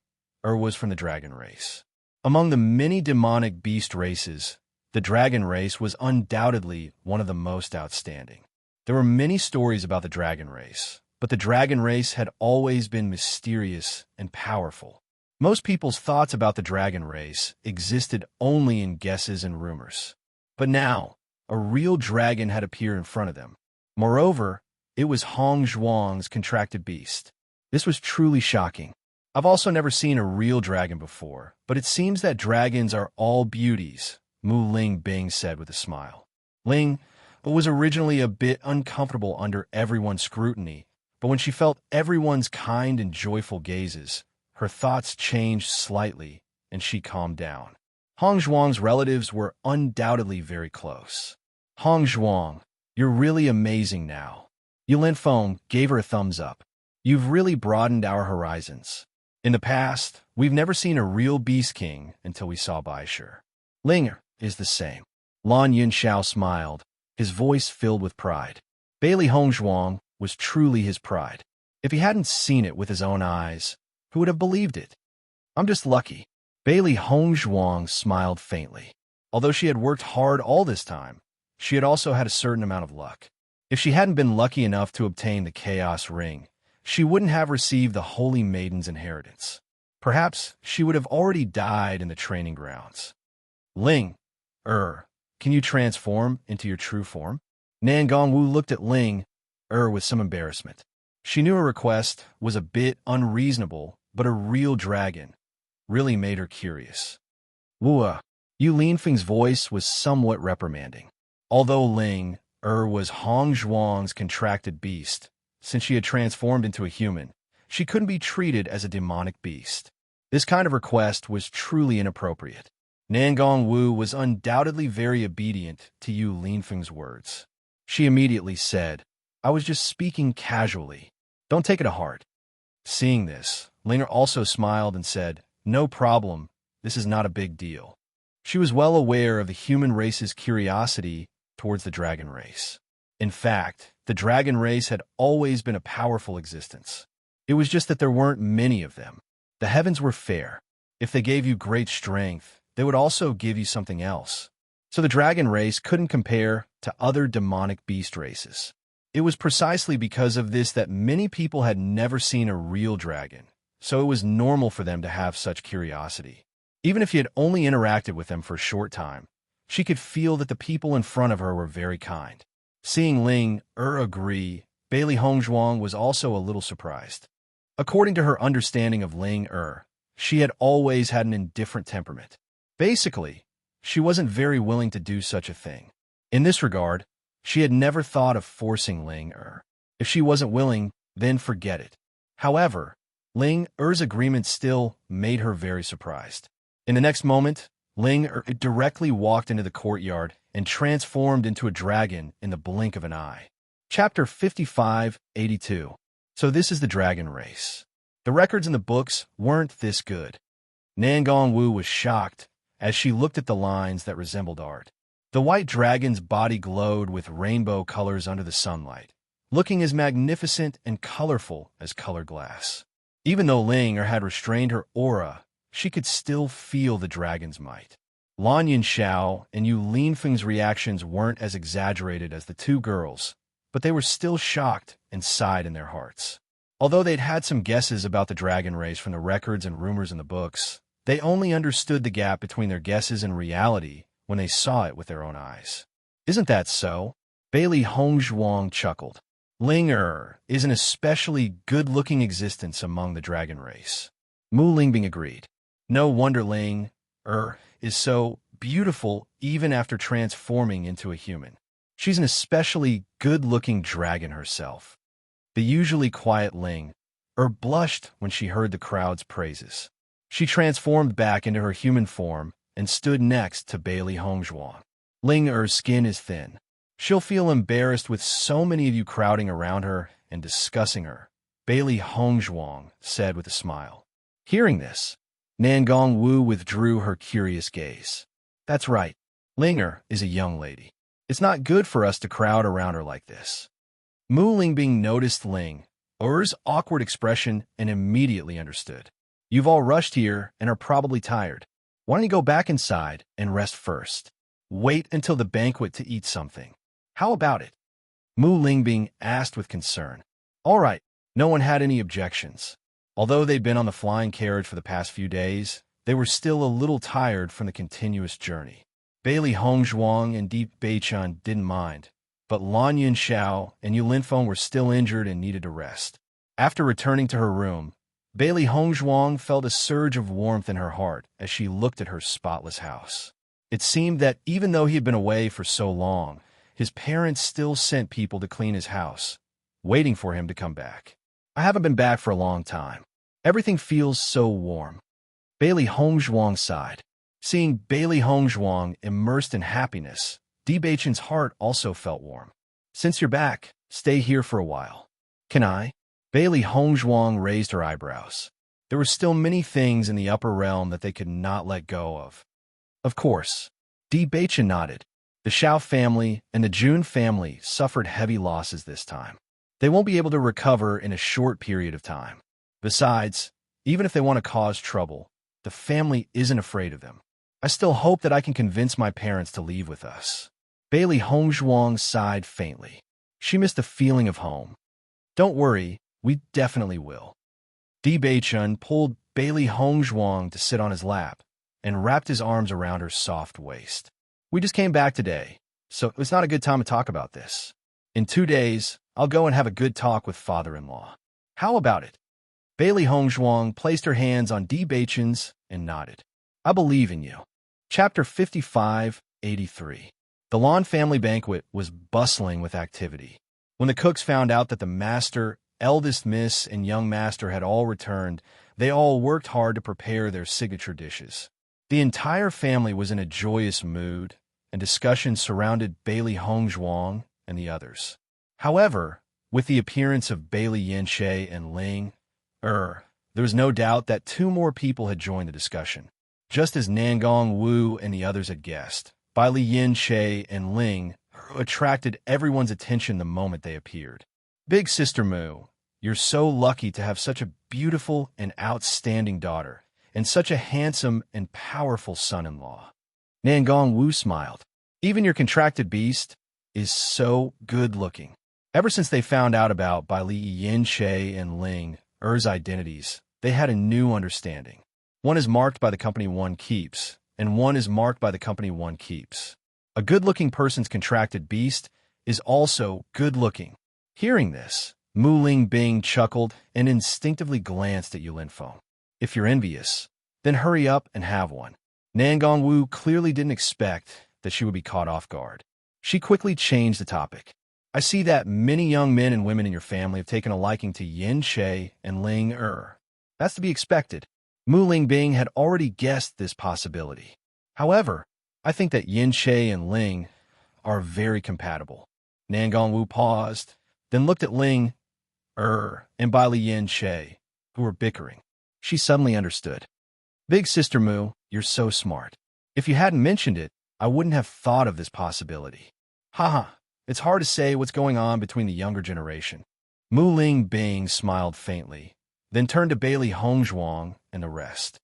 was from the dragon race. Among the many demonic beast races, the dragon race was undoubtedly one of the most outstanding. There were many stories about the dragon race, but the dragon race had always been mysterious and powerful. Most people's thoughts about the dragon race existed only in guesses and rumors. But now, a real dragon had appeared in front of them. Moreover, it was Hongzhuang's contracted beast. This was truly shocking. I've also never seen a real dragon before, but it seems that dragons are all beauties, Mu Lingbing said with a smile. Ling was originally a bit uncomfortable under everyone's scrutiny, but when she felt everyone's kind and joyful gazes, her thoughts changed slightly, and she calmed down. Hongzhuang's relatives were undoubtedly very close. Hongzhuang, you're really amazing now. Yu Linfeng gave her a thumbs up. You've really broadened our horizons. In the past, we've never seen a real beast king until we saw Bai Shi. Linger is the same. Lan Yinxiao smiled, his voice filled with pride. Bailey Hongzhuang was truly his pride. If he hadn't seen it with his own eyes, who would have believed it? I'm just lucky. Bailey Hongzhuang smiled faintly. Although she had worked hard all this time, she had also had a certain amount of luck. If she hadn't been lucky enough to obtain the Chaos Ring, she wouldn't have received the Holy Maiden's inheritance. Perhaps she would have already died in the training grounds. Ling, can you transform into your true form? Nan Gongwu looked at Ling, with some embarrassment. She knew her request was a bit unreasonable, but a real dragon really made her curious. Wua, Yu Linfeng's voice was somewhat reprimanding. Although Ling, was Hong Zhuang's contracted beast, since she had transformed into a human, she couldn't be treated as a demonic beast. This kind of request was truly inappropriate. Nan Gongwu was undoubtedly very obedient to Yu Linfeng's words. She immediately said, I was just speaking casually. Don't take it to heart. Seeing this, Linger also smiled and said, No problem, this is not a big deal. She was well aware of the human race's curiosity towards the dragon race. In fact, the dragon race had always been a powerful existence. It was just that there weren't many of them. The heavens were fair. If they gave you great strength, they would also give you something else. So the dragon race couldn't compare to other demonic beast races. It was precisely because of this that many people had never seen a real dragon, so it was normal for them to have such curiosity. Even if she had only interacted with them for a short time, she could feel that the people in front of her were very kind. Seeing Ling agree, Bailey Hongzhuang was also a little surprised. According to her understanding of Ling she had always had an indifferent temperament. Basically, she wasn't very willing to do such a thing. In this regard, she had never thought of forcing Ling If she wasn't willing, then forget it. However, Ling agreement still made her very surprised. In the next moment, Ling directly walked into the courtyard and transformed into a dragon in the blink of an eye. Chapter 55-82. So this is the dragon race. The records in the books weren't this good. Nan Gongwu was shocked as she looked at the lines that resembled art. The white dragon's body glowed with rainbow colors under the sunlight, looking as magnificent and colorful as colored glass. Even though Ling had restrained her aura, she could still feel the dragon's might. Lan Yinxiao and Yu Linfeng's reactions weren't as exaggerated as the two girls, but they were still shocked and sighed in their hearts. Although they'd had some guesses about the dragon race from the records and rumors in the books, they only understood the gap between their guesses and reality when they saw it with their own eyes. Isn't that so? Bailey Hongzhuang chuckled. Ling is an especially good-looking existence among the dragon race. Mu Lingbing agreed. No wonder Ling is so beautiful even after transforming into a human. She's an especially good-looking dragon herself. The usually quiet Ling blushed when she heard the crowd's praises. She transformed back into her human form and stood next to Bailey Hongzhuang. Ling skin is thin. She'll feel embarrassed with so many of you crowding around her and discussing her, Bailey Hongzhuang said with a smile. Hearing this, Nan Gongwu withdrew her curious gaze. That's right. Ling is a young lady. It's not good for us to crowd around her like this. Mu Lingbing noticed Ling awkward expression and immediately understood. You've all rushed here and are probably tired. Why don't you go back inside and rest first? Wait until the banquet to eat something. How about it? Mu Lingbing asked with concern. All right, no one had any objections. Although they'd been on the flying carriage for the past few days, they were still a little tired from the continuous journey. Bailey Hongzhuang and Deep Beichun didn't mind, but Lan Yinxiao and Yu Linfeng were still injured and needed to rest. After returning to her room, Bailey Hongzhuang felt a surge of warmth in her heart as she looked at her spotless house. It seemed that even though he had been away for so long, his parents still sent people to clean his house, waiting for him to come back. I haven't been back for a long time. Everything feels so warm. Bailey Hongzhuang sighed. Seeing Bailey Hongzhuang immersed in happiness, Di Beichun's heart also felt warm. Since you're back, stay here for a while. Can I? Bailey Hongzhuang raised her eyebrows. There were still many things in the upper realm that they could not let go of. Of course. Di Beichun nodded. The Xiao family and the Jun family suffered heavy losses this time. They won't be able to recover in a short period of time. Besides, even if they want to cause trouble, the family isn't afraid of them. I still hope that I can convince my parents to leave with us. Bailey Hongzhuang sighed faintly. She missed the feeling of home. Don't worry, we definitely will. Di Beichun pulled Bailey Hongzhuang to sit on his lap and wrapped his arms around her soft waist. We just came back today, so it's not a good time to talk about this. In 2 days, I'll go and have a good talk with father-in-law. How about it? Bailey Hongzhuang placed her hands on Di Beichun's and nodded. I believe in you. Chapter 55-83. The Lan family banquet was bustling with activity. When the cooks found out that the master, eldest miss, and young master had all returned, they all worked hard to prepare their signature dishes. The entire family was in a joyous mood, and discussion surrounded Bailey Hongzhuang and the others. However, with the appearance of Bailey Yinshe and Ling, there was no doubt that 2 more people had joined the discussion. Just as Nangong Wu and the others had guessed, Bailey Yinshe and Ling attracted everyone's attention the moment they appeared. Big Sister Mu, you're so lucky to have such a beautiful and outstanding daughter, and such a handsome and powerful son-in-law. Nangong Wu smiled. Even your contracted beast is so good-looking. Ever since they found out about Bailey Yinshe and Ling Er's identities, they had a new understanding. One is marked by the company one keeps, and one is marked by the company one keeps. A good-looking person's contracted beast is also good-looking. Hearing this, Mu Ling Bing chuckled and instinctively glanced at Yulin Feng. If you're envious, then hurry up and have one. Nangong Wu clearly didn't expect that she would be caught off guard. She quickly changed the topic. I see that many young men and women in your family have taken a liking to Yin She and Ling That's to be expected. Mu Ling Bing had already guessed this possibility. However, I think that Yin She and Ling are very compatible. Nangong Wu paused, then looked at Ling and Bailey Yin She, who were bickering. She suddenly understood. Big Sister Mu, you're so smart. If you hadn't mentioned it, I wouldn't have thought of this possibility. Haha, it's hard to say what's going on between the younger generation. Mu Ling Bing smiled faintly, then turned to Bailey Hongzhuang and the rest.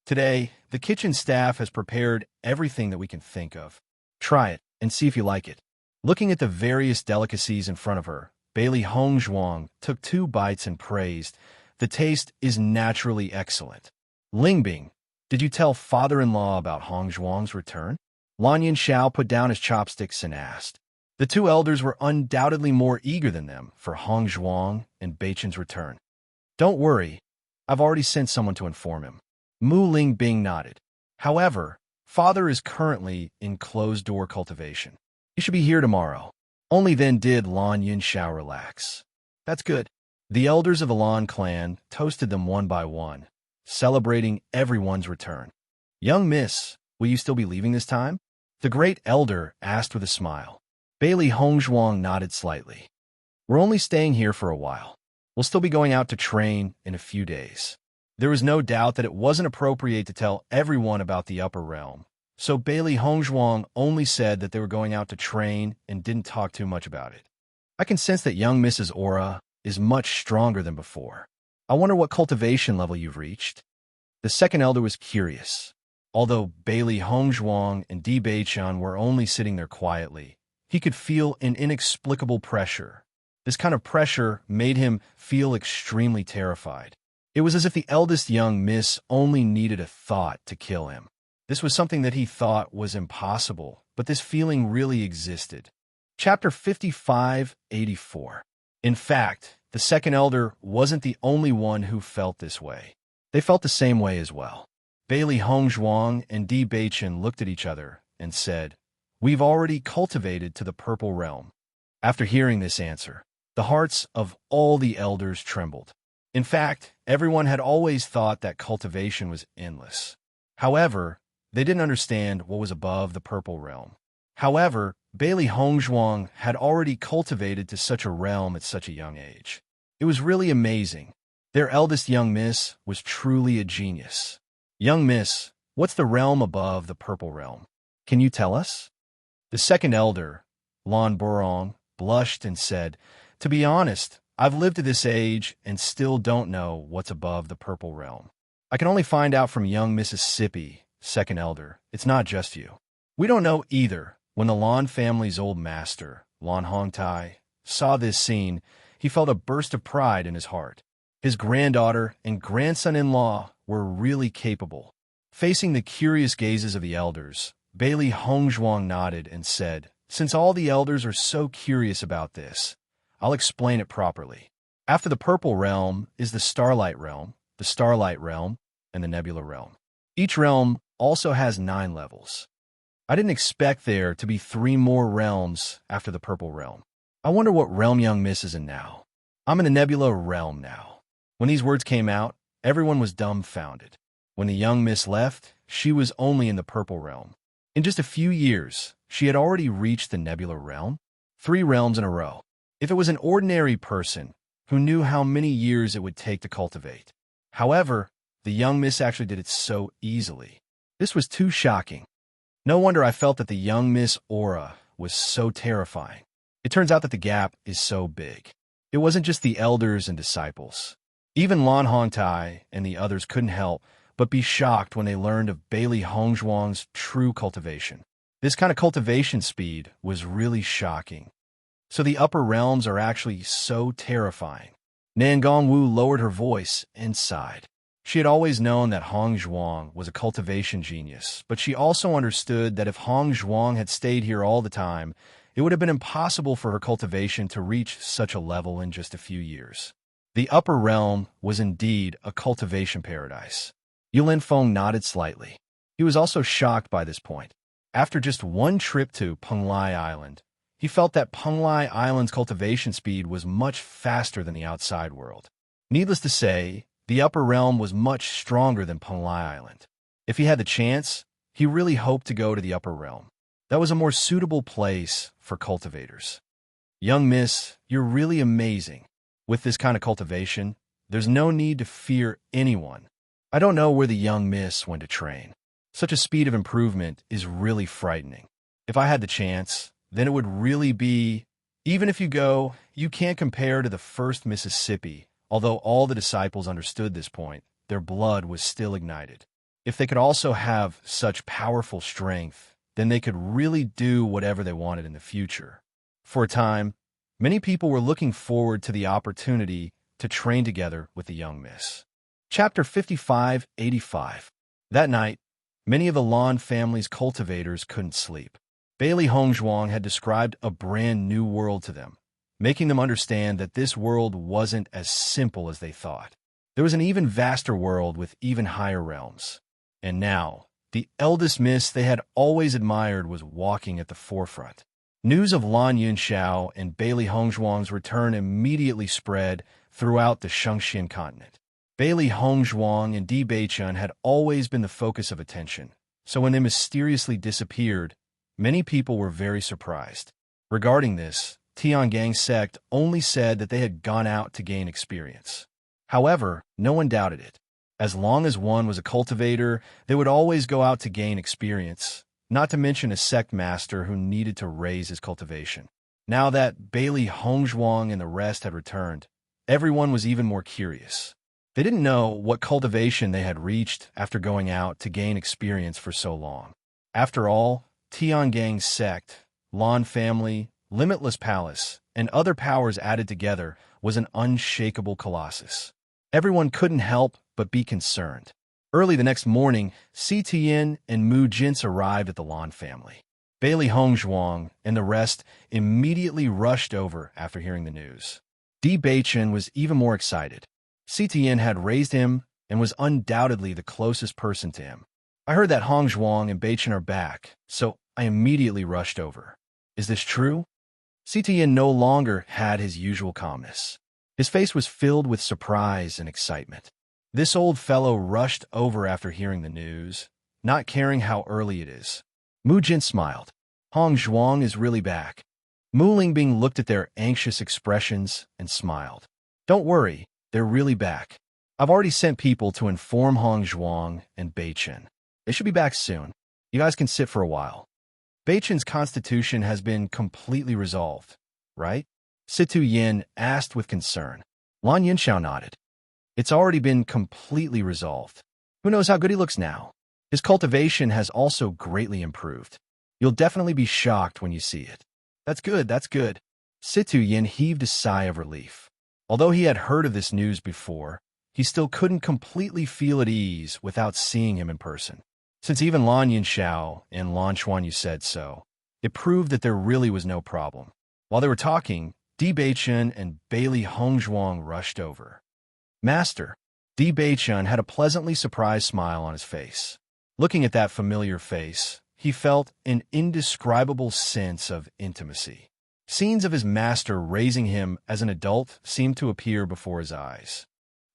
Today, the kitchen staff has prepared everything that we can think of. Try it and see if you like it. Looking at the various delicacies in front of her, Bailey Hongzhuang took 2 bites and praised, the taste is naturally excellent. Lingbing, did you tell father-in-law about Hongzhuang's return? Lan Yinshao put down his chopsticks and asked. The 2 elders were undoubtedly more eager than them for Hongzhuang and Beichun's return. Don't worry, I've already sent someone to inform him. Mu Ling Bing nodded. However, father is currently in closed-door cultivation. He should be here tomorrow. Only then did Lan Yinshao relax. That's good. The elders of the Lan clan toasted them one by one, celebrating everyone's return. Young miss, will you still be leaving this time? The great elder asked with a smile. Bailey Hongzhuang nodded slightly. We're only staying here for a while. We'll still be going out to train in a few days. There was no doubt that it wasn't appropriate to tell everyone about the upper realm, so Bailey Hongzhuang only said that they were going out to train and didn't talk too much about it. I can sense that young Mrs. Aura is much stronger than before. I wonder what cultivation level you've reached. The second elder was curious. Although Bailey Hongzhuang and Di Beichun were only sitting there quietly, he could feel an inexplicable pressure. This kind of pressure made him feel extremely terrified. It was as if the eldest young miss only needed a thought to kill him. This was something that he thought was impossible, but this feeling really existed. Chapter 55-84. In fact, the second elder wasn't the only one who felt this way. They felt the same way as well. Bailey Hongzhuang and Di Beichun looked at each other and said, We've already cultivated to the purple realm. After hearing this answer, the hearts of all the elders trembled. In fact, everyone had always thought that cultivation was endless. However, they didn't understand what was above the purple realm. However, Bailey Hongzhuang had already cultivated to such a realm at such a young age. It was really amazing. Their eldest young miss was truly a genius. Young miss, what's the realm above the purple realm? Can you tell us? The second elder, Lan Burong, blushed and said, To be honest, I've lived to this age and still don't know what's above the purple realm. I can only find out from young Mississippi, second elder. It's not just you. We don't know either. When the Lan family's old master, Lan Hongtai, saw this scene, he felt a burst of pride in his heart. His granddaughter and grandson-in-law were really capable. Facing the curious gazes of the elders, Bailey Hongzhuang nodded and said, "Since all the elders are so curious about this, I'll explain it properly. After the Purple Realm is the Starlight Realm, and the Nebula Realm. Each realm also has 9 levels. I didn't expect there to be 3 more realms after the Purple Realm. I wonder what realm young Miss is in now. I'm in the Nebula Realm now." When these words came out, everyone was dumbfounded. When the young Miss left, she was only in the Purple Realm. In just a few years, she had already reached the Nebula Realm, 3 realms in a row. If it was an ordinary person who knew how many years it would take to cultivate. However, the young Miss actually did it so easily. This was too shocking. No wonder I felt that the young Miss aura was so terrifying. It turns out that the gap is so big. It wasn't just the elders and disciples. Even Lan Hongtai and the others couldn't help but be shocked when they learned of Bailey Hongzhuang's true cultivation. This kind of cultivation speed was really shocking. So the upper realms are actually so terrifying. Nan Gongwu lowered her voice and sighed. She had always known that Hongzhuang was a cultivation genius, but she also understood that if Hongzhuang had stayed here all the time, it would have been impossible for her cultivation to reach such a level in just a few years. The upper realm was indeed a cultivation paradise. Yulin Feng nodded slightly. He was also shocked by this point. After just one trip to Penglai Island, he felt that Penglai Island's cultivation speed was much faster than the outside world. Needless to say, the upper realm was much stronger than Penglai Island. If he had the chance, he really hoped to go to the upper realm. That was a more suitable place for cultivators. Young Miss, you're really amazing. With this kind of cultivation, there's no need to fear anyone. I don't know where the young Miss went to train. Such a speed of improvement is really frightening. If I had the chance, then it would really be, even if you go, you can't compare to the first Mississippi. Although all the disciples understood this point, their blood was still ignited. If they could also have such powerful strength, then they could really do whatever they wanted in the future. For a time, many people were looking forward to the opportunity to train together with the young Miss. Chapter 5585. That night, many of the Lan family's cultivators couldn't sleep. Bailey Hongzhuang had described a brand new world to them, making them understand that this world wasn't as simple as they thought. There was an even vaster world with even higher realms. And now, the eldest Miss they had always admired was walking at the forefront. News of Lan Yunxiao and Bailey Hongzhuang's return immediately spread throughout the Shengxian continent. Bailey Hongzhuang and Di Beichun had always been the focus of attention, so when they mysteriously disappeared, many people were very surprised. Regarding this, Tiangang sect only said that they had gone out to gain experience. However, no one doubted it. As long as one was a cultivator, they would always go out to gain experience, not to mention a sect master who needed to raise his cultivation. Now that Bailey Hongzhuang and the rest had returned, everyone was even more curious. They didn't know what cultivation they had reached after going out to gain experience for so long. After all, Tiangang's sect, Lan family, Limitless Palace, and other powers added together was an unshakable colossus. Everyone couldn't help but be concerned. Early the next morning, Si Tian and Mu Jintz arrived at the Lan family. Bailey Hongzhuang and the rest immediately rushed over after hearing the news. Di Beichun was even more excited. Si Tian had raised him and was undoubtedly the closest person to him. I heard that Hongzhuang and Beichun are back, so I immediately rushed over. Is this true? Si Tian no longer had his usual calmness. His face was filled with surprise and excitement. This old fellow rushed over after hearing the news, not caring how early it is. Mu Jin smiled. Hongzhuang is really back. Mu Lingbing looked at their anxious expressions and smiled. Don't worry, they're really back. I've already sent people to inform Hongzhuang and Beichun. They should be back soon. You guys can sit for a while. Beichun's constitution has been completely resolved, right? Situ Yin asked with concern. Lan Yunxiao nodded. It's already been completely resolved. Who knows how good he looks now? His cultivation has also greatly improved. You'll definitely be shocked when you see it. That's good, that's good. Situ Yin heaved a sigh of relief. Although he had heard of this news before, he still couldn't completely feel at ease without seeing him in person. Since even Lan Yinxiao and Lan Chuan said so, it proved that there really was no problem. While they were talking, Di Beichun and Bailey Hongzhuang rushed over. Master, Di Beichun had a pleasantly surprised smile on his face. Looking at that familiar face, he felt an indescribable sense of intimacy. Scenes of his master raising him as an adult seemed to appear before his eyes.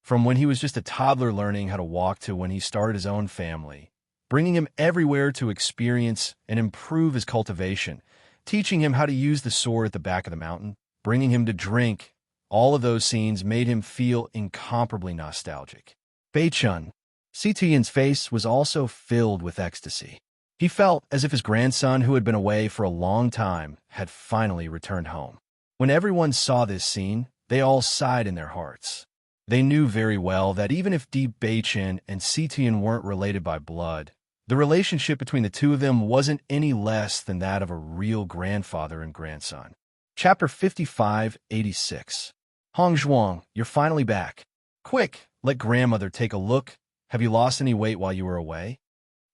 From when he was just a toddler learning how to walk to when he started his own family, bringing him everywhere to experience and improve his cultivation, teaching him how to use the sword at the back of the mountain, bringing him to drink, all of those scenes made him feel incomparably nostalgic. Beichun, Sitian's face was also filled with ecstasy. He felt as if his grandson, who had been away for a long time, had finally returned home. When everyone saw this scene, they all sighed in their hearts. They knew very well that even if Di Beichun and Sitian weren't related by blood, the relationship between the two of them wasn't any less than that of a real grandfather and grandson. Chapter 55-86. Hongzhuang, you're finally back. Quick, let grandmother take a look. Have you lost any weight while you were away?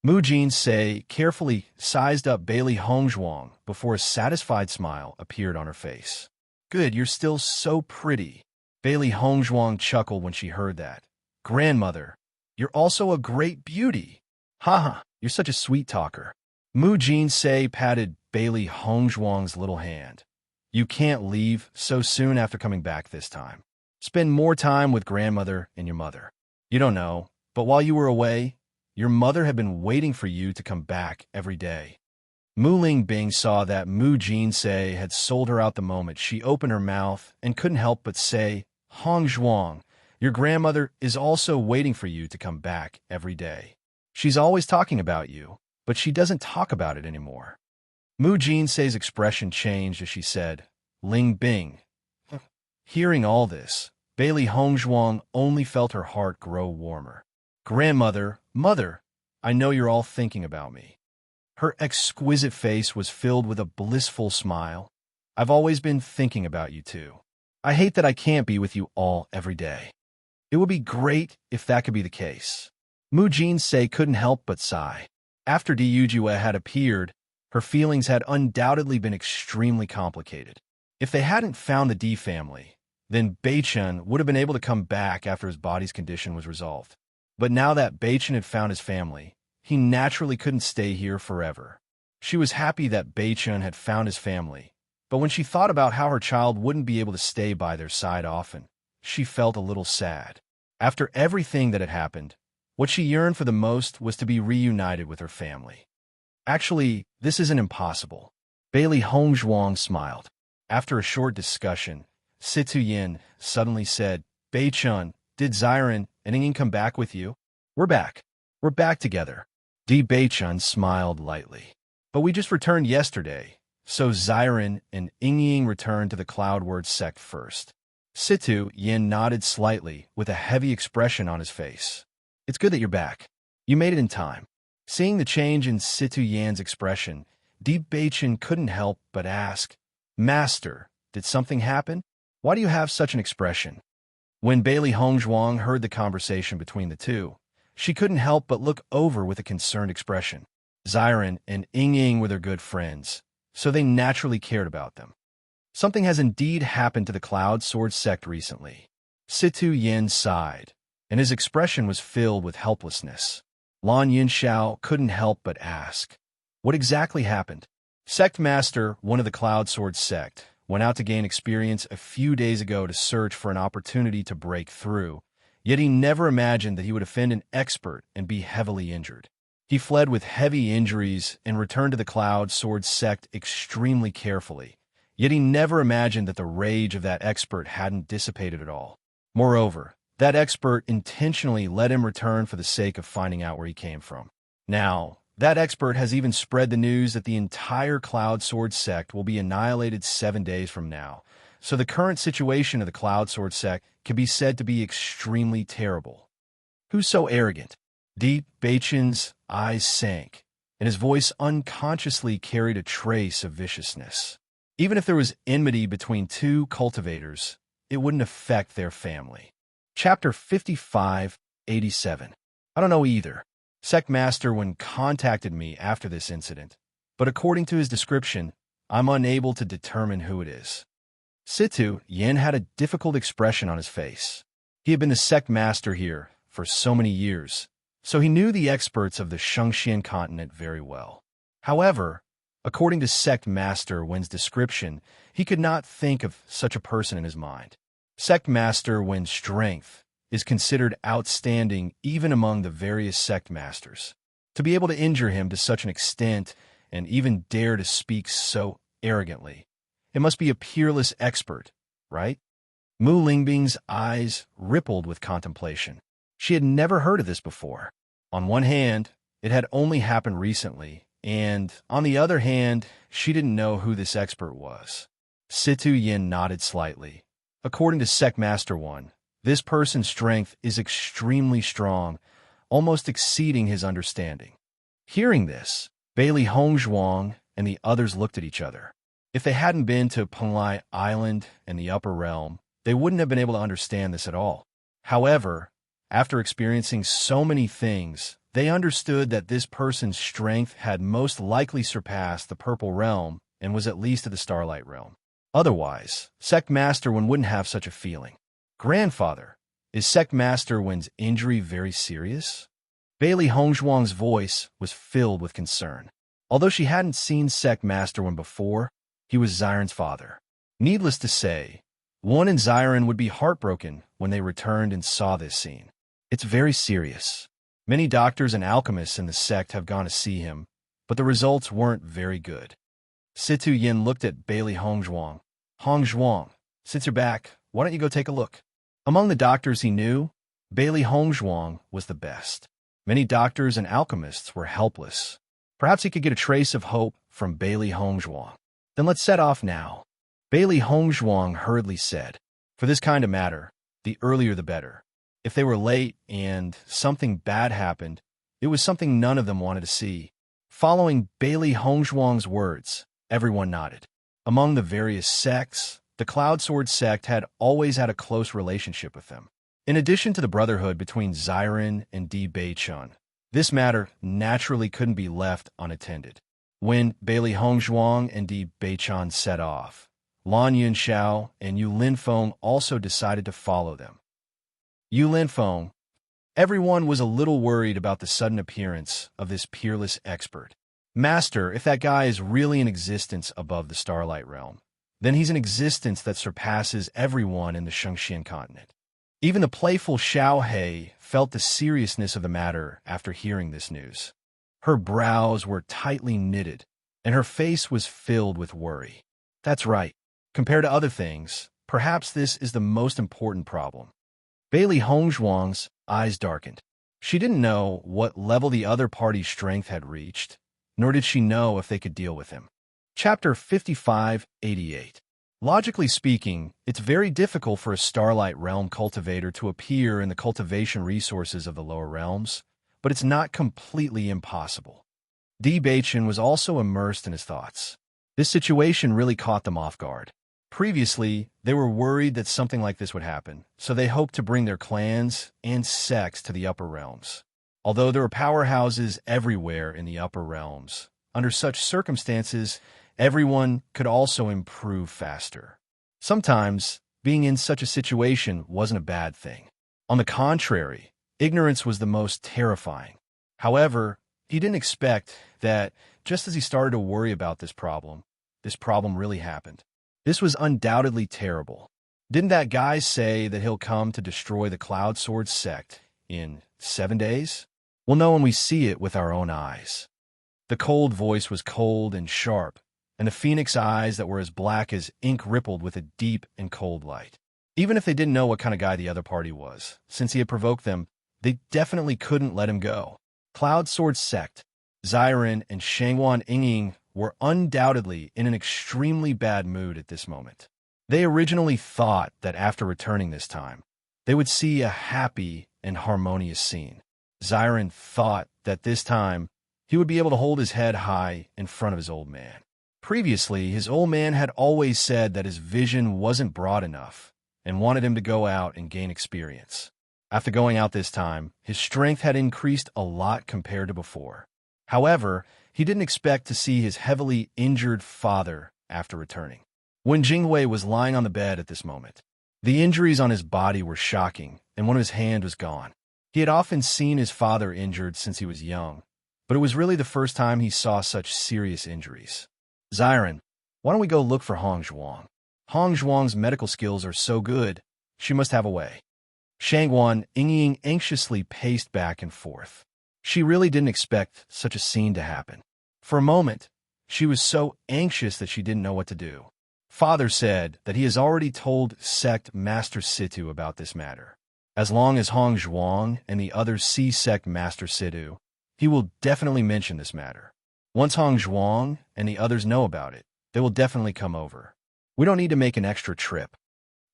Mu Jinsei carefully sized up Bailey Hongzhuang before a satisfied smile appeared on her face. Good, you're still so pretty. Bailey Hongzhuang chuckled when she heard that. Grandmother, you're also a great beauty. Haha, you're such a sweet talker. Mu Jinsei patted Bailey Hongzhuang's little hand. You can't leave so soon after coming back this time. Spend more time with grandmother and your mother. You don't know, but while you were away, your mother had been waiting for you to come back every day. Mu Lingbing saw that Mu Jinsei had sold her out the moment she opened her mouth and couldn't help but say, Hongzhuang, your grandmother is also waiting for you to come back every day. She's always talking about you, but she doesn't talk about it anymore. Mu Jinsei's expression changed as she said, Ling Bing. Hearing all this, Bailey Hongzhuang only felt her heart grow warmer. Grandmother, mother, I know you're all thinking about me. Her exquisite face was filled with a blissful smile. I've always been thinking about you too. I hate that I can't be with you all every day. It would be great if that could be the case. Mu Jinsei couldn't help but sigh. After Di Yujue had appeared, her feelings had undoubtedly been extremely complicated. If they hadn't found the Di family, then Beichun would have been able to come back after his body's condition was resolved. But now that Beichun had found his family, he naturally couldn't stay here forever. She was happy that Beichun had found his family, but when she thought about how her child wouldn't be able to stay by their side often, she felt a little sad. After everything that had happened, what she yearned for the most was to be reunited with her family. Actually, this isn't impossible. Bailey Hongzhuang smiled. After a short discussion, Situ Yin suddenly said, Beichun, did Ziren and Ying come back with you? We're back. We're back together. Di Beichun smiled lightly. But we just returned yesterday, so Ziren and Ying returned to the Cloudward sect first. Situ Yin nodded slightly with a heavy expression on his face. It's good that you're back. You made it in time. Seeing the change in Situ Yan's expression, Di Beichun couldn't help but ask, Master, did something happen? Why do you have such an expression? When Bailey Hongzhuang heard the conversation between the two, she couldn't help but look over with a concerned expression. Ziren and Ying were their good friends, so they naturally cared about them. Something has indeed happened to the Cloud Sword sect recently. Situ Yin sighed, and his expression was filled with helplessness. Lan Yinxiao couldn't help but ask, what exactly happened? Sect Master, one of the Cloud Sword sect, went out to gain experience a few days ago to search for an opportunity to break through, yet he never imagined that he would offend an expert and be heavily injured. He fled with heavy injuries and returned to the Cloud Sword sect extremely carefully, yet he never imagined that the rage of that expert hadn't dissipated at all. Moreover, that expert intentionally let him return for the sake of finding out where he came from. Now, that expert has even spread the news that the entire Cloud Sword sect will be annihilated 7 days from now, so the current situation of the Cloud Sword sect can be said to be extremely terrible. Who's so arrogant? Di Beichun's eyes sank, and his voice unconsciously carried a trace of viciousness. Even if there was enmity between two cultivators, it wouldn't affect their family. Chapter 5587. I don't know either. Sect Master Wen contacted me after this incident, but according to his description, I'm unable to determine who it is. Situ Yin had a difficult expression on his face. He had been the sect master here for so many years, so he knew the experts of the Shengxian continent very well. However, according to Sect Master Wen's description, he could not think of such a person in his mind. Sect Master Wen's strength is considered outstanding even among the various sect masters. To be able to injure him to such an extent and even dare to speak so arrogantly, it must be a peerless expert, right? Mu Lingbing's eyes rippled with contemplation. She had never heard of this before. On one hand, it had only happened recently, and on the other hand, she didn't know who this expert was. Situ Yin nodded slightly. According to Sect Master One, this person's strength is extremely strong, almost exceeding his understanding. Hearing this, Bailey Hongzhuang and the others looked at each other. If they hadn't been to Penglai Island and the Upper Realm, they wouldn't have been able to understand this at all. However, after experiencing so many things, they understood that this person's strength had most likely surpassed the Purple Realm and was at least at the Starlight Realm. Otherwise, Sect Master Wen wouldn't have such a feeling. Grandfather, is Sect Master Wen's injury very serious? Bailey Hongzhuang's voice was filled with concern. Although she hadn't seen Sect Master Wen before, he was Xiren's father. Needless to say, Wen and Xiren would be heartbroken when they returned and saw this scene. It's very serious. Many doctors and alchemists in the sect have gone to see him, but the results weren't very good. Situ Yin looked at Bailey Hongzhuang. Hongzhuang, since you're back, why don't you go take a look? Among the doctors he knew, Bailey Hongzhuang was the best. Many doctors and alchemists were helpless. Perhaps he could get a trace of hope from Bailey Hongzhuang. Then let's set off now. Bailey Hongzhuang hurriedly said, for this kind of matter, the earlier the better. If they were late and something bad happened, it was something none of them wanted to see. Following Bailey Hongzhuang's words, everyone nodded. Among the various sects, the Cloud Sword sect had always had a close relationship with them. In addition to the brotherhood between Xiren and Di Beichun, this matter naturally couldn't be left unattended. When Bailey Hongzhuang and Di Beichun set off, Lan Yunxiao and Yu Linfeng also decided to follow them. Yu Linfeng, everyone was a little worried about the sudden appearance of this peerless expert. Master, if that guy is really in existence above the Starlight Realm, then he's an existence that surpasses everyone in the Shengxian continent. Even the playful Xiao He felt the seriousness of the matter after hearing this news. Her brows were tightly knitted, and her face was filled with worry. That's right. Compared to other things, perhaps this is the most important problem. Bailey Hongzhuang's eyes darkened. She didn't know what level the other party's strength had reached, nor did she know if they could deal with him. Chapter 5588. Logically speaking, it's very difficult for a Starlight Realm cultivator to appear in the cultivation resources of the lower realms, but it's not completely impossible. Di Beichun was also immersed in his thoughts. This situation really caught them off guard. Previously, they were worried that something like this would happen, so they hoped to bring their clans and sects to the upper realms. Although there were powerhouses everywhere in the upper realms, under such circumstances, everyone could also improve faster. Sometimes, being in such a situation wasn't a bad thing. On the contrary, ignorance was the most terrifying. However, he didn't expect that just as he started to worry about this problem really happened. This was undoubtedly terrible. Didn't that guy say that he'll come to destroy the Cloud Sword sect in 7 days? We'll know when we see it with our own eyes. The cold voice was cold and sharp, and the phoenix eyes that were as black as ink rippled with a deep and cold light. Even if they didn't know what kind of guy the other party was, since he had provoked them, they definitely couldn't let him go. Cloud Sword sect, Xiren and Shangwan Yingying were undoubtedly in an extremely bad mood at this moment. They originally thought that after returning this time, they would see a happy and harmonious scene. Xiren thought that this time he would be able to hold his head high in front of his old man. Previously, his old man had always said that his vision wasn't broad enough and wanted him to go out and gain experience. After going out this time, his strength had increased a lot compared to before. However, he didn't expect to see his heavily injured father after returning. When Jinghui was lying on the bed at this moment, the injuries on his body were shocking, and one of his hands was gone. He had often seen his father injured since he was young, but it was really the first time he saw such serious injuries. Ziren, why don't we go look for Hong Zhuang? Hong Zhuang's medical skills are so good, she must have a way. Shangguan Yingying anxiously paced back and forth. She really didn't expect such a scene to happen. For a moment, she was so anxious that she didn't know what to do. Father said that he has already told Sect Master Situ about this matter. As long as Hong Zhuang and the others see Sect Master Situ, he will definitely mention this matter. Once Hong Zhuang and the others know about it, they will definitely come over. We don't need to make an extra trip.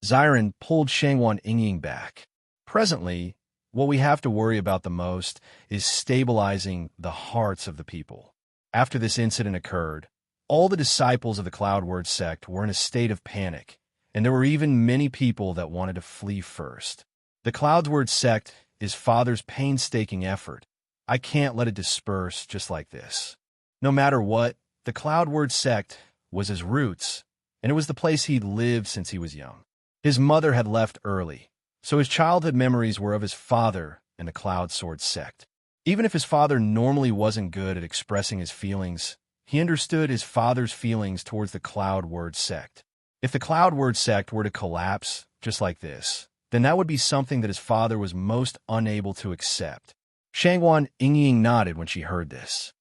Ziren pulled Shangguan Yingying back. Presently, what we have to worry about the most is stabilizing the hearts of the people. After this incident occurred, all the disciples of the Cloud Word sect were in a state of panic, and there were even many people that wanted to flee first. The Cloud Word sect is Father's painstaking effort. I can't let it disperse just like this. No matter what, the Cloud Word sect was his roots, and it was the place he'd lived since he was young. His mother had left early, so his childhood memories were of his father and the Cloud Sword sect. Even if his father normally wasn't good at expressing his feelings, he understood his father's feelings towards the Cloud Word sect. If the Cloud Word sect were to collapse just like this, then that would be something that his father was most unable to accept. Shangguan Yingying nodded when she heard this.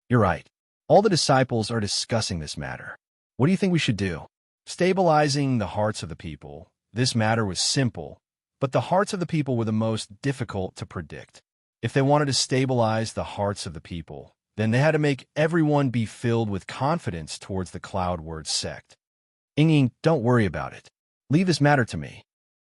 You're right. All the disciples are discussing this matter. What do you think we should do? Stabilizing the hearts of the people. This matter was simple, but the hearts of the people were the most difficult to predict. If they wanted to stabilize the hearts of the people, then they had to make everyone be filled with confidence towards the Cloud Word sect. Yingying, don't worry about it. Leave this matter to me.